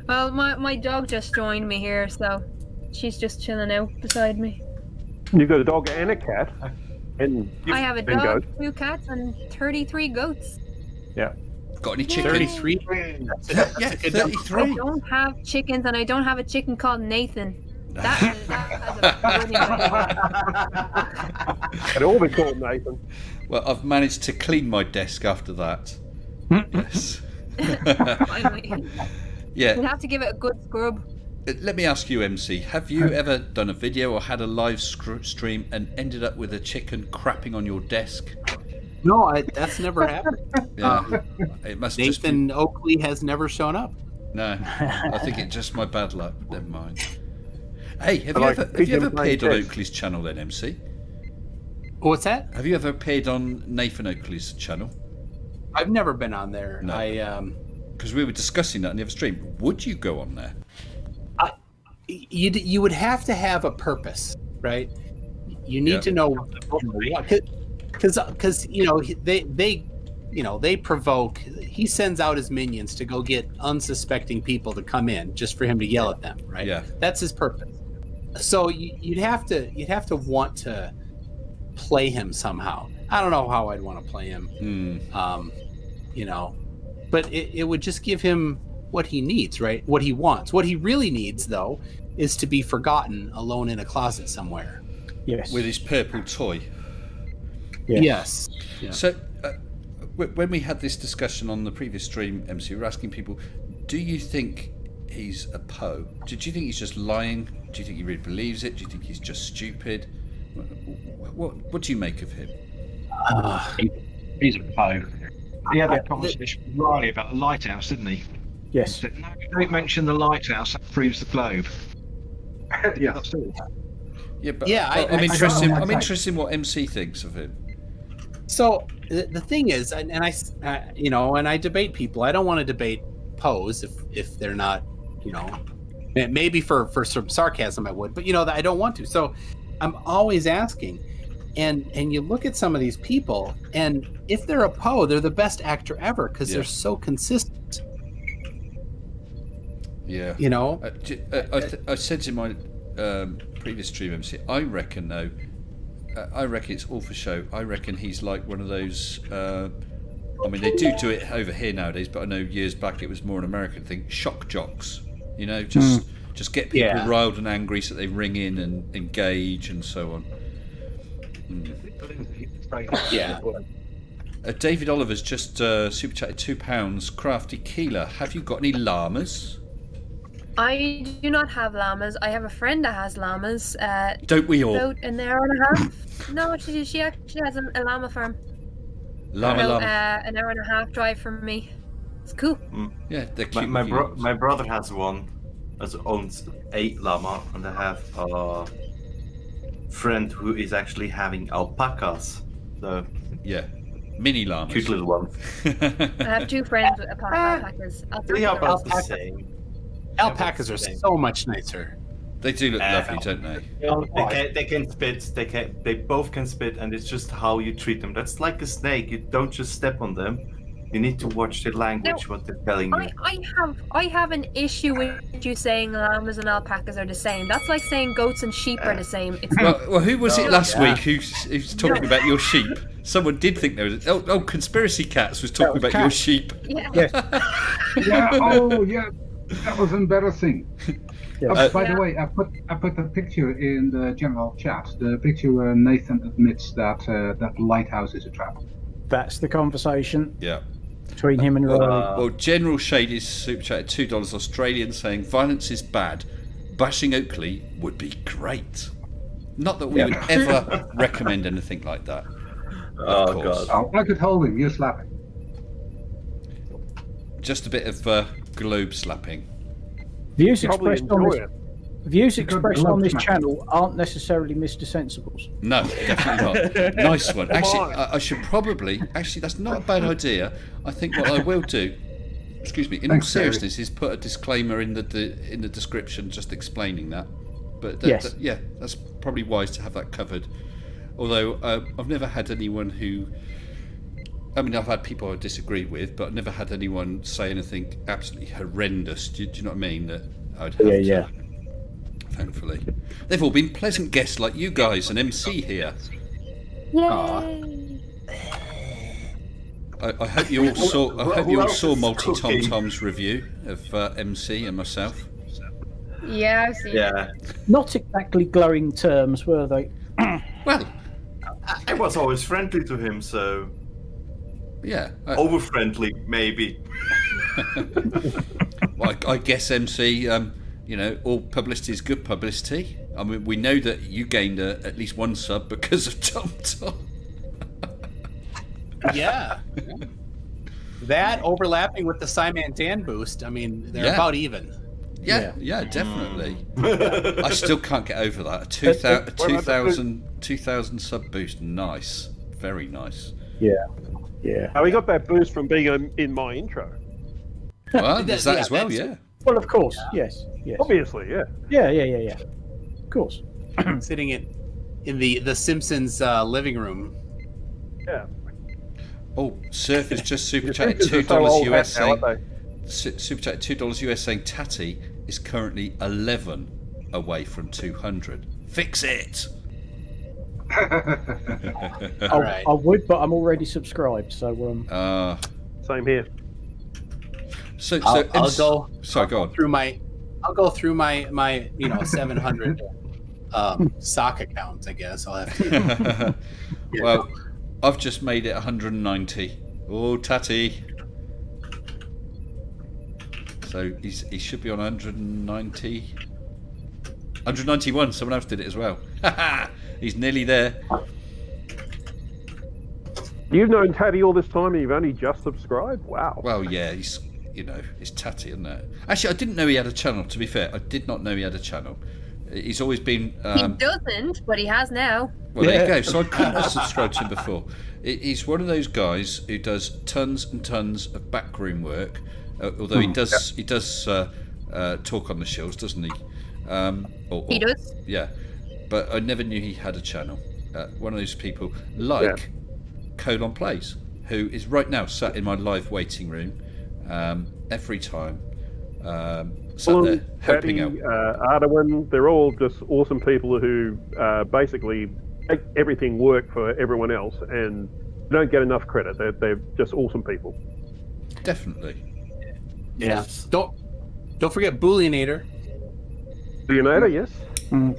Well, my dog just joined me here, so. She's just chilling out beside me. You've got a dog and a cat. I have a dog, 2 cats, and 33 goats. Yeah. Got any chickens? 33? Yeah, 33. I don't have chickens, and I don't have a chicken called Nathan. That has a bloody It all be called Nathan. Well, I've managed to clean my desk after that. Yes. Finally. Yeah. You'd have to give it a good scrub. Let me ask you, MC, have you ever done a video or had a live stream and ended up with a chicken crapping on your desk? No, that's never happened. Yeah, it must Nathan Oakley has never shown up. No, I think it's just my bad luck. Never mind. Hey, have you ever appeared on Oakley's channel then, MC? What's that? Have you ever appeared on Nathan Oakley's channel? I've never been on there. No. Because we were discussing that in the other stream. Would you go on there? You would have to have a purpose, right? You need to know because they provoke. He sends out his minions to go get unsuspecting people to come in just for him to yell at them, right? Yeah, that's his purpose. So you'd have to want to play him somehow. I don't know how I'd want to play him. but it would just give him what he needs, right? What he wants. What he really needs, though, is to be forgotten alone in a closet somewhere. Yes. With his purple toy. Yes. Yeah. So, when we had this discussion on the previous stream, MC, we were asking people, do you think he's a Poe? Do you think he's just lying? Do you think he really believes it? Do you think he's just stupid? What do you make of him? He's a Poe. He had that conversation with Riley about the lighthouse, didn't he? Yes. He said, no, don't mention the lighthouse, that proves the globe. Yeah. That's it. Yeah, but Yeah, I'm interested. I don't know I'm my interested in what MC thinks of him. So the thing is, and I debate people. I don't want to debate Poes if they're not, maybe for some sarcasm I would, but I don't want to. So I'm always asking, and you look at some of these people, and if they're a Poe, they're the best actor ever because they're so consistent. Yeah. I said in my previous stream, MC, I reckon it's all for show. I reckon he's like one of those. They do it over here nowadays, but I know years back it was more an American thing. Shock jocks, just get people riled and angry so they ring in and engage and so on. Yeah. David Oliver's just super chatted £2. Crafty Keeler, have you got any llamas? I do not have llamas. I have a friend that has llamas. Don't we all? About an hour and a half. No, she actually has a llama farm. Llama. An hour and a half drive from me. It's cool. Yeah, they're cute. My brother has one. Owns 8 llama, and I have a friend who is actually having alpacas. So yeah, mini llamas. Cute little ones. I have 2 friends with alpacas. They are about the same. Alpacas are so much nicer. They do look lovely, don't they? They can spit. They both can spit, and it's just how you treat them. That's like a snake. You don't just step on them. You need to watch the language, what they're telling you. I have an issue with you saying llamas and alpacas are the same. That's like saying goats and sheep are the same. It's well, who was it last week who's talking about your sheep? Someone did think there was. Conspiracy Cats was talking about your sheep. Yeah. Yes. Yeah. That was embarrassing. By the way, I put a picture in the general chat. The picture where Nathan admits that that lighthouse is a trap. That's the conversation. Yeah. Between him and Riley. Well, General Shade is super chat $2 Australian, saying violence is bad. Bashing Oakley would be great. Not that we would ever recommend anything like that. Oh God! I could hold him. You slap him. Just a bit of globe slapping. Views expressed on this channel aren't necessarily Mr. Sensible's. No, definitely not. Nice one. Actually, I should probably. Actually, that's not a bad idea. I think what I will do, in all seriousness, is put a disclaimer in the description, just explaining that. But that's probably wise to have that covered. Although I've never had anyone who. I've had people I disagree with, but I've never had anyone say anything absolutely horrendous. Do you know what I mean? That I'd have to. Thankfully, they've all been pleasant guests like you guys and MC here. Yay! I hope you all saw. I hope you all saw Multi Tom Tom's review of MC and myself. Yeah, I've seen it. Not exactly glowing terms, were they? Well, I was always friendly to him, so. Yeah. Over friendly, maybe. Well, I guess MC. All publicity is good publicity. I mean, we know that you gained at least 1 sub because of Tom Tom. Yeah. That overlapping with the Simon Dan boost. I mean, they're about even. Yeah, definitely. I still can't get over that. A 2,000 sub boost. Nice. Very nice. Yeah. We got that boost from being in my intro. Well, there's that as well, yeah. Well, of course, yes. Obviously, yeah. Yeah. Of course. Sitting in the Simpsons living room. Yeah. Oh, Surf has just super chatted $2 US saying. Super chat $2 US saying Tatty is currently 11 away from 200. Fix it. I would, but I'm already subscribed, so Same here. I'll go. Sorry, go on. I'll go through my 700 sock accounts. I guess I'll have to. Well, I've just made it 190. Oh, tatty. So he should be on 190. 191. Someone else did it as well. He's nearly there. You've known Taddy all this time and you've only just subscribed? Wow. Well, yeah, he's tatty, isn't it? Actually, I didn't know he had a channel, to be fair. I did not know he had a channel. He's always been... he doesn't, but he has now. Well, there you go. So I couldn't have subscribed to him before. He's one of those guys who does tons and tons of backroom work, although he does talk on the shows, doesn't he? He does. Yeah. But I never knew he had a channel. One of those people like Colon Plays, who is right now sat in my live waiting room every time. Sat there helping out. Ardawan, they're all just awesome people who basically make everything work for everyone else and don't get enough credit. They're just awesome people. Definitely. Yeah. Don't forget Boolienator. Boolienator, yes.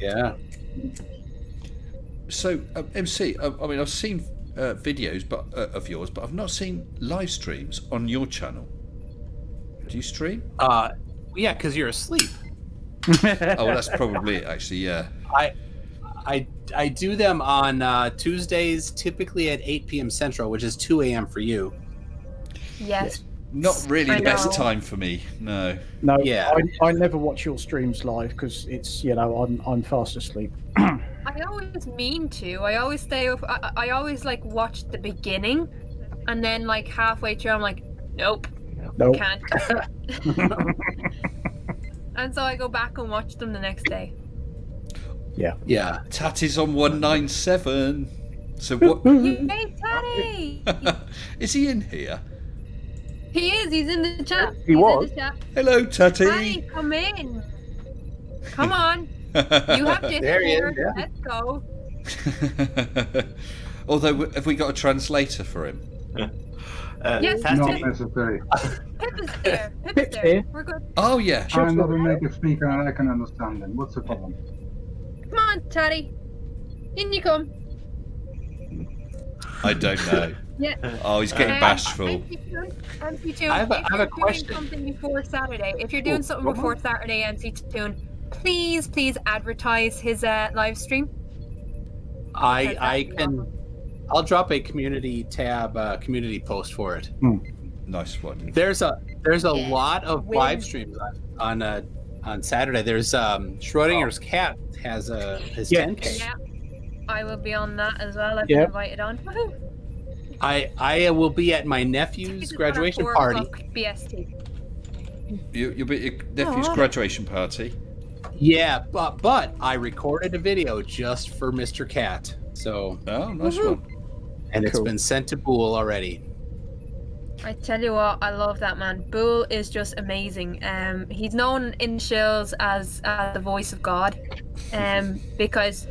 Yeah. So MC, I mean, I've seen videos of yours, but I've not seen live streams on your channel. Do you stream? Yeah, because you're asleep. Oh, well, that's probably it, actually. Yeah. I do them on Tuesdays, typically at 8 p.m. Central, which is 2 a.m. for you. Yes. Not really the best time for me. No. No. Yeah. I never watch your streams live because it's I'm fast asleep. I always mean to. I always stay up. I always like watch the beginning, and then like halfway through, I'm like, nope. Can't. And so I go back and watch them the next day. Yeah. Tatty's on 197. So what? Yay, Tatty! Is he in here? He is. He's in the chat. He was. In the chat. Hello, Tatty. Tatty, come in. Come on. You have Discord. There he is, yeah. Let's go. Although, have we got a translator for him? Yes, Not necessary. Pip is there. Pip's here. We're good. Oh, yeah. I'm not a native speaker and I can understand them. What's the problem? Come on, Tatty. In you come. I don't know. Yeah. Oh, he's getting bashful. MCToon, I have a question. If you're doing something before Saturday, if you're doing something before Saturday, MCToon, please advertise his live stream. I'll drop a community tab, community post for it. Nice one. There's a lot of live streams on Saturday. There's Schrodinger's cat has his 10K. Yeah, I will be on that as well. I've been invited on. Woohoo! I will be at my nephew's graduation party. BST. You'll be at your nephew's graduation party. Yeah, but I recorded a video just for Mr. Cat. So nice one. And it's been sent to Bool already. I tell you what, I love that man. Bool is just amazing. He's known in shows as the voice of God, because,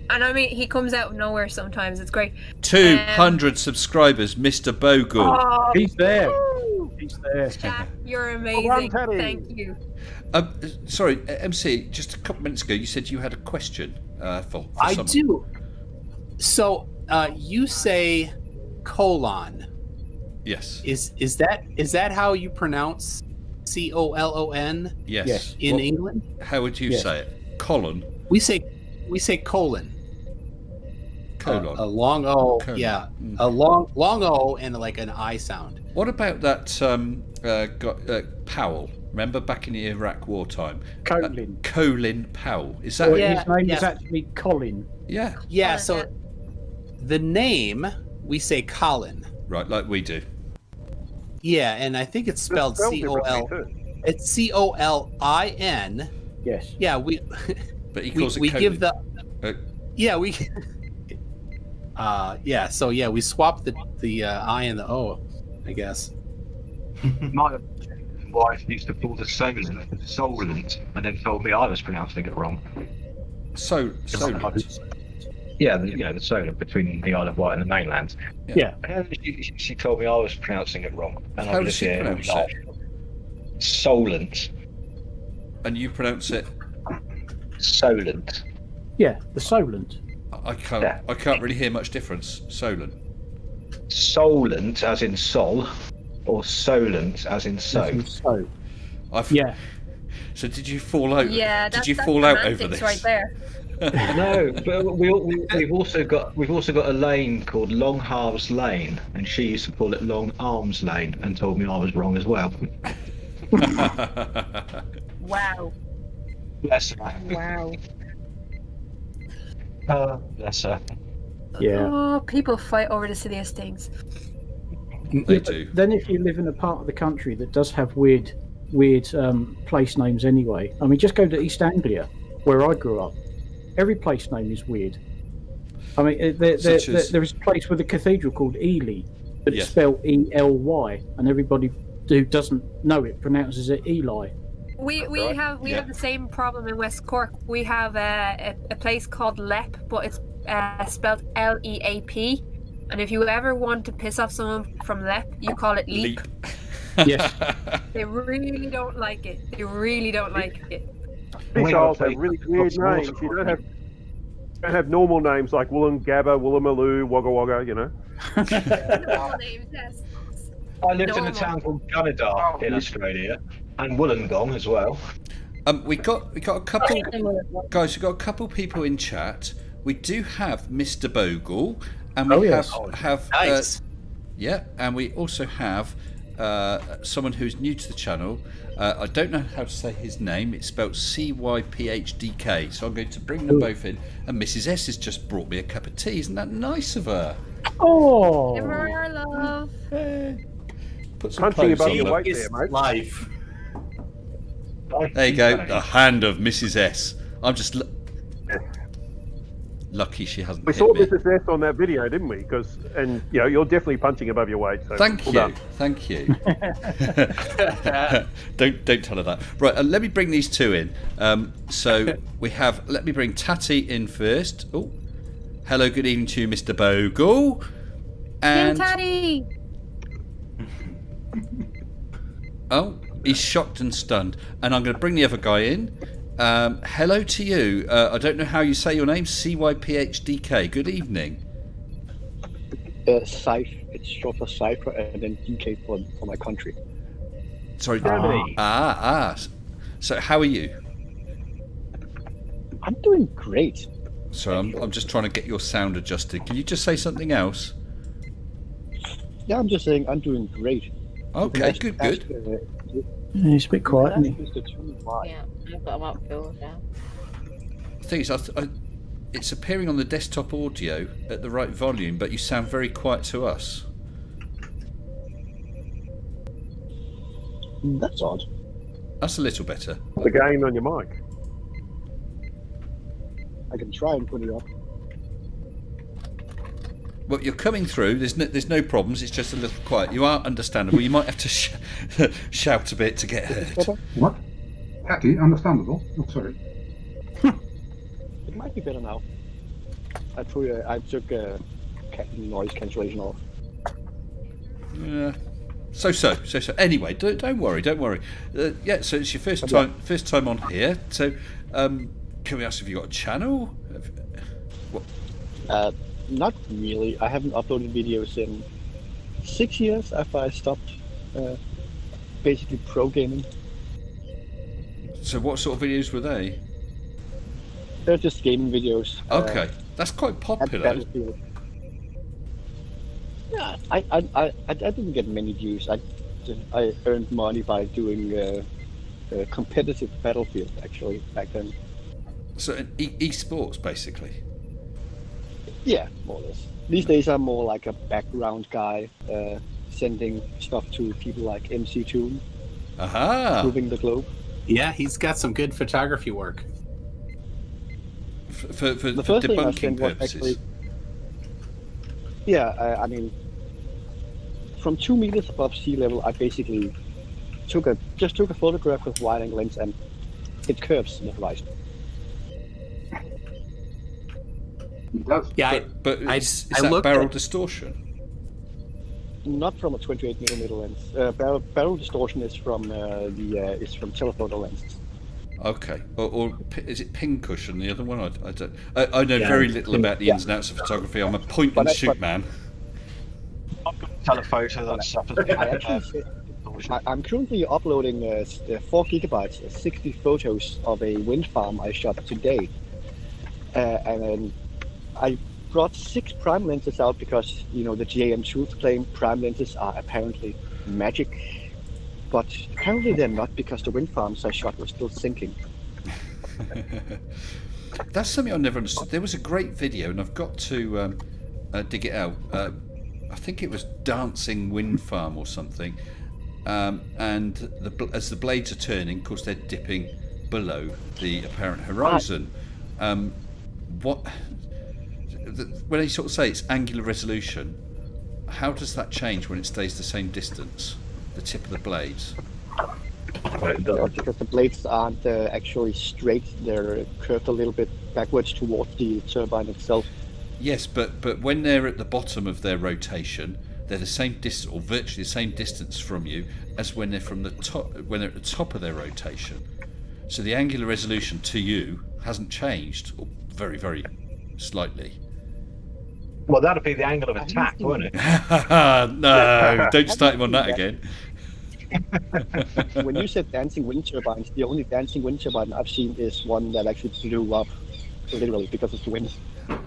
and I mean, he comes out of nowhere sometimes. It's great. 200 subscribers, Mr. Bogle. Oh, He's there. woo! He's there. Jack, you're amazing. Thank you. Sorry, MC. Just a couple minutes ago, you said you had a question for I someone. do. So you say colon. Yes. Is that how you pronounce COLON? Yes. In England? How would you say it? Colon. We say colon. Colon. A long O. Colon. Yeah. A long O and like an I sound. What about that Powell? Remember back in the Iraq wartime? Colin. Colin Powell. Is that? His name is actually Colin. Yeah. Yeah. So the name we say Colin. Right, like we do. Yeah, and I think it's spelled COL. It's COLIN. Yes. Yeah, we. But he calls we it Colin. give the. Yeah, we. Yeah. So yeah, we swap the I and the O, I guess. My wife used to call the Solent, and then told me I was pronouncing it wrong. Solent. Yeah, the Solent between the Isle of Wight and the mainland. Yeah. And she told me I was pronouncing it wrong. And How does she pronounce it? Solent. And you pronounce it? Solent. Yeah, the Solent. I can't really hear much difference. Solent. Solent, as in sol, or solent, as in so. So. I've, Yeah. So did you fall out? Yeah, did that's, you that's fall out over semantics this? right there. No, but we've also got a lane called Long Halves Lane, and she used to call it Long Arms Lane, and told me I was wrong as well. Wow. Bless her. Wow. Bless her. Yeah. Oh, people fight over the silliest things. They do. Then if you live in a part of the country that does have weird place names anyway, I mean, just go to East Anglia, where I grew up. Every place name is weird. I mean, there is a place with a cathedral called Ely, but it's spelled E-L-Y, and everybody who doesn't know it pronounces it Eli. We have the same problem in West Cork. We have a place called Leap, but it's spelled L-E-A-P. And if you ever want to piss off someone from Leap, you call it Leap. Yes. They really don't like it. They really don't like it. These isles have really weird names. You don't have normal names like Wollongabba, Woolloomooloo, Wagga Wagga, you know. Normal names, yes. I lived in a town called Gunnedah in Australia, and Wollongong as well. We got a couple guys. We got a couple people in chat. We do have Mr. Bogle, and we have nice. and we also have someone who's new to the channel. I don't know how to say his name. It's spelled C-Y-P-H-D-K. So I'm going to bring them both in. And Mrs. S has just brought me a cup of tea. Isn't that nice of her? Oh. Give her our love. Put some Punching pose above on your them. weight there, mate. Life. There you go. The hand of Mrs. S. I'm just lucky she hasn't We hit saw me. Mrs. S on that video, didn't we? And you're definitely punching above your weight. So Thank well you. done. Thank you. Don't tell her that. Right, let me bring these two in. So we have. Let me bring Tatty in first. Oh, hello. Good evening to you, Mr. Bogle. And Tatty. oh, he's shocked and stunned. And I'm going to bring the other guy in. Hello to you. I don't know how you say your name. CYPHDK. Good evening. Cypher. It's short for Cypher, and then DK for my country. Sorry. Germany. So how are you? I'm doing great. So I'm just trying to get your sound adjusted. Can you just say something else? Yeah, I'm just saying I'm doing great. Okay, good. It's a bit quiet, isn't it? Yeah, I've got them up filled now. The thing is, it's appearing on the desktop audio at the right volume, but you sound very quiet to us. That's odd. That's a little better. The gain on your mic. I can try and put it up. Well, you're coming through. There's no problems. It's just a little quiet. You are understandable. You might have to shout a bit to get heard. What? Patty, understandable. Oh, sorry. It might be better now. I took noise cancellation off. Yeah. So. Anyway, don't worry. Yeah. So it's your first time on here. So, can we ask if you got a channel? What? Not really. I haven't uploaded videos in 6 years after I stopped basically pro gaming. So what sort of videos were they? They're just gaming videos. Okay, that's quite popular. Yeah, I didn't get many views. I earned money by doing competitive Battlefield actually back then. So esports basically. Yeah, more or less. These days I'm more like a background guy, sending stuff to people like MCToon, moving the globe. Yeah, he's got some good photography work. For the first thing I debunking sent was purposes. actually, yeah, I mean, from 2 meters above sea level, I basically took a photograph with wide-angle lens and it curves the horizon. It does. Yeah, But I is that looked barrel at- distortion? not from a 28mm lens. Barrel distortion is from from telephoto lenses. Okay, or is it pincushion? The other one, I don't. I know very little about the ins and outs of photography. I'm a point and shoot man. Telephoto, that stuff. I'm currently uploading 4 gigabytes, 60 photos of a wind farm I shot today, and then I brought 6 prime lenses out because the GAM Truth claim prime lenses are apparently magic. But apparently they're not, because the wind farms I shot were still sinking. That's something I never understood. There was a great video, and I've got to dig it out. I think it was Dancing Wind Farm or something. And as the blades are turning, of course, they're dipping below the apparent horizon. When they sort of say it's angular resolution, how does that change when it stays the same distance? The tip of the blades? Because the blades aren't actually straight, they're curved a little bit backwards towards the turbine itself. Yes, but when they're at the bottom of their rotation, they're the same distance, or virtually the same distance from you as when they're from the top, when they're at the top of their rotation. So the angular resolution to you hasn't changed, or very, very slightly. Well, that'd be the angle of attack, wouldn't it? No, don't start him on that again. When you said dancing wind turbines, the only dancing wind turbine I've seen is one that actually blew up, literally, because of the wind.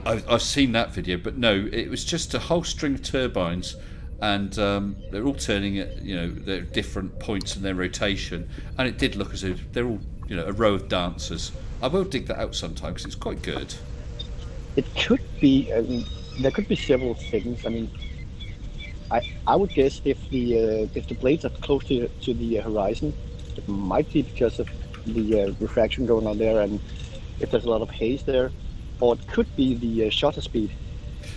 I've seen that video, but no, it was just a whole string of turbines, and they're all turning at their different points in their rotation, and it did look as if they're all a row of dancers. I will dig that out sometime because it's quite good. It could be. There could be several things. I mean, I would guess if the blades are close to the horizon, it might be because of the refraction going on there, and if there's a lot of haze there, or it could be the shutter speed.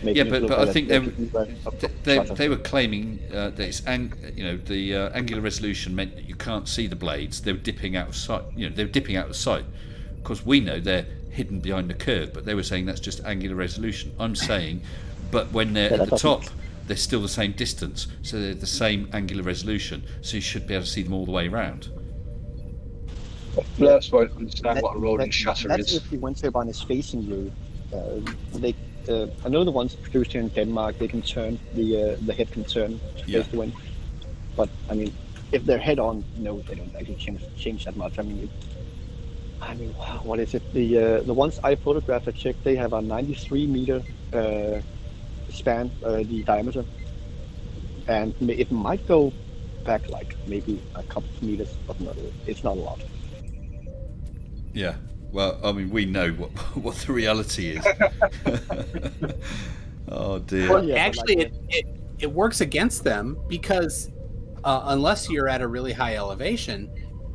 Yeah, but I think they were claiming that it's the angular resolution meant that you can't see the blades. They were dipping out of sight. They were dipping out of sight. Of course, we know they're hidden behind the curve, but they were saying that's just angular resolution. I'm saying, but when they're at the top, they're still the same distance, so they're the same angular resolution, so you should be able to see them all the way around. Blurs won't understand what a rolling shutter that's is. If the wind turbine is facing you. I know the ones produced here in Denmark, they can turn, the head can turn to face the wind. But, I mean, if they're head on, no, they don't actually change that much. I mean, what is it? The ones I photographed, I checked, they have a 93 meter span, the diameter, and it might go back like maybe a couple of meters, but it's not a lot. Yeah, well, I mean, we know what the reality is. Oh dear. Well, actually, it works against them because unless you're at a really high elevation,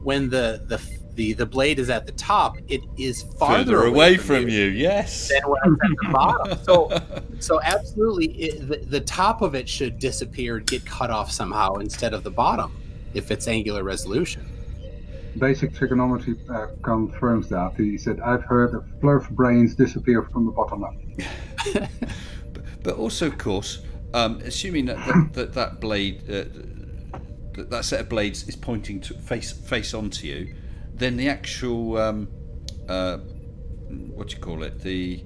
when the blade is at the top, it is farther away from you. Yes. Than when it's at the bottom. So absolutely, the top of it should disappear, get cut off somehow instead of the bottom, if it's angular resolution. Basic trigonometry confirms that. He said, "I've heard a flow of brains disappear from the bottom up." But also, of course, assuming that blade, that set of blades is pointing to face onto you, then the actual what do you call it, the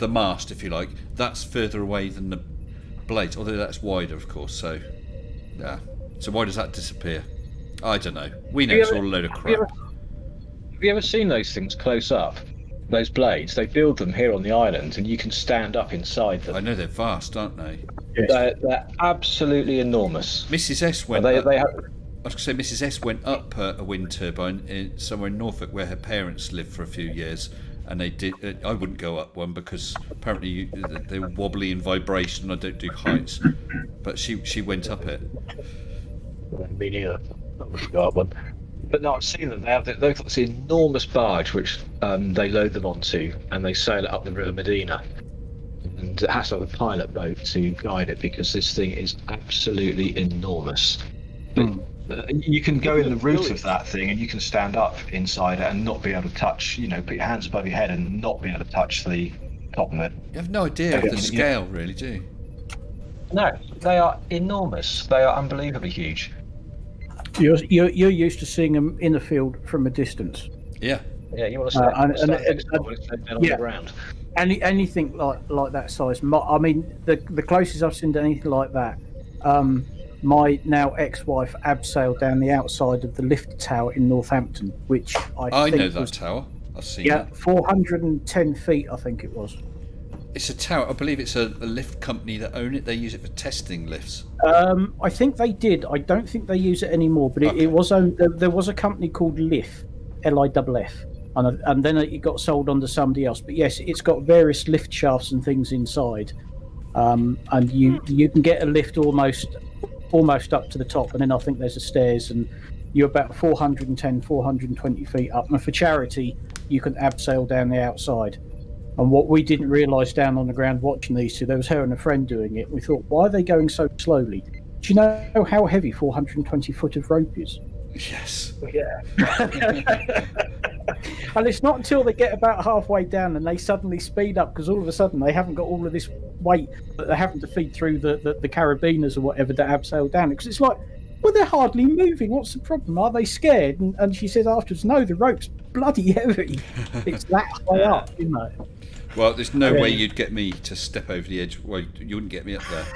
mast, if you like, that's further away than the blades, although that's wider, of course. So yeah, so why does that disappear? I don't know. We know it's all a load of crap. Have you ever seen those things close up? Those blades, they build them here on the island, and you can stand up inside them. I know they're vast, aren't they? Yes. They're absolutely enormous. Mrs. S went. They I have... was going to say, Mrs. S went up a wind turbine somewhere in Norfolk where her parents lived for a few years, and they did. I wouldn't go up one because apparently they were wobbly in vibration. I don't do heights, but she went up it. Me neither. I wouldn't go up one. But no, I've seen them. They've got this enormous barge which they load them onto, and they sail it up the River Medina. And it has to have a pilot boat to guide it because this thing is absolutely enormous. But you can go in the route of that thing, and you can stand up inside it and not be able to touch. Put your hands above your head and not be able to touch the top of it. You have no idea of the scale, really, do you? No, they are enormous. They are unbelievably huge. You're used to seeing them in the field from a distance. Yeah. Yeah, you want to stand next to them when it's down on the ground. Anything like that size. I mean, the closest I've seen to anything like that. My now ex-wife abseiled down the outside of the lift tower in Northampton, which I think know that was, tower. I've seen yeah, that. 410 feet, I think it was. It's a tower. I believe it's a lift company that own it. They use it for testing lifts. I think they did. I don't think they use it anymore. But it was owned. There was a company called Liff, Liff, and then it got sold on to somebody else. But yes, it's got various lift shafts and things inside, and you can get a lift almost up to the top, and then I think there's a stairs, and you're about 420 feet up. And for charity, you can abseil down the outside. And what we didn't realise down on the ground watching these two, there was her and a friend doing it. We thought, why are they going so slowly? Do you know how heavy 420 foot of rope is? Yes. Yeah. And it's not until they get about halfway down and they suddenly speed up, because all of a sudden they haven't got all of this weight that they're having to feed through the carabiners or whatever to abseil down. Because it's like, well, they're hardly moving. What's the problem? Are they scared? And she says afterwards, no, the rope's bloody heavy. It's that high up, you know. Well, there's no way you'd get me to step over the edge. Well, you wouldn't get me up there.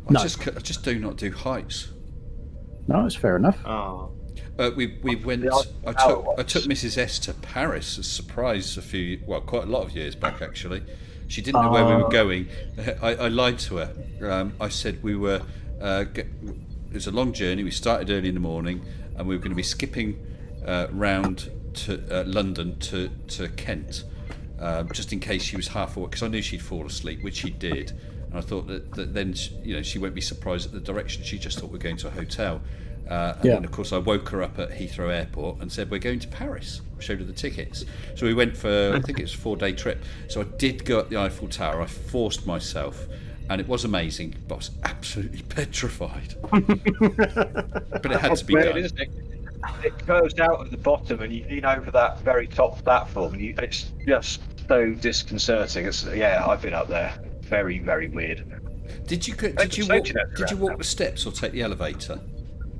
I just do not do heights. No, it's fair enough. Oh. We went. I took Mrs. S to Paris as a surprise quite a lot of years back actually. She didn't know where we were going. I lied to her. I said we were. It was a long journey. We started early in the morning, and we were going to be skipping round to London to Kent. Just in case she was half awake, because I knew she'd fall asleep, which she did, and I thought that then she won't be surprised at the direction. She just thought we're going to a hotel, and then of course I woke her up at Heathrow Airport and said we're going to Paris. I showed her the tickets, so we went for I think it was a 4-day trip. So I did go up the Eiffel Tower. I forced myself, and it was amazing, but I was absolutely petrified. But it had to be done. Isn't it? It goes out at the bottom, and you lean over that very top platform, and it's just so disconcerting. I've been up there. Very, very weird. Did you walk the steps or take the elevator?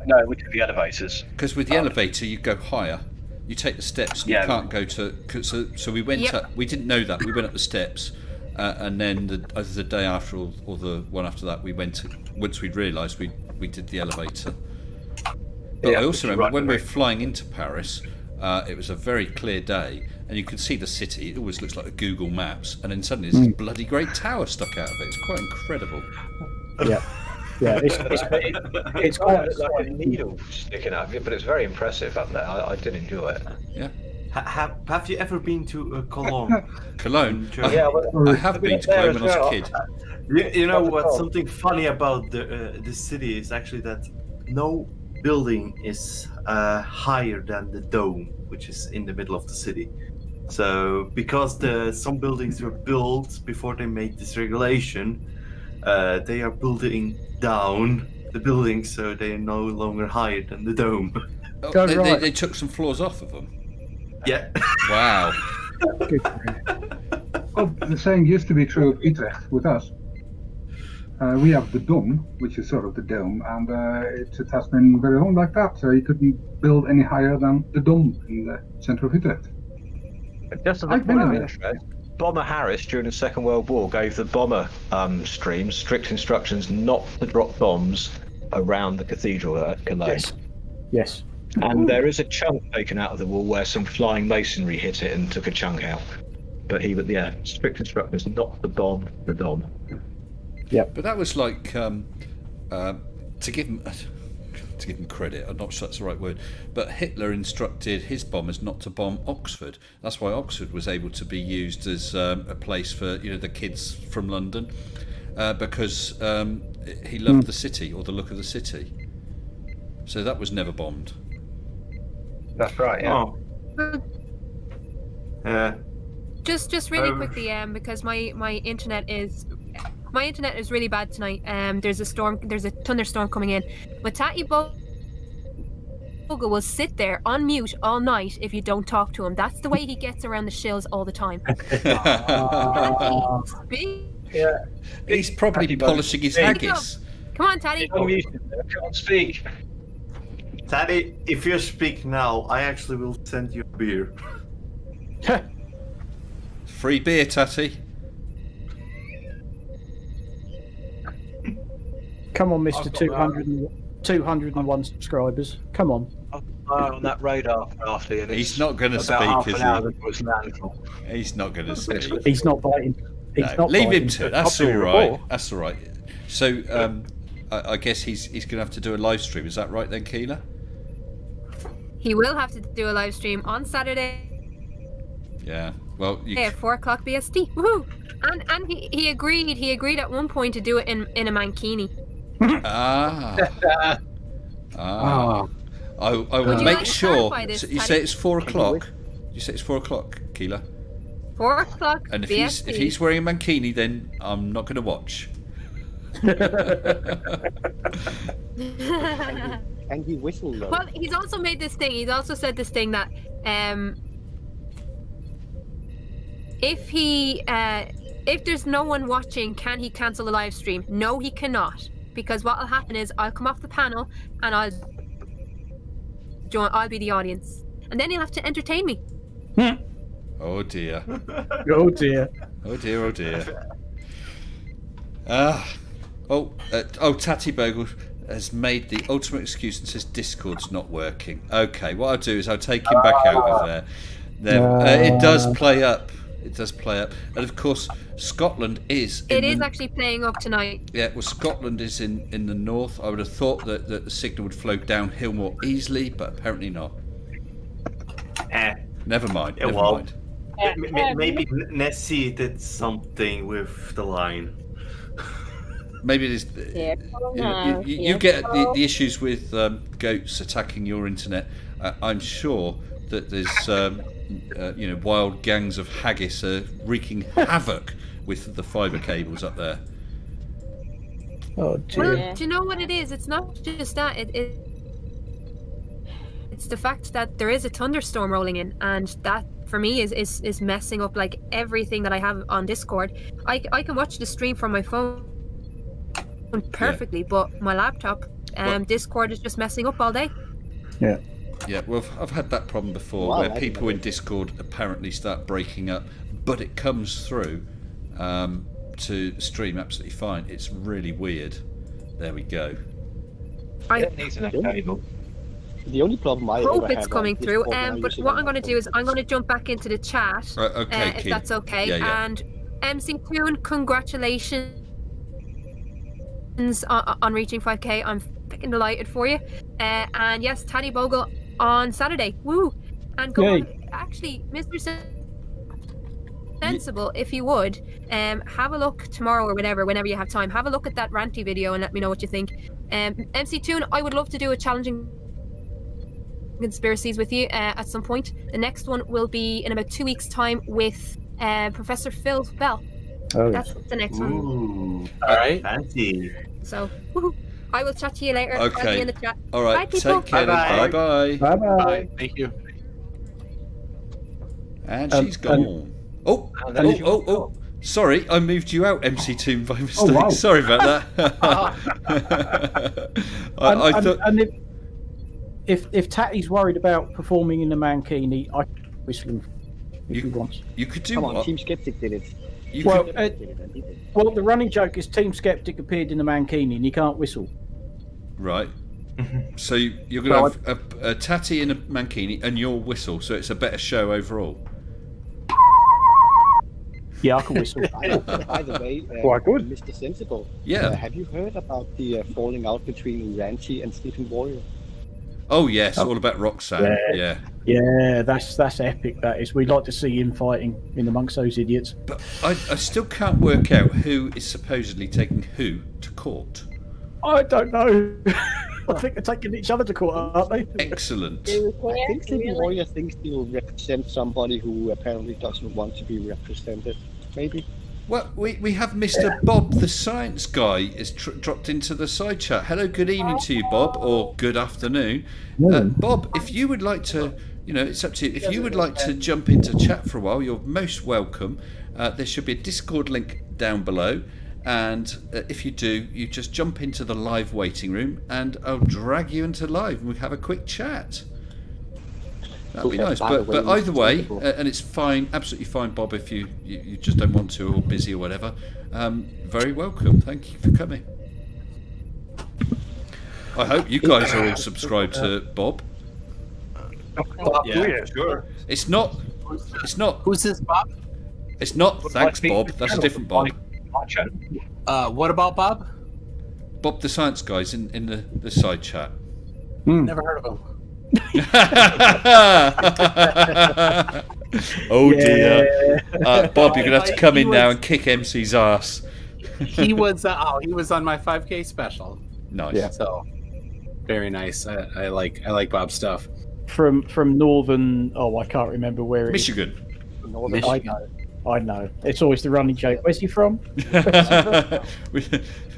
No, we took the elevators. Because with the elevator, you go higher. You take the steps, and you can't go to. So we went up. We didn't know that. We went up the steps, and then the day after or the one after that, we went. Once we'd realised, we did the elevator. But I also remember when we were flying into Paris, it was a very clear day, and you could see the city. It always looks like a Google Maps, and then suddenly there's this bloody great tower stuck out of it. It's quite incredible. Yeah, it's quite like a needle sticking out of it, but it's very impressive up there. I did enjoy it. Yeah. Have you ever been to Cologne? Cologne? Yeah, I have been to Cologne when I was a kid. You know what's something funny about the city is actually that no building is higher than the dome, which is in the middle of the city. So because some buildings were built before they made this regulation, they are building down the buildings, so they are no longer higher than the dome. Oh, they took some floors off of them. Yeah. Wow. Well, the same used to be true of Utrecht with us. We have the Dom, which is sort of the dome, and it has been very long like that. So you couldn't build any higher than the Dom in the center of Utrecht. Just as a point of interest, Bomber Harris during the Second World War gave the bomber stream strict instructions not to drop bombs around the cathedral at Cologne. Yes. And there is a chunk taken out of the wall where some flying masonry hit it and took a chunk out. But strict instructions not to bomb the Dom. Yeah, but that was like to give him credit. I'm not sure that's the right word, but Hitler instructed his bombers not to bomb Oxford. That's why Oxford was able to be used as a place for the kids from London, because he loved the city or the look of the city. So that was never bombed. That's right. Yeah. Oh. Just really quickly, because my internet is really bad tonight. There's a thunderstorm coming in. But Tatty Boga will sit there on mute all night if you don't talk to him. That's the way he gets around the shills all the time. Speak Yeah. He's probably Taddy polishing his Bugger. haggis. Come on, Taddy. I'm used to it. I can't speak. Taddy, if you speak now, I actually will send you a beer. Free beer, Tatty. Come on, Mr. I've got 201 subscribers. Come on. I'll fire on that radar after and He's it's not going to about speak, half is an hour he? before it's landfall. He's not going to speak. He's not biting. He's No, not leave biting. him to it. That's Up all to right. your That's all right. So, I guess he's going to have to do a live stream. Is that right then, Keela? He will have to do a live stream on Saturday Yeah. Well, you at 4 o'clock BST. Woohoo! And he agreed. He agreed at one point to do it in a mankini. ah. Ah. I Would will you make like to sure. clarify this, So you Taddy? say it's 4 o'clock. You say it's 4 o'clock, Keela. 4 o'clock And if BST. he's wearing a mankini, then I'm not going to watch. And he whistled though. Well, he's also made this thing. He's also said this thing that if there's no one watching, can he cancel the live stream? No, he cannot, because what will happen is I'll come off the panel and I'll be the audience, and then he'll have to entertain me. Oh dear. Oh dear. Oh dear. Oh dear. Tatty Bogle has made the ultimate excuse and says Discord's not working. Okay, what I'll do is I'll take him back out of there. It does play up. It does play up. And of course, Scotland is... It is actually playing up tonight. Yeah, well, Scotland is in the north. I would have thought that the signal would flow downhill more easily, but apparently not. Never mind. Yeah, Never well, mind. Maybe Nessie did something with the line. Maybe it is. You get the issues with goats attacking your internet. I'm sure that there's wild gangs of haggis are wreaking havoc with the fibre cables up there. Oh dear. Well, do you know what it is? It's not just that. It's the fact that there is a thunderstorm rolling in, and that for me is messing up like everything that I have on Discord. I can watch the stream from my phone perfectly, but my laptop, Discord is just messing up all day. Yeah. Yeah, well, I've had that problem before where people in Discord apparently start breaking up, but it comes through to stream absolutely fine. It's really weird. There we go. The only problem I hope ever it's have coming on through. Discord But what I'm going to do is I'm going to jump back into the chat, if Keith. that's okay. Yeah. And MCToon, congratulations on reaching 5k. I'm freaking delighted for you. And yes, Taddy Bogle on Saturday. Woo! And go on, actually, Mr. Sensible, if you would, have a look tomorrow or whenever you have time. Have a look at that ranty video and let me know what you think. MCToon, I would love to do a challenging conspiracies with you at some point. The next one will be in about 2 weeks' time with Professor Phil Bell. That's the next one. Ooh, all right. Fancy. So, I will chat to you later. Okay. I'll be in the chat. All right. Bye, people. Take care. Bye-bye. Bye. Bye bye. Bye. Thank you. And she's gone. Oh! Sorry, I moved you out, MCToon, by mistake. wow. Sorry about that. I thought. And if Tatty's worried about performing in the mankini, I can whistle him if he wants. You could do Come on, what? Team Skeptic did it. Well, the running joke is Team Skeptic appeared in the mankini and he can't whistle. Right. So you're going to have a Tatty in a mankini and your whistle, so it's a better show overall. Yeah, I can whistle. By the way, Quite good. Mr. Sensible. Yeah. Have you heard about the falling out between Ranty and Sleeping Warrior? Oh yes, all about Roxanne. Yeah. Yeah, that's epic. That is. We'd like to see him fighting in amongst those idiots. But I still can't work out who is supposedly taking who to court. I don't know. I think they're taking each other to court, aren't they? Excellent. I think Sleeping Warrior thinks he will represent somebody who apparently doesn't want to be represented. Maybe. Well, we have Mr. Bob, the science guy, is dropped into the side chat. Hello, good evening to you, Bob, or good afternoon. Bob, if you would like to, it's up to you. If you would like to jump into chat for a while, you're most welcome. there should be a Discord link down below. And if you do, you just jump into the live waiting room and I'll drag you into live and we'll have a quick chat. That'd be nice. But either way, and it's fine, absolutely fine, Bob, if you just don't want to or busy or whatever. Very welcome. Thank you for coming. I hope you guys are all subscribed to Bob. Yeah, sure. It's not. Who's this, Bob? It's not. Thanks, Bob. That's a different Bob. What about Bob? Bob the Science Guy's in the side chat. Never heard of him. Oh dear. Bob, you're gonna have to come in now and kick MC's ass. He was on my 5K special. Nice. Yeah. So very nice. I like Bob's stuff. From northern. Oh, I can't remember where it is. Michigan. Michigan. I know. It's always the running joke. Where's he from?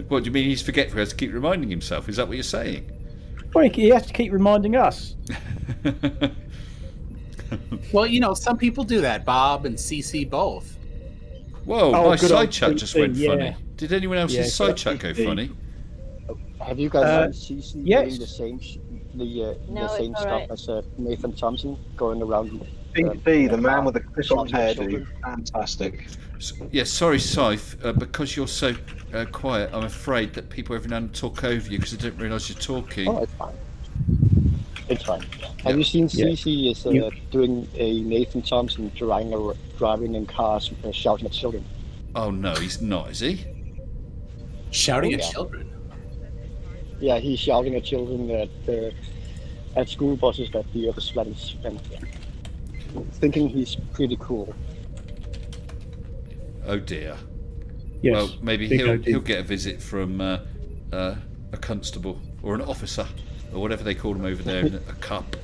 What do you mean he's forgetful? He has to keep reminding himself. Is that what you're saying? Well, he has to keep reminding us. Well, some people do that. Bob and CC both. Whoa, Oh, my good side old chat just CC, went funny. yeah. Did anyone else's side chat go funny? Have you guys seen CC yes. doing the same No, the same it's stuff alright. as Nathan Thompson going around? BB, the man with the Christmas shouting at hairdo, fantastic. Yeah, sorry, Scythe, because you're so quiet, I'm afraid that people every now and then talk over you because they don't realise you're talking. Oh, it's fine. It's fine. Have you seen CC is doing a Nathan Thompson driving in cars, shouting at children? Oh no, he's not, is he? Shouting at Yeah. children. Yeah, he's shouting at children at school buses that the other students and thinking he's pretty cool. Oh dear. Yes. Well, maybe Big he'll OD. get a visit from a constable or an officer or whatever they call them over there in a cup.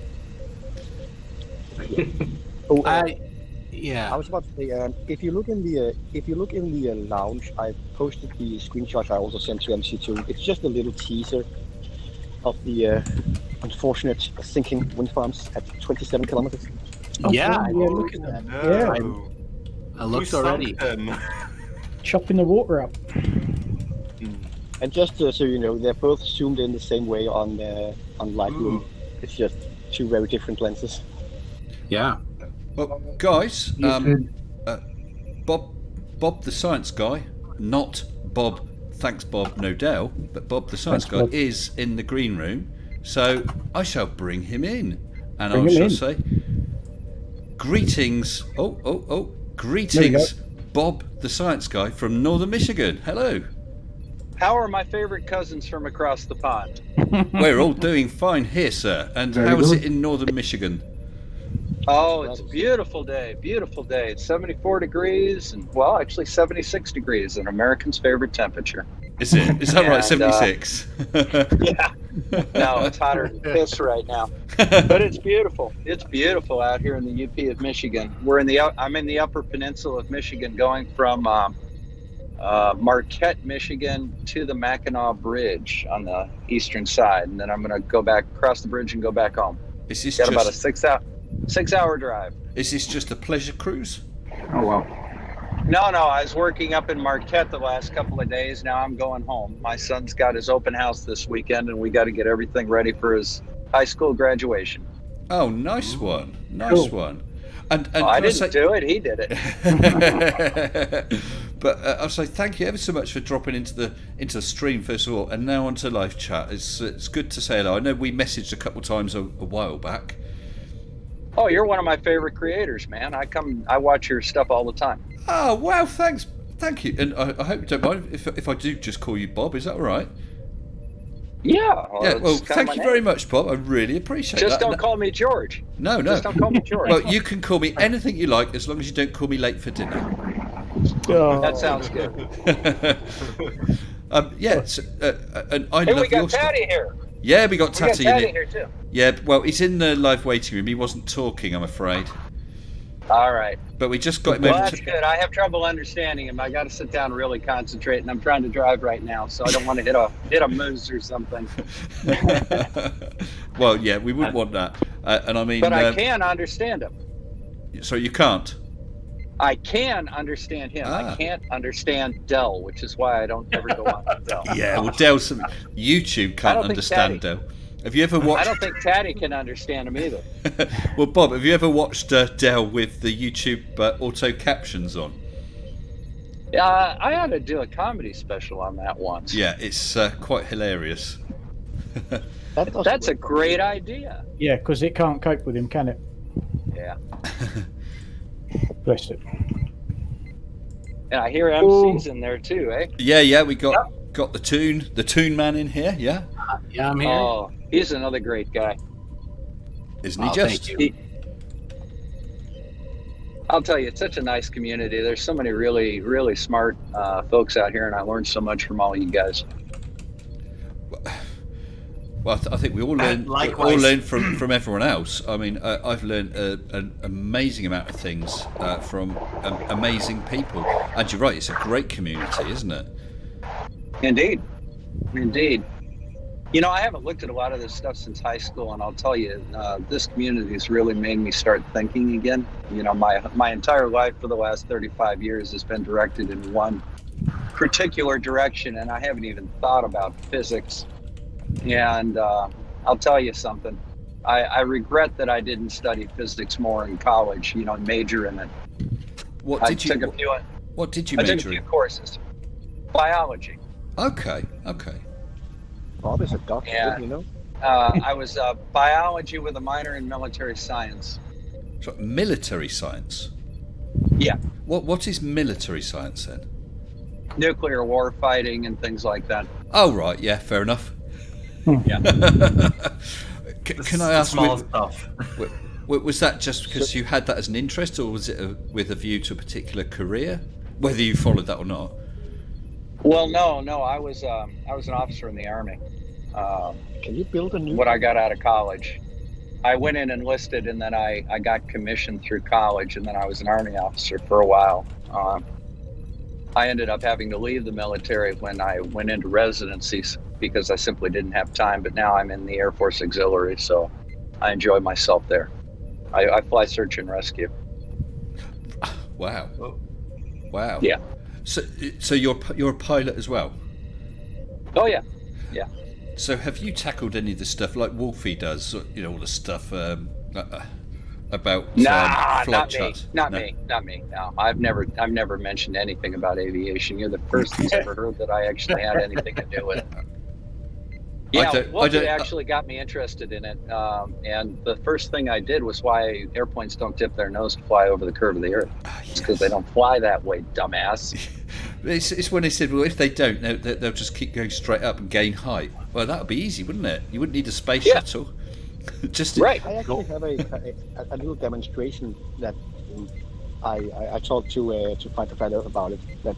Oh, I I was about to say, if you look in the lounge, I posted the screenshot I also sent to MCToon. It's just a little teaser of the unfortunate sinking wind farms at 27 kilometers. yeah, look at that. No. I looked Who already. sunk them? Chopping the water up. And just so you know, they're both zoomed in the same way on Lightroom. It's just two very different lenses. Yeah. Well, guys, Bob the Science Guy, not Bob, thanks Bob, no doubt, but Bob the Science Guy is in the green room, so I shall bring him in, and I shall say, greetings, greetings, Bob the Science Guy from Northern Michigan. Hello. How are my favorite cousins from across the pond? We're all doing fine here, sir, and how is it in Northern Michigan? Oh, it's a beautiful day, beautiful day. It's 74 degrees, and well, actually 76 degrees, an American's favorite temperature. Is it? Is that right? And, 76? Yeah. No, it's hotter than piss right now. But it's beautiful. It's beautiful out here in the UP of Michigan. I'm in the Upper Peninsula of Michigan, going from Marquette, Michigan, to the Mackinac Bridge on the eastern side, and then I'm going to go back across the bridge and go back home. Is this Got about a just 6-hour drive. Is this just a pleasure cruise? Oh wow. No, I was working up in Marquette the last couple of days. Now I'm going home. My son's got his open house this weekend, and we got to get everything ready for his high school graduation. Oh, nice one, nice one. And I didn't do it; he did it. But I'll say thank you ever so much for dropping into the stream first of all, and now onto live chat. It's good to say hello. I know we messaged a couple of times a while back. Oh, you're one of my favorite creators, man. I watch your stuff all the time. Oh wow, thanks, thank you, and I hope you don't mind if I do just call you Bob. Is that all right? Yeah. Well, thank you very much, Bob. I really appreciate that. Just don't call me George. No. Just don't call me George. Well, you can call me anything you like as long as you don't call me late for dinner. That sounds good. Yes, and I Hey, love we got your stuff. Patty here. Yeah, we got Tatty in it. here too. Yeah, well, he's in the live waiting room. He wasn't talking, I'm afraid. All right. But we just got him Well, over that's to... good. I have trouble understanding him. I got to sit down and really concentrate, and I'm trying to drive right now, so I don't want to hit a moose or something. Well, yeah, we wouldn't want that. And I mean... But I can understand him. So you can't? I can understand him. I can't understand Dell, which is why I don't ever go on Dell. Yeah, well, Dell's YouTube can't understand Dell. Have you ever watched? I don't think Taddy can understand him either. Well, Bob, have you ever watched Dell with the YouTube auto captions on? I ought to do a comedy special on that once. Yeah, it's quite hilarious. That's a great idea. Yeah, because it can't cope with him, can it? Yeah. Bless it. And I hear MC's in there too, eh? Yeah, we got the Toon man in here. Yeah. Yeah, I'm here. Oh, he's another great guy. Isn't he just? I'll tell you, it's such a nice community. There's so many really, really smart folks out here, and I learned so much from all you guys. Well, I think we all learn from everyone else. I mean, I've learned an amazing amount of things from amazing people. And you're right, it's a great community, isn't it? Indeed. You know, I haven't looked at a lot of this stuff since high school, and I'll tell you, this community has really made me start thinking again. You know, my entire life for the last 35 years has been directed in one particular direction, and I haven't even thought about physics. And I'll tell you something. I regret that I didn't study physics more in college, you know, major in it. What did you major in? I took a few courses. Biology. Okay. Bob is a doctor, you know? I was biology with a minor in military science. So, military science? Yeah. What is military science then? Nuclear war fighting and things like that. Oh, right. Yeah, fair enough. Yeah. Can I ask? Small stuff. Was that just because you had that as an interest, or was it with a view to a particular career, whether you followed that or not? Well, no. I was an officer in the Army. Can you build a new? When I got out of college, I went in enlisted, and then I got commissioned through college, and then I was an Army officer for a while. I ended up having to leave the military when I went into residencies because I simply didn't have time. But now I'm in the Air Force Auxiliary, so I enjoy myself there. I fly search and rescue. Wow. Yeah. So you're a pilot as well? Oh yeah. So have you tackled any of the stuff like Wolfie does? You know, all the stuff about not charts? me. No, I've never mentioned anything about aviation. You're the first who's ever heard that I actually had anything to do with it. Yeah, Wolfie actually got me interested in it, and the first thing I did was why airplanes don't dip their nose to fly over the curve of the Earth. It's because they don't fly that way, dumbass. It's when they said, well, if they don't, they'll just keep going straight up and gain height. Well, that would be easy, wouldn't it? You wouldn't need a space shuttle. Right. I actually have a little demonstration that I talked to fighter pilot about it that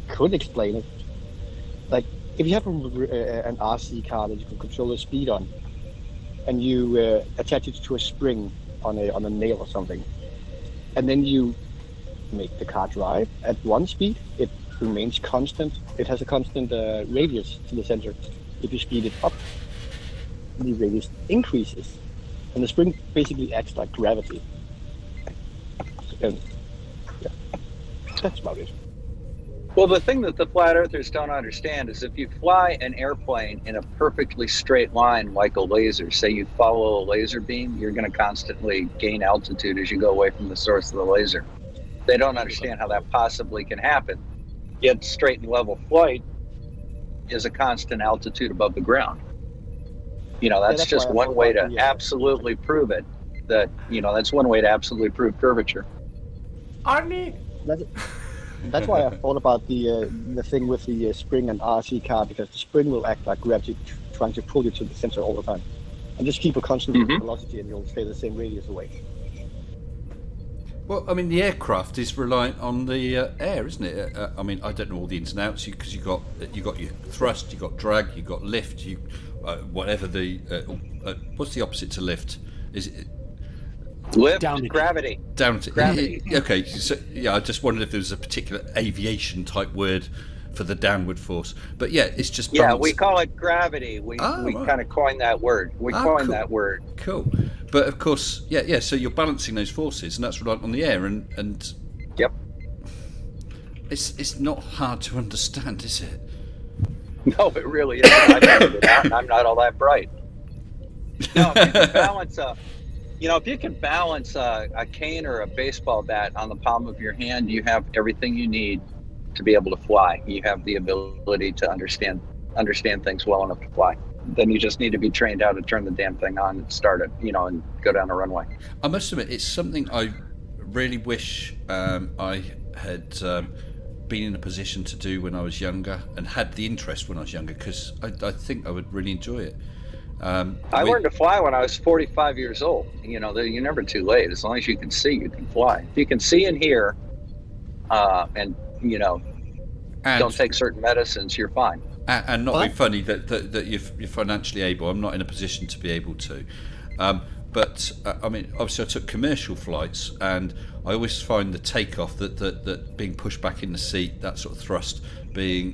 could explain it. Like, if you have an RC car that you can control the speed on, and you attach it to a spring on a nail or something, and then you make the car drive at one speed, it remains constant. It has a constant radius to the center. If you speed it up, the radius increases, and the spring basically acts like gravity. And yeah, that's about it. Well, the thing that the flat earthers don't understand is if you fly an airplane in a perfectly straight line like a laser, say you follow a laser beam, you're going to constantly gain altitude as you go away from the source of the laser. They don't understand how that possibly can happen. Yet straight and level flight is a constant altitude above the ground. You know, that's just one way to absolutely prove it. That's one way to absolutely prove curvature. Arnie! That's why I thought about the thing with the spring and RC car, because the spring will act like gravity, trying to pull you to the center all the time. And just keep a constant velocity and you'll stay the same radius away. Well, I mean, the aircraft is reliant on the air, isn't it? I mean, I don't know all the ins and outs because you got your thrust, you got drag, you got lift, whatever the what's the opposite to lift? Is it lift? Gravity. Down to gravity. Okay, so yeah, I just wondered if there was a particular aviation type word for the downward force, but yeah, it's just balance. Yeah, we call it gravity. We kind of coined that word. Cool. That word. Cool. But of course, yeah. So you're balancing those forces, and that's reliant on the air. And It's not hard to understand, is it? No, it really isn't. I figured it out, and I'm not all that bright. No, if you can balance if you can balance a cane or a baseball bat on the palm of your hand, you have everything you need to be able to fly. You have the ability to understand things well enough to fly. Then you just need to be trained how to turn the damn thing on and start it, and go down the runway. I must admit, it's something I really wish I had been in a position to do when I was younger, and had the interest when I was younger, because I think I would really enjoy it. I learned to fly when I was 45 years old. You're never too late. As long as you can see, you can fly. If you can see and hear, and don't take certain medicines, you're fine. And not be funny that you're financially able. I'm not in a position to be able to. But I mean, obviously I took commercial flights, and I always find the takeoff, that being pushed back in the seat, that sort of thrust, I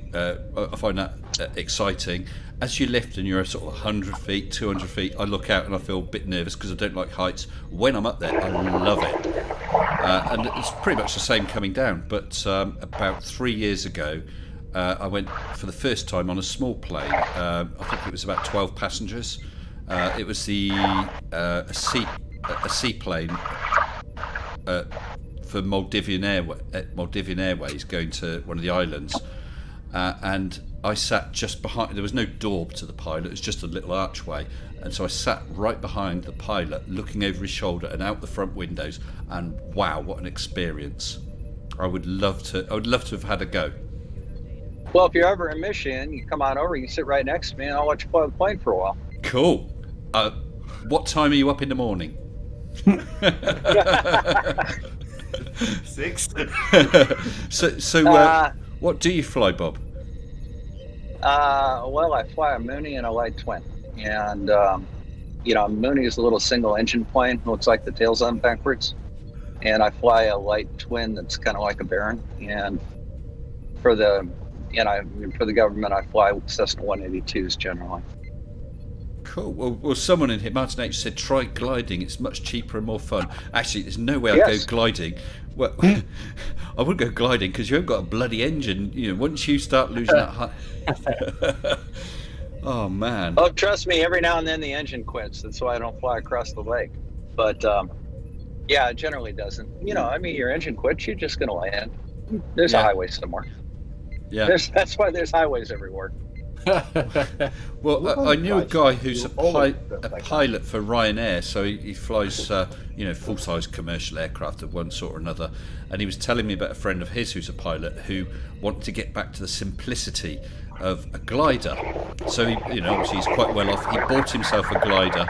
find that exciting. As you lift and you're sort of 100 feet, 200 feet, I look out and I feel a bit nervous because I don't like heights. When I'm up there, I love it. And it's pretty much the same coming down. But about 3 years ago, I went for the first time on a small plane. I think it was about 12 passengers. It was a seaplane for Maldivian Airways going to one of the islands, and I sat just behind. There was no door to the pilot; it was just a little archway, and so I sat right behind the pilot, looking over his shoulder and out the front windows. And wow, what an experience! I would love to have had a go. Well, if you're ever in Michigan, you come on over. You sit right next to me, and I'll let you fly the plane for a while. Cool. What time are you up in the morning? 6. So what do you fly, Bob? Well, I fly a Mooney and a light twin, and Mooney is a little single engine plane, looks like the tail's on backwards, and I fly a light twin that's kind of like a Baron. And for the government, I fly Cessna 182s generally. Cool. Well, someone in here, Martin H, said try gliding. It's much cheaper and more fun. Actually, there's no way I'd go gliding. Well, I wouldn't go gliding because you haven't got a bloody engine. Once you start losing that height. Oh man. Oh, trust me. Every now and then the engine quits. That's why I don't fly across the lake. But yeah, it generally doesn't. Your engine quits. You're just gonna land. There's a highway somewhere. Yeah. That's why there's highways everywhere. Well, I knew a guy who's a pilot for Ryanair, so he flies, full-size commercial aircraft of one sort or another. And he was telling me about a friend of his who's a pilot who wanted to get back to the simplicity of a glider. So he, obviously he's quite well off. He bought himself a glider,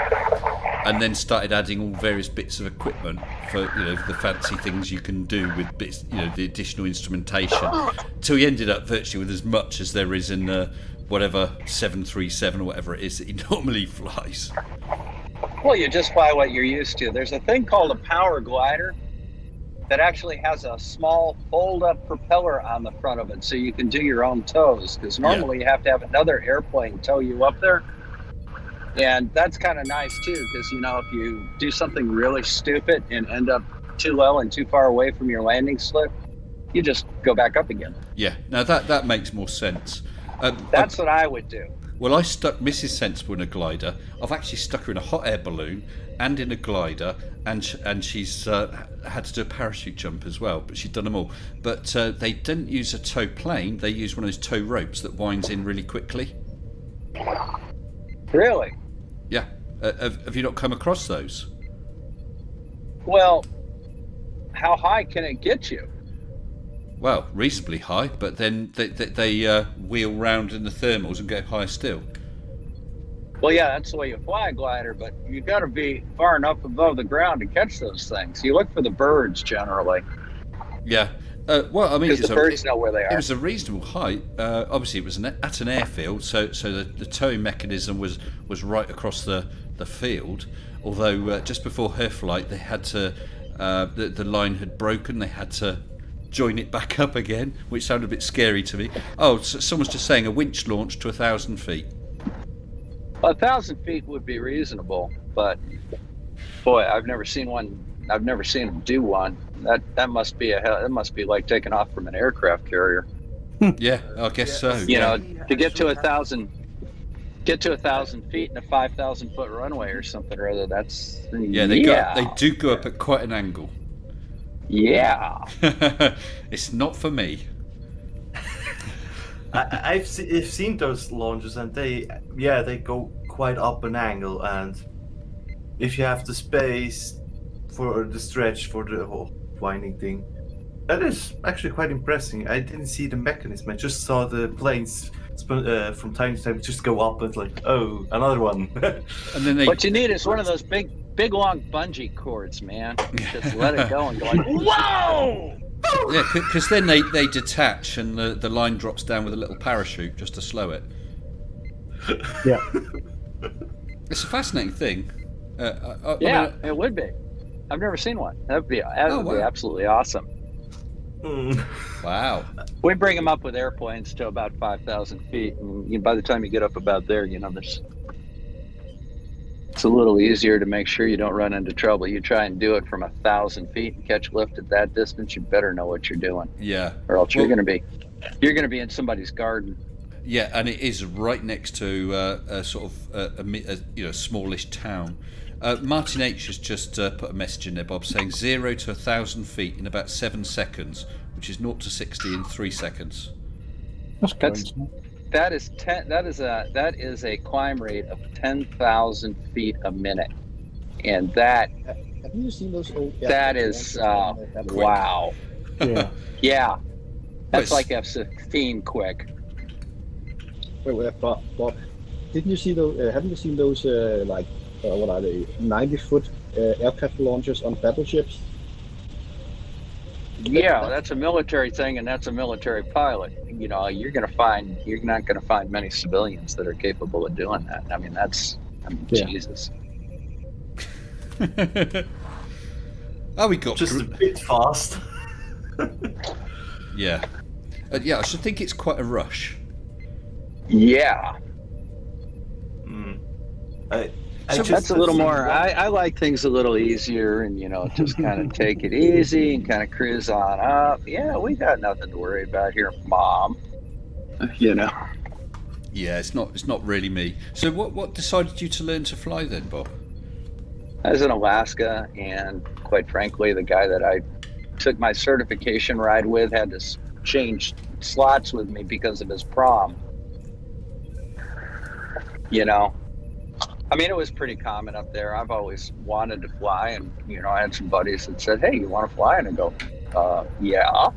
and then started adding all various bits of equipment for the fancy things you can do with bits, the additional instrumentation. Till he ended up virtually with as much as there is in the whatever 737 or whatever it is that he normally flies. Well, you just fly what you're used to. There's a thing called a power glider that actually has a small fold-up propeller on the front of it, so you can do your own tows. Because normally you have to have another airplane tow you up there, and that's kind of nice too. Because if you do something really stupid and end up too low and too far away from your landing slip, you just go back up again. Yeah, now that makes more sense. That's what I would do. Well, I stuck Mrs. Sensible in a glider. I've actually stuck her in a hot air balloon and in a glider, and she's had to do a parachute jump as well, but she's done them all. But they didn't use a tow plane, they used one of those tow ropes that winds in really quickly. Really? Yeah. Have you not come across those? Well, how high can it get you? Well, reasonably high, but then they wheel round in the thermals and go higher still. Well, yeah, that's the way you fly a glider, but you've got to be far enough above the ground to catch those things. You look for the birds generally. Yeah. Well, I mean, because the birds know where they are. It was a reasonable height. Obviously, it was at an airfield, so the towing mechanism was right across the field. Although just before her flight, they had to the line had broken. They had to join it back up again, which sounded a bit scary to me. Oh, so someone's just saying a winch launch to 1,000 feet. 1,000 feet would be reasonable, but boy, I've never seen one. I've never seen them do one. That must be that must be like taking off from an aircraft carrier. Yeah, I guess so. You know, to get to 1,000 feet in a 5,000 foot runway or something or other. That's they do go up at quite an angle. Yeah. It's not for me. I've seen those launches, and they go quite up an angle, and if you have the space for the stretch for the whole winding thing, that is actually quite impressive. I didn't see the mechanism. I just saw the planes from time to time just go up, and it's like, oh, another one. And then what you need is one of those big long bungee cords, man. Just let it go and go like, whoa! Yeah, because then they detach and the line drops down with a little parachute just to slow it. Yeah. It's a fascinating thing. I mean, it would be. I've never seen one. That would be absolutely awesome. Wow. We bring them up with airplanes to about 5,000 feet, and by the time you get up about there, it's a little easier to make sure you don't run into trouble. You try and do it from 1,000 feet and catch lift at that distance, you better know what you're doing. Yeah. Or else you're going to be in somebody's garden. Yeah, and it is right next to a sort of a smallish town. Martin H has just put a message in there, Bob, saying 0 to 1,000 feet in about 7 seconds, which is 0 to 60 in 3 seconds. That is a climb rate of 10,000 feet a minute, and that have you seen those old? That is wow. Yeah. Yeah, that's like F-16 quick. Wait, Bob, didn't you see those? Haven't you seen those what are they? 90-foot aircraft launchers on battleships? Yeah, that's a military thing, and that's a military pilot. You're not going to find many civilians that are capable of doing that. I mean, Jesus. Oh, we got just a bit fast. Yeah, I should think it's quite a rush. Yeah. That's a little more. I like things a little easier, and just kind of take it easy and kind of cruise on up. Yeah, we got nothing to worry about here, Mom. Yeah, it's not really me. So what decided you to learn to fly then, Bob? I was in Alaska, and quite frankly, the guy that I took my certification ride with had to change slots with me because of his prom. I mean, it was pretty common up there. I've always wanted to fly, and I had some buddies that said, "Hey, you want to fly?" And I go, "Yeah."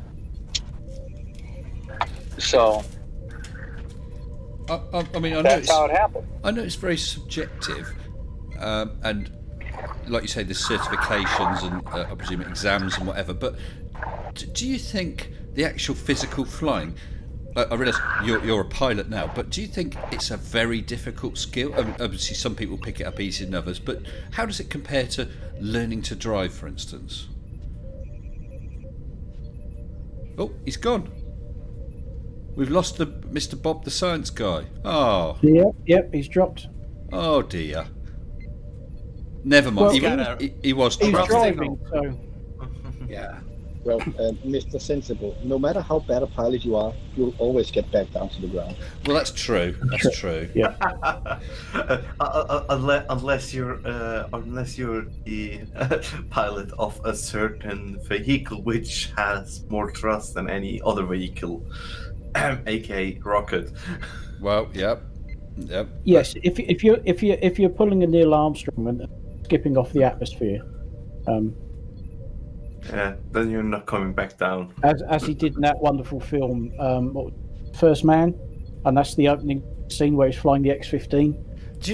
So, I mean, that's how it happened. I know it's very subjective, and like you say, there's certifications and I presume exams and whatever. But do you think the actual physical flying? I realise you're a pilot now, but do you think it's a very difficult skill? I mean, obviously, some people pick it up easier than others, but how does it compare to learning to drive, for instance? Oh, he's gone. We've lost Mr. Bob, the science guy. Oh. Yep, he's dropped. Oh dear. Never mind. Well, he was driving, so. Yeah. Well, Mr. Sensible, no matter how bad a pilot you are, you'll always get back down to the ground. Well, that's true. That's true. Yeah. Unless you're the pilot of a certain vehicle which has more thrust than any other vehicle, aka rocket. Well, yep. Yes, if you're pulling a Neil Armstrong and skipping off the atmosphere. Yeah, then you're not coming back down. As he did in that wonderful film, First Man, and that's the opening scene where he's flying the X-15,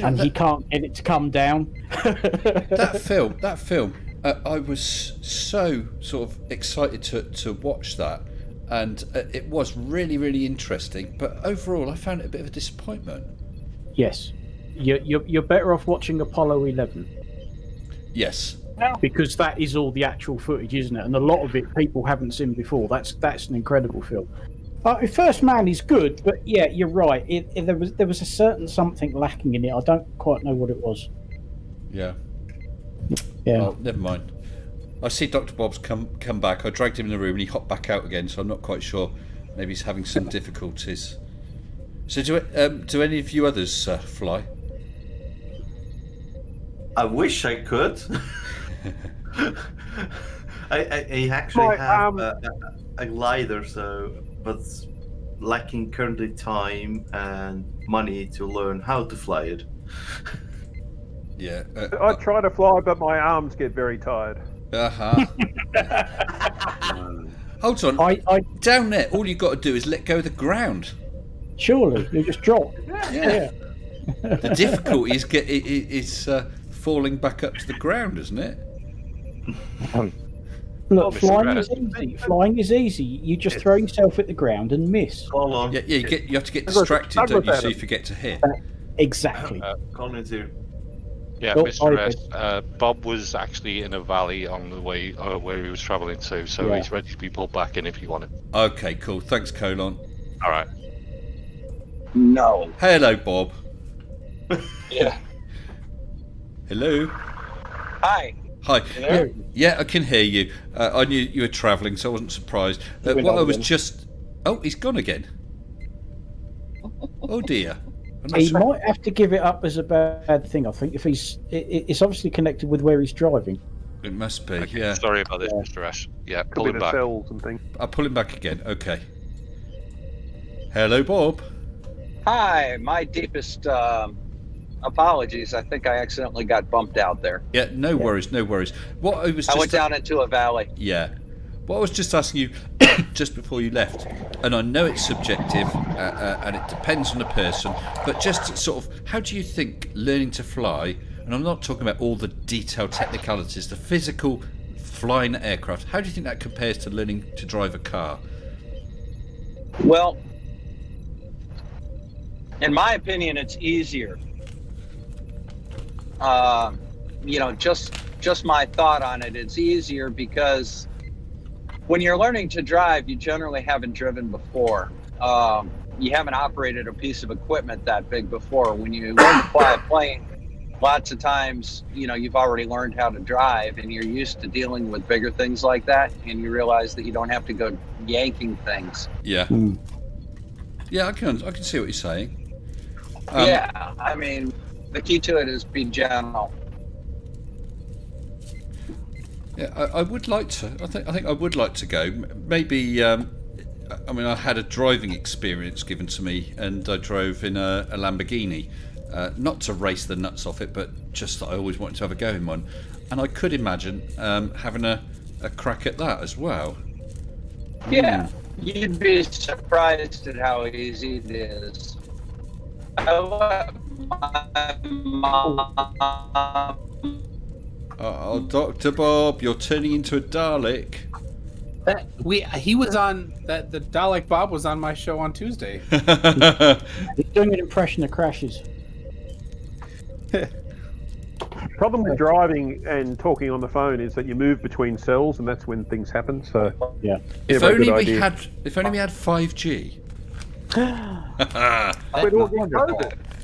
and he can't get it to come down. That film, I was so sort of excited to watch that, and it was really, really interesting. But overall, I found it a bit of a disappointment. Yes, you're better off watching Apollo 11. Yes. Because that is all the actual footage, isn't it? And a lot of it people haven't seen before. That's an incredible film. First Man is good, but yeah, you're right. There was a certain something lacking in it. I don't quite know what it was. Yeah. Yeah. Well, never mind. I see Dr. Bob's come back. I dragged him in the room and he hopped back out again, so I'm not quite sure. Maybe he's having some difficulties. So do any of you others fly? I wish I could. I actually have a glider, but lacking currently time and money to learn how to fly it. Yeah. I try to fly, but my arms get very tired. Hold on. Down there, all you've got to do is let go of the ground. Surely, you just drop. Yeah. The difficulty is falling back up to the ground, isn't it? Look, flying is easy. Flying is easy. You just throw yourself at the ground and miss. Hold on. Yeah, you have to get distracted, don't you, so you forget to hit. Exactly. Colin's here. Yeah, Mr. S. Bob was actually in a valley on the way where he was travelling to, so he's ready to be pulled back in if you want it. Okay, cool. Thanks, Colon. All right. No. Hello, Bob. Yeah. Hello. Hi. Hi. Yeah, I can hear you. I knew you were travelling, so I wasn't surprised. What I was just... Oh, he's gone again. Oh, dear. He might have to give it up as a bad thing, I think. If it's obviously connected with where he's driving. It must be, Okay, yeah. Sorry about this, Mr. S. Yeah, pull him back. I'll pull him back again. Okay. Hello, Bob. Hi. My deepest apologies. I think I accidentally got bumped out there. Yeah, no worries, no worries. I went down into a valley. Yeah. What I was just asking you just before you left, and I know it's subjective and it depends on the person, but just sort of, how do you think learning to fly, and I'm not talking about all the detailed technicalities, the physical flying aircraft, how do you think that compares to learning to drive a car? Well, in my opinion, it's easier. Just my thought on it, it's easier because when you're learning to drive, you generally haven't driven before. You haven't operated a piece of equipment that big before. When you learn to fly a plane, lots of times, you've already learned how to drive and you're used to dealing with bigger things like that, and you realize that you don't have to go yanking things. Yeah. Yeah, I can see what you're saying. Yeah, I mean, the key to it is be gentle. Yeah, I would like to. I think I would like to go. Maybe. I mean, I had a driving experience given to me, and I drove in a Lamborghini. Not to race the nuts off it, but just that I always wanted to have a go in one. And I could imagine having a crack at that as well. Yeah, you'd be surprised at how easy it is. Oh, Dr. Bob, you're turning into a Dalek. He was on the Dalek Bob was on my show on Tuesday. He's doing an impression of Crashes. Problem with driving and talking on the phone is that you move between cells, and that's when things happen. So yeah, if only we had 5G.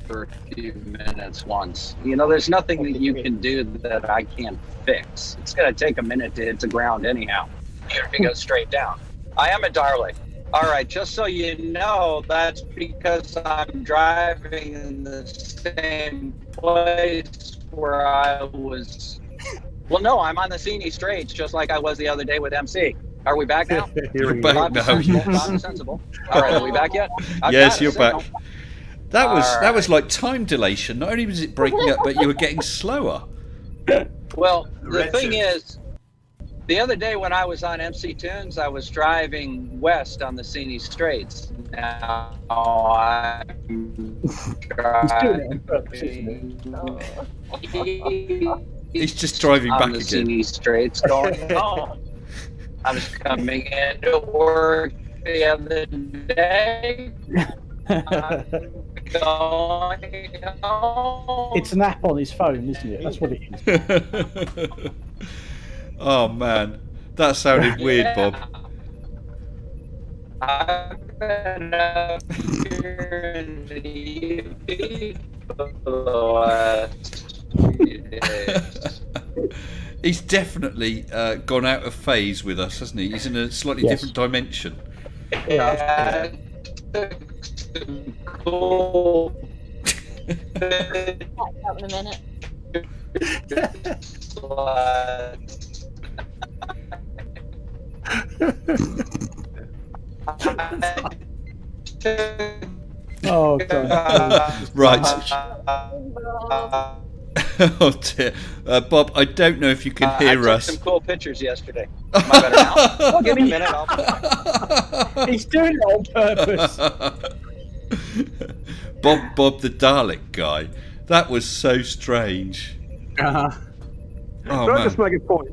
For a few minutes once. There's nothing that you can do that I can't fix. It's going to take a minute to hit the ground anyhow. Even if you go straight down. I am a Dalek. All right, just so you know, that's because I'm driving in the same place where I was. Well, no, I'm on the Scenic Straits, just like I was the other day with MC. Are we back now? You're back now. Sensible. All right, are we back yet? Yes, you're back. That was like time dilation. Not only was it breaking up, but you were getting slower. Well, the thing is, the other day when I was on MCToons, I was driving west on the Scenic Straits. Now I'm driving. He's just driving back on the again. Scenic Straits going home. I was coming into work the other day. It's an app on his phone, isn't it? That's what it is. Oh man, that sounded weird, Bob. I've been up here in the UP for the last few days. He's definitely gone out of phase with us, hasn't he? He's in a slightly different dimension. Yeah. Cool. Catch up in a minute. Oh, God. Right. Oh dear, Bob. I don't know if you can hear I us. took some cool pictures yesterday. Am I better now? Well, give me a minute. He's doing it on purpose. Bob the Dalek guy. That was so strange. Uh-huh. Oh, Can I man. just make a point?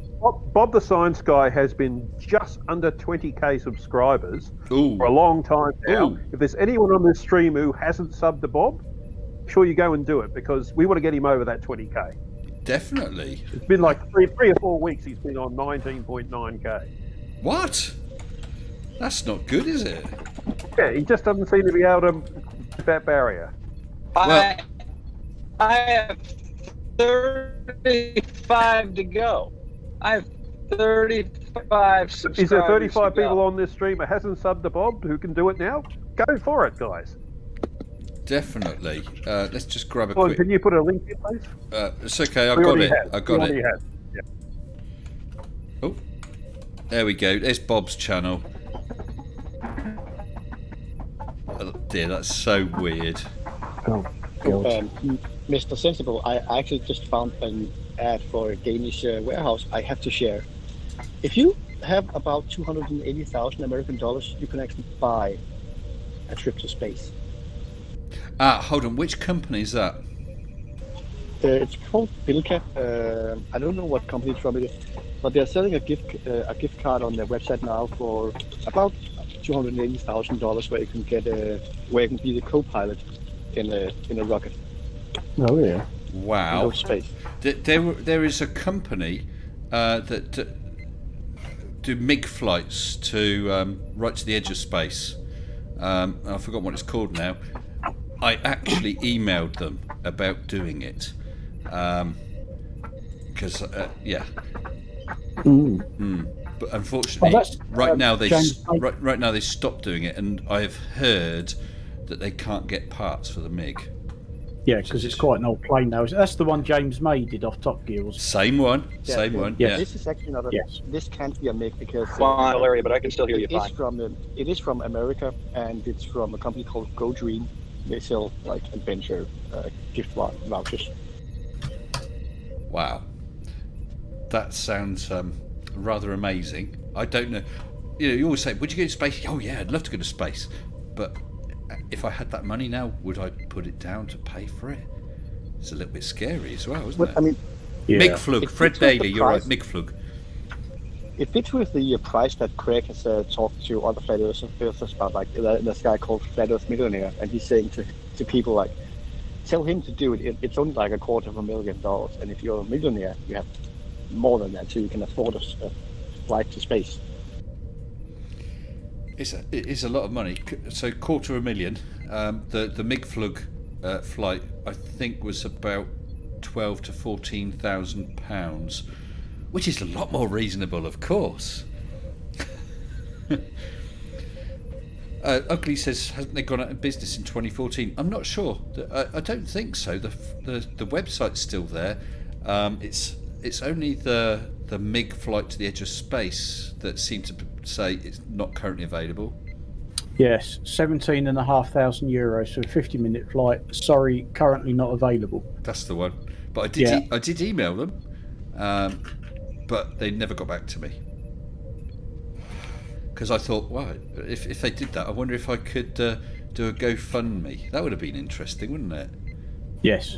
Bob the Science Guy has been just under 20k subscribers for a long time now. Ooh. If there's anyone on this stream who hasn't subbed to Bob, sure you go and do it, because we want to get him over that 20k. Definitely. It's been like three or 4 weeks he's been on 19.9k. What? That's not good, is it? Yeah, he just doesn't seem to be able to that barrier. I have 35 to go. I have 35 subscribers. Is there 35 to go. people on this stream that hasn't subbed to Bob who can do it now? Go for it, guys. Definitely. Let's just grab a Colin, quick. can you put a link in, please? It's okay. I We got already it. have. I got We it. already have. Yeah. Oh, there we go. There's Bob's channel. Oh dear, that's so weird. Oh, Mr. Sensible, I actually just found an ad for a Danish warehouse I have to share. If you have about 280,000 American dollars, you can actually buy a trip to space. Hold on. Which company is that? It's called Bilka. I don't know what company it's from, but they're selling a gift card on their website now for about $280,000, where you can get where you can be the co-pilot in a rocket. Oh yeah! Wow. Go to space. There is a company that do MiG flights to right to the edge of space. I've forgotten what it's called now. I actually emailed them about doing it because but unfortunately, right now they stopped doing it, and I've heard that they can't get parts for the MiG. Yeah, because it's quite an old plane now. That's the one James May did off Top Gear. Same one. Yeah. This is actually not a. Yes. This can't be a MiG because. Fine, area, but I can still hear you fine. It is from America, and it's from a company called Go Dream. They sell like adventure gift vouchers. Wow, that sounds rather amazing. I don't know. You always say, "Would you go to space?" Oh yeah, I'd love to go to space, but if I had that money now, would I put it down to pay for it? It's a little bit scary as well, isn't it? I mean, McFlug, Fred Daly, you're right, McFlug. It fits with the price that Craig has talked to other flat earthers about. Like this guy called Flat Earth Millionaire, and he's saying to people like, tell him to do it. It's only like $250,000, and if you're a millionaire, you have more than that, so you can afford a flight to space. It is a lot of money. So $250,000. The MiGFlug flight, I think, was about £12,000 to £14,000, which is a lot more reasonable, of course. Ugly says, hasn't they gone out of business in 2014? I'm not sure. I don't think so. The website's still there. It's only the MiG flight to the edge of space that seem to say it's not currently available. Yes, €17,500 for a 50-minute flight. Sorry, currently not available. That's the one. But I did email them, but they never got back to me. Because I thought, wow, if they did that, I wonder if I could do a GoFundMe. That would have been interesting, wouldn't it? Yes.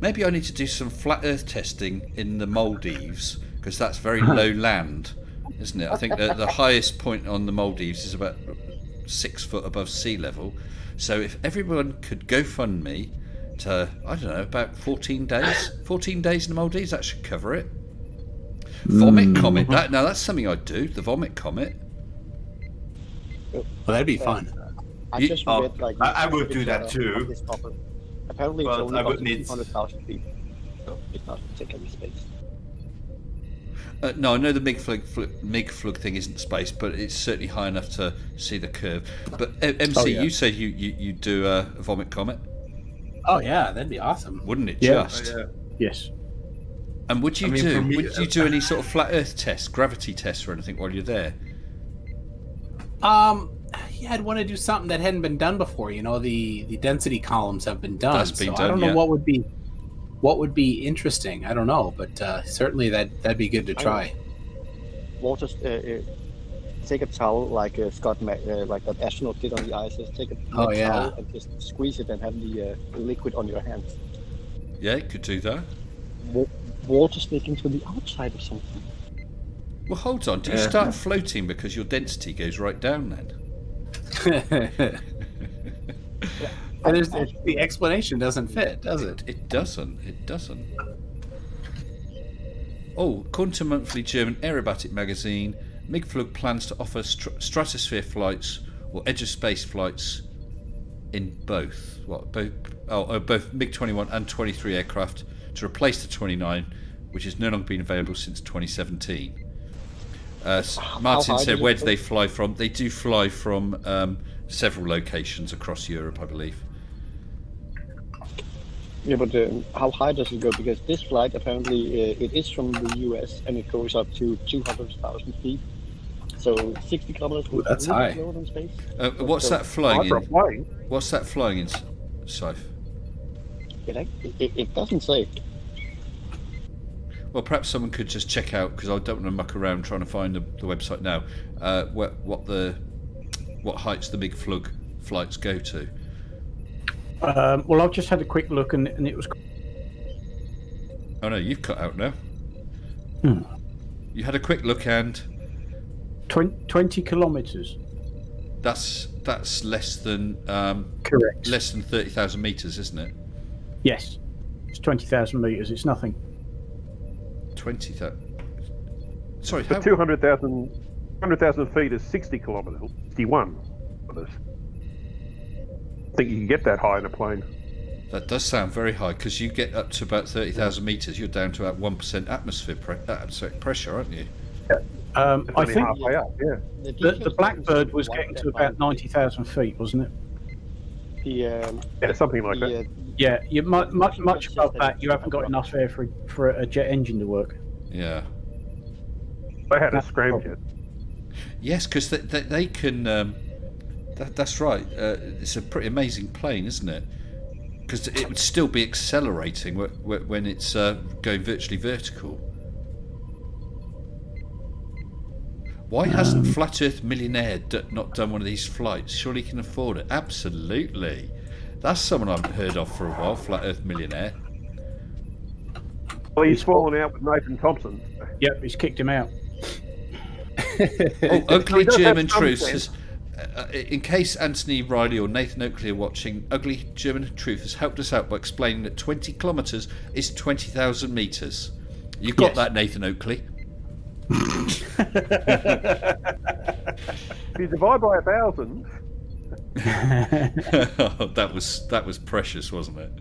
Maybe I need to do some flat Earth testing in the Maldives, because that's very low land, isn't it? I think the highest point on the Maldives is about 6 foot above sea level. So if everyone could GoFundMe to, I don't know, about 14 days in the Maldives, that should cover it. Vomit comet. Now that's something I'd do. The vomit comet. Well, that'd be fun. I just read like I would do that too. Apparently, it's Well, only I about would need 200,000 feet. It doesn't take any space. No, I know the MIG-flug thing isn't space, but it's certainly high enough to see the curve. But MC, you said you do a vomit comet. Oh yeah, that'd be awesome, wouldn't it? Yeah. Just Yes. And would you do any sort of flat Earth tests, gravity tests, or anything while you're there? Yeah, I'd want to do something that hadn't been done before. You know, the density columns have been done. That's been done, I don't know yeah. what would be interesting. I don't know, but certainly that'd be good to try. Water, take a towel like Scott, like that astronaut did on the ISS. Take a towel and just squeeze it and have the liquid on your hands. Yeah, could do that. Water sneaking to the outside or something. Well, hold on. Do you start floating because your density goes right down then? The explanation doesn't fit, does it? It doesn't. It doesn't. Oh, according to monthly German aerobatic magazine, MIG-flug plans to offer stratosphere flights or edge of space flights in both MiG-21 and 23 aircraft to replace the 29, which has no longer been available since 2017. Martin said, where do they fly from? They do fly from several locations across Europe, I believe. Yeah, but how high does it go? Because this flight, apparently, it is from the US and it goes up to 200,000 feet. So 60 kilometers. Ooh, that's high. Lower than space. What's that flying in? What's that flying in, Sif? It doesn't say. Well, perhaps someone could just check out, because I don't want to muck around trying to find the website now. What heights the MIG-flug flights go to. Well, I've just had a quick look, and it was. Oh no, you've cut out now. You had a quick look, and 20 kilometres. That's less than correct. Less than 30,000 meters, isn't it? Yes, it's 20,000 meters. It's nothing. 20,000. Sorry, but 200,000 feet is 60 kilometers. 61. I think you can get that high in a plane. That does sound very high, because you get up to about 30,000 meters. You're down to about 1% atmospheric pressure, aren't you? I think halfway up, the Blackbird was getting to about 90,000 feet, wasn't it? Yeah, something like that. Yeah, you much above that. You haven't got enough air for a jet engine to work. Yeah. They had a scramjet. Yes, because they can. That's right. It's a pretty amazing plane, isn't it? Because it would still be accelerating when it's going virtually vertical. Why hasn't Flat Earth Millionaire not done one of these flights? Surely he can afford it. Absolutely. That's someone I haven't heard of for a while, Flat Earth Millionaire. Well, he's fallen out with Nathan Thompson. Yep, he's kicked him out. Oh, Ugly German Truth says, in case Anthony Riley or Nathan Oakley are watching, Ugly German Truth has helped us out by explaining that 20 kilometres is 20,000 metres. You got that, Nathan Oakley? If you divide by 1,000. Oh, that was precious, wasn't it?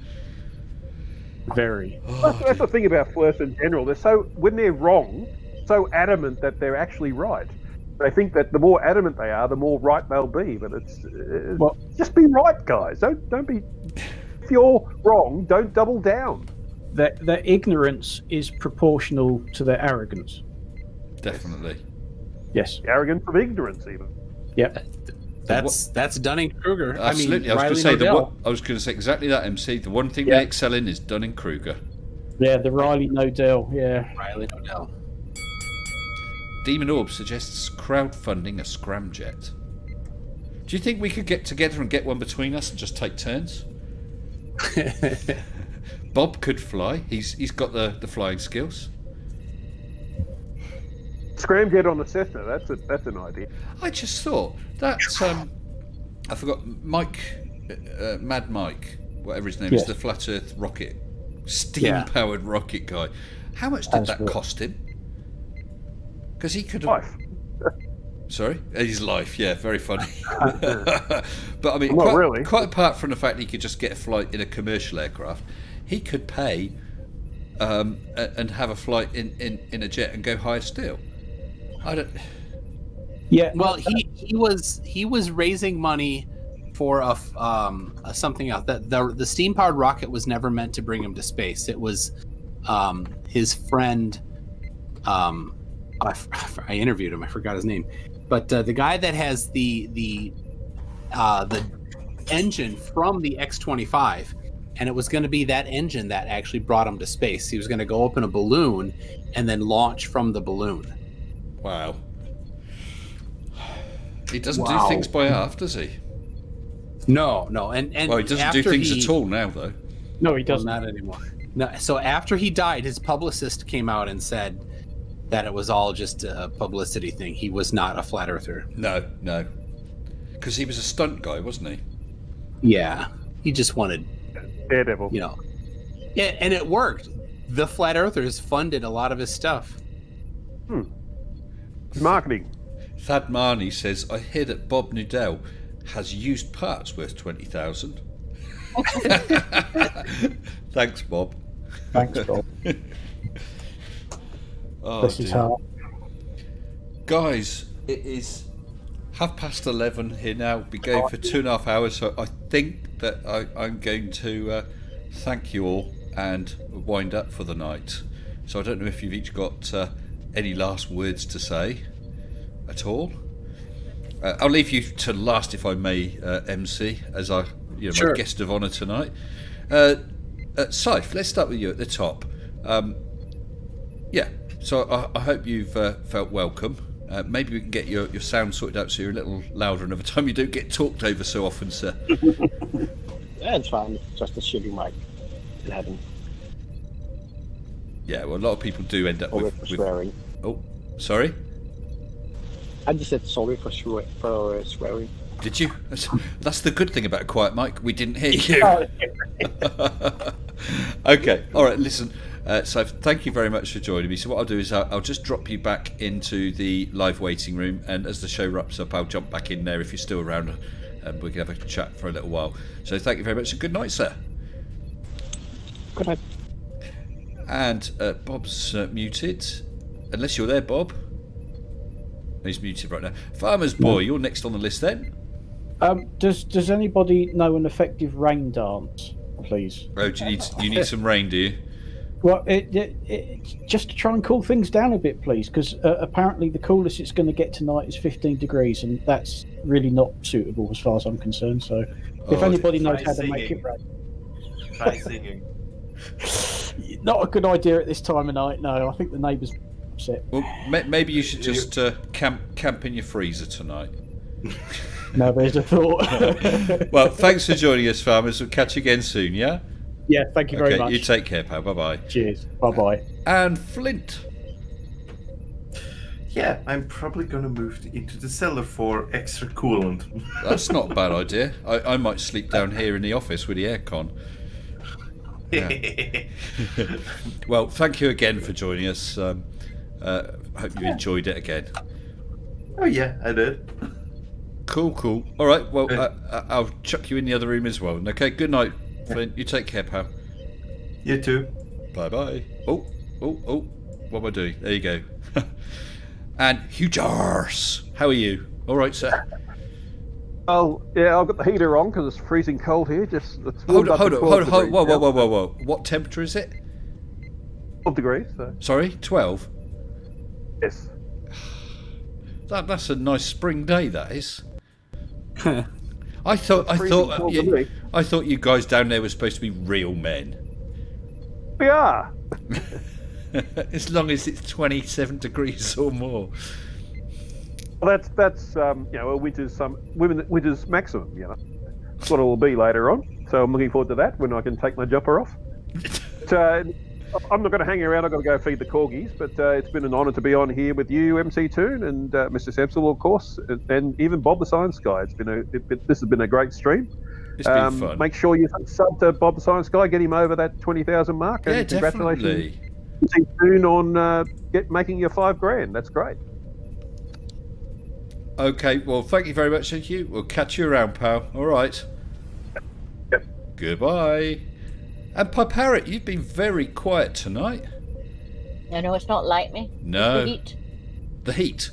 Very. That's the thing about Flirts in general. When they're wrong, so adamant that they're actually right. They think that the more adamant they are, the more right they'll be. But it's just be right, guys. Don't be. If you're wrong, don't double down. Their ignorance is proportional to their arrogance. Definitely. Yes. The arrogance of ignorance, even. Yep. That's Dunning-Kruger. Absolutely. I was going to say exactly that, MC. The one thing they excel in is Dunning-Kruger. Yeah, the Riley Nodell. Yeah. Riley Nodell. Demon Orb suggests crowdfunding a scramjet. Do you think we could get together and get one between us and just take turns? Bob could fly. He's got the flying skills. Scramjet on the Cessna. That's an idea. I just thought that I forgot Mike, Mad Mike, whatever his name is, the Flat Earth rocket, steam-powered rocket guy. How much did that cost him? Because he could have. Life. Sorry, his life. Yeah, very funny. But I mean, really. Quite apart from the fact that he could just get a flight in a commercial aircraft, he could pay and have a flight in a jet and go higher still. I don't. Yeah. Well, he was raising money for a something else. That the steam powered rocket was never meant to bring him to space. It was his friend. I interviewed him. I forgot his name, but the guy that has the engine from the X-25, and it was going to be that engine that actually brought him to space. He was going to go up in a balloon and then launch from the balloon. Wow. He doesn't do things by half, does he? No, and well, he doesn't do things at all now, though. No, he doesn't. Not anymore. No. So after he died, his publicist came out and said that it was all just a publicity thing. He was not a flat earther. No, because he was a stunt guy, wasn't he? Yeah, he just wanted Daredevil. Yeah, and it worked. The flat earthers funded a lot of his stuff. Marketing. Thad Marnie says, I hear that Bob Nudell has used parts worth 20,000. Thanks, Bob. Thanks, Bob. Oh, this is hard. Guys, it is 11:30 here now. We'll be going for 2.5 hours, so I think that I'm going to thank you all and wind up for the night. So I don't know if you've each got any last words to say at all. I'll leave you to last, if I may, MC, as my guest of honour tonight. Saif, let's start with you at the top. So I hope you've felt welcome. Maybe we can get your sound sorted out so you're a little louder another time. You don't get talked over so often, sir. Yeah, it's fine. Just a shitty mic. It happened. Yeah, well, a lot of people do end up with swearing. Oh, sorry? I just said sorry for swearing. Did you? That's the good thing about a quiet mic. We didn't hear you. Okay, all right, listen. So thank you very much for joining me. So what I'll do is I'll just drop you back into the live waiting room, and as the show wraps up, I'll jump back in there if you're still around, and we can have a chat for a little while. So thank you very much, and good night, sir. Good night. And Bob's muted, unless you're there, Bob. He's muted right now. Farmer's Boy, you're next on the list then. Does anybody know an effective rain dance, please? Oh, you need some rain, do you? Well, just to try and cool things down a bit, please, because apparently the coolest it's going to get tonight is 15 degrees, and that's really not suitable as far as I'm concerned. So, if anybody knows how to make it rain, try singing. Not a good idea at this time of night. No, I think the neighbours are upset. Well, maybe you should just camp in your freezer tonight. No, there's a thought. Well, thanks for joining us, farmers. We'll catch you again soon. Yeah. Yeah, thank you very much. You take care, pal. Bye-bye. Cheers. Bye-bye. And Flint. Yeah, I'm probably going to move into the cellar for extra coolant. That's not a bad idea. I might sleep down here in the office with the aircon. Yeah. Well, thank you again for joining us. Hope you enjoyed it again. Oh, yeah, I did. Cool. All right, well, I'll chuck you in the other room as well. Okay, good night, Flint. You take care, pal. You too. Bye-bye. Oh, what am I doing? There you go. And Hugh Jars, how are you? All right, sir. Oh, yeah, I've got the heater on because it's freezing cold here. Hold on. Whoa. What temperature is it? 12 degrees. So. Sorry, 12? Yes. That's a nice spring day, that is. I thought you guys down there were supposed to be real men. We are. As long as it's 27 degrees or more. Well, that's a winter's maximum. That's what it will be later on. So I'm looking forward to that when I can take my jumper off. But, I'm not going to hang around. I've got to go feed the corgis. But it's been an honour to be on here with you, MCToon, and Mr. Sensible, of course, and even Bob the Science Guy. This has been a great stream. It's been fun. Make sure you sub to Bob the Science Guy, get him over that 20,000 mark. Yeah, and definitely. Congratulations, MCToon, on making your $5,000. That's great. Okay, well, thank you very much, thank you. We'll catch you around, pal. All right. Yep. Goodbye. And Pie Parrot, you've been very quiet tonight. I know it's not like me. No. It's the heat. The heat.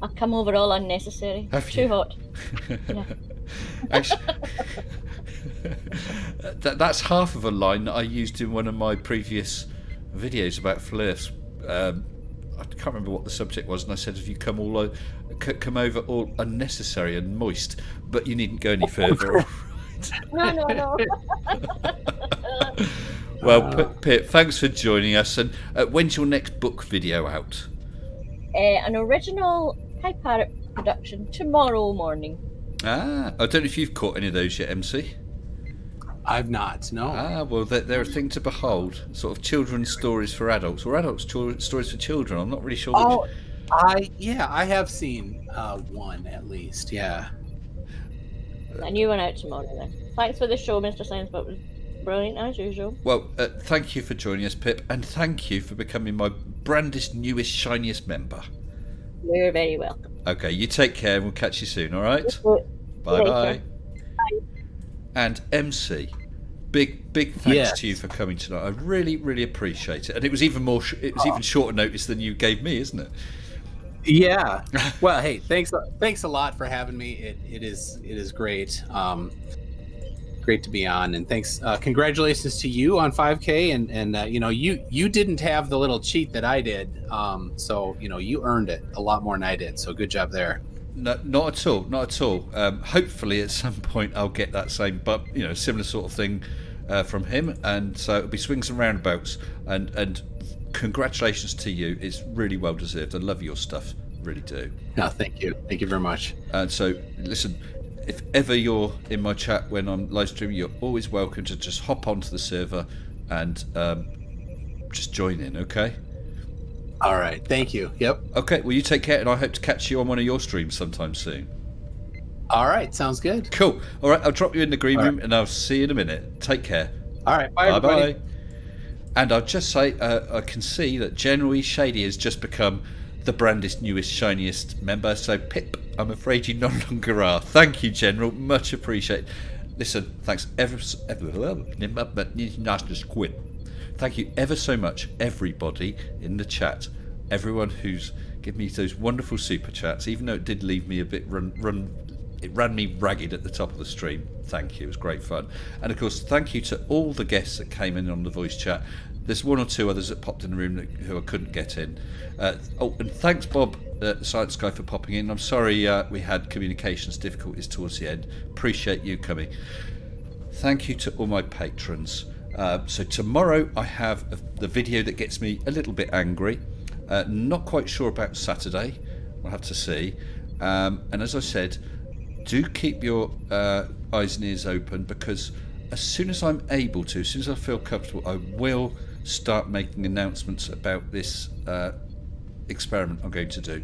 I've come over all unnecessary. Have Too you? hot. Yeah. Actually, that's half of a line that I used in one of my previous videos about flirts. I can't remember what the subject was, and I said, "Have you come come over all unnecessary and moist?" But you needn't go any further. No. Well, Pip, thanks for joining us. And when's your next book video out? An original Pie Parrot production tomorrow morning. I don't know if you've caught any of those yet, MC. I've not. No. Well, they're a thing to behold. Sort of children's stories for adults, or adults stories for children. I'm not really sure. Oh, I have seen one at least. Yeah. A new one out tomorrow then. Thanks for the show, Mr. Science, but it was brilliant as usual. Well, thank you for joining us, Pip, and thank you for becoming my brandest, newest, shiniest member. You're very welcome. Okay, you take care, and we'll catch you soon. All right. Bye. And MC, big thanks to you for coming tonight. I really, really appreciate it. And it was even more. It was even shorter notice than you gave me, isn't it? Yeah. Well, hey, thanks a lot for having me. It is great. Great to be on, and thanks. Congratulations to you on 5K, and you didn't have the little cheat that I did, so you earned it a lot more than I did. So good job there. No, not at all. Hopefully, at some point, I'll get that same, but similar sort of thing from him, and so it'll be swings and roundabouts. And congratulations to you. It's really well deserved. I love your stuff, really do. No, thank you very much. And so, listen. If ever you're in my chat when I'm live streaming, you're always welcome to just hop onto the server and just join in, okay? All right, thank you. Yep. Okay, well, you take care, and I hope to catch you on one of your streams sometime soon. All right, sounds good. Cool. All right, I'll drop you in the green room, and I'll see you in a minute. Take care. All right, bye, everybody. Bye-bye. And I'll just say, I can see that General Shady has just become the brandest, newest, shiniest member. So, Pip, I'm afraid you no longer are. Thank you, General. Much appreciated. Listen, thanks Thank you ever so much, everybody in the chat. Everyone who's given me those wonderful super chats, even though it did leave me a bit it ran me ragged at the top of the stream. Thank you. It was great fun. And of course, thank you to all the guests that came in on the voice chat. There's one or two others that popped in the room who I couldn't get in. And thanks, Bob, the Science Guy, for popping in. I'm sorry we had communications difficulties towards the end. Appreciate you coming. Thank you to all my patrons. So tomorrow I have the video that gets me a little bit angry. Not quite sure about Saturday. We'll have to see. And as I said, do keep your eyes and ears open, because as soon as I'm able to, as soon as I feel comfortable, I will start making announcements about this experiment I'm going to do.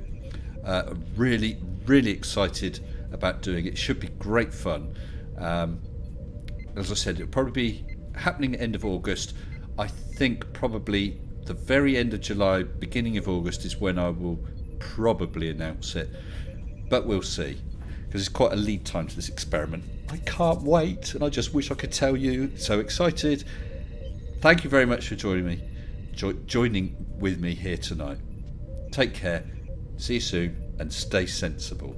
Really, really excited about doing it. It should be great fun. As I said, it'll probably be happening end of August. I think probably the very end of July, beginning of August is when I will probably announce it. But we'll see, because it's quite a lead time to this experiment. I can't wait, and I just wish I could tell you. So excited. Thank you very much for joining me, joining with me here tonight. Take care, see you soon, and stay sensible.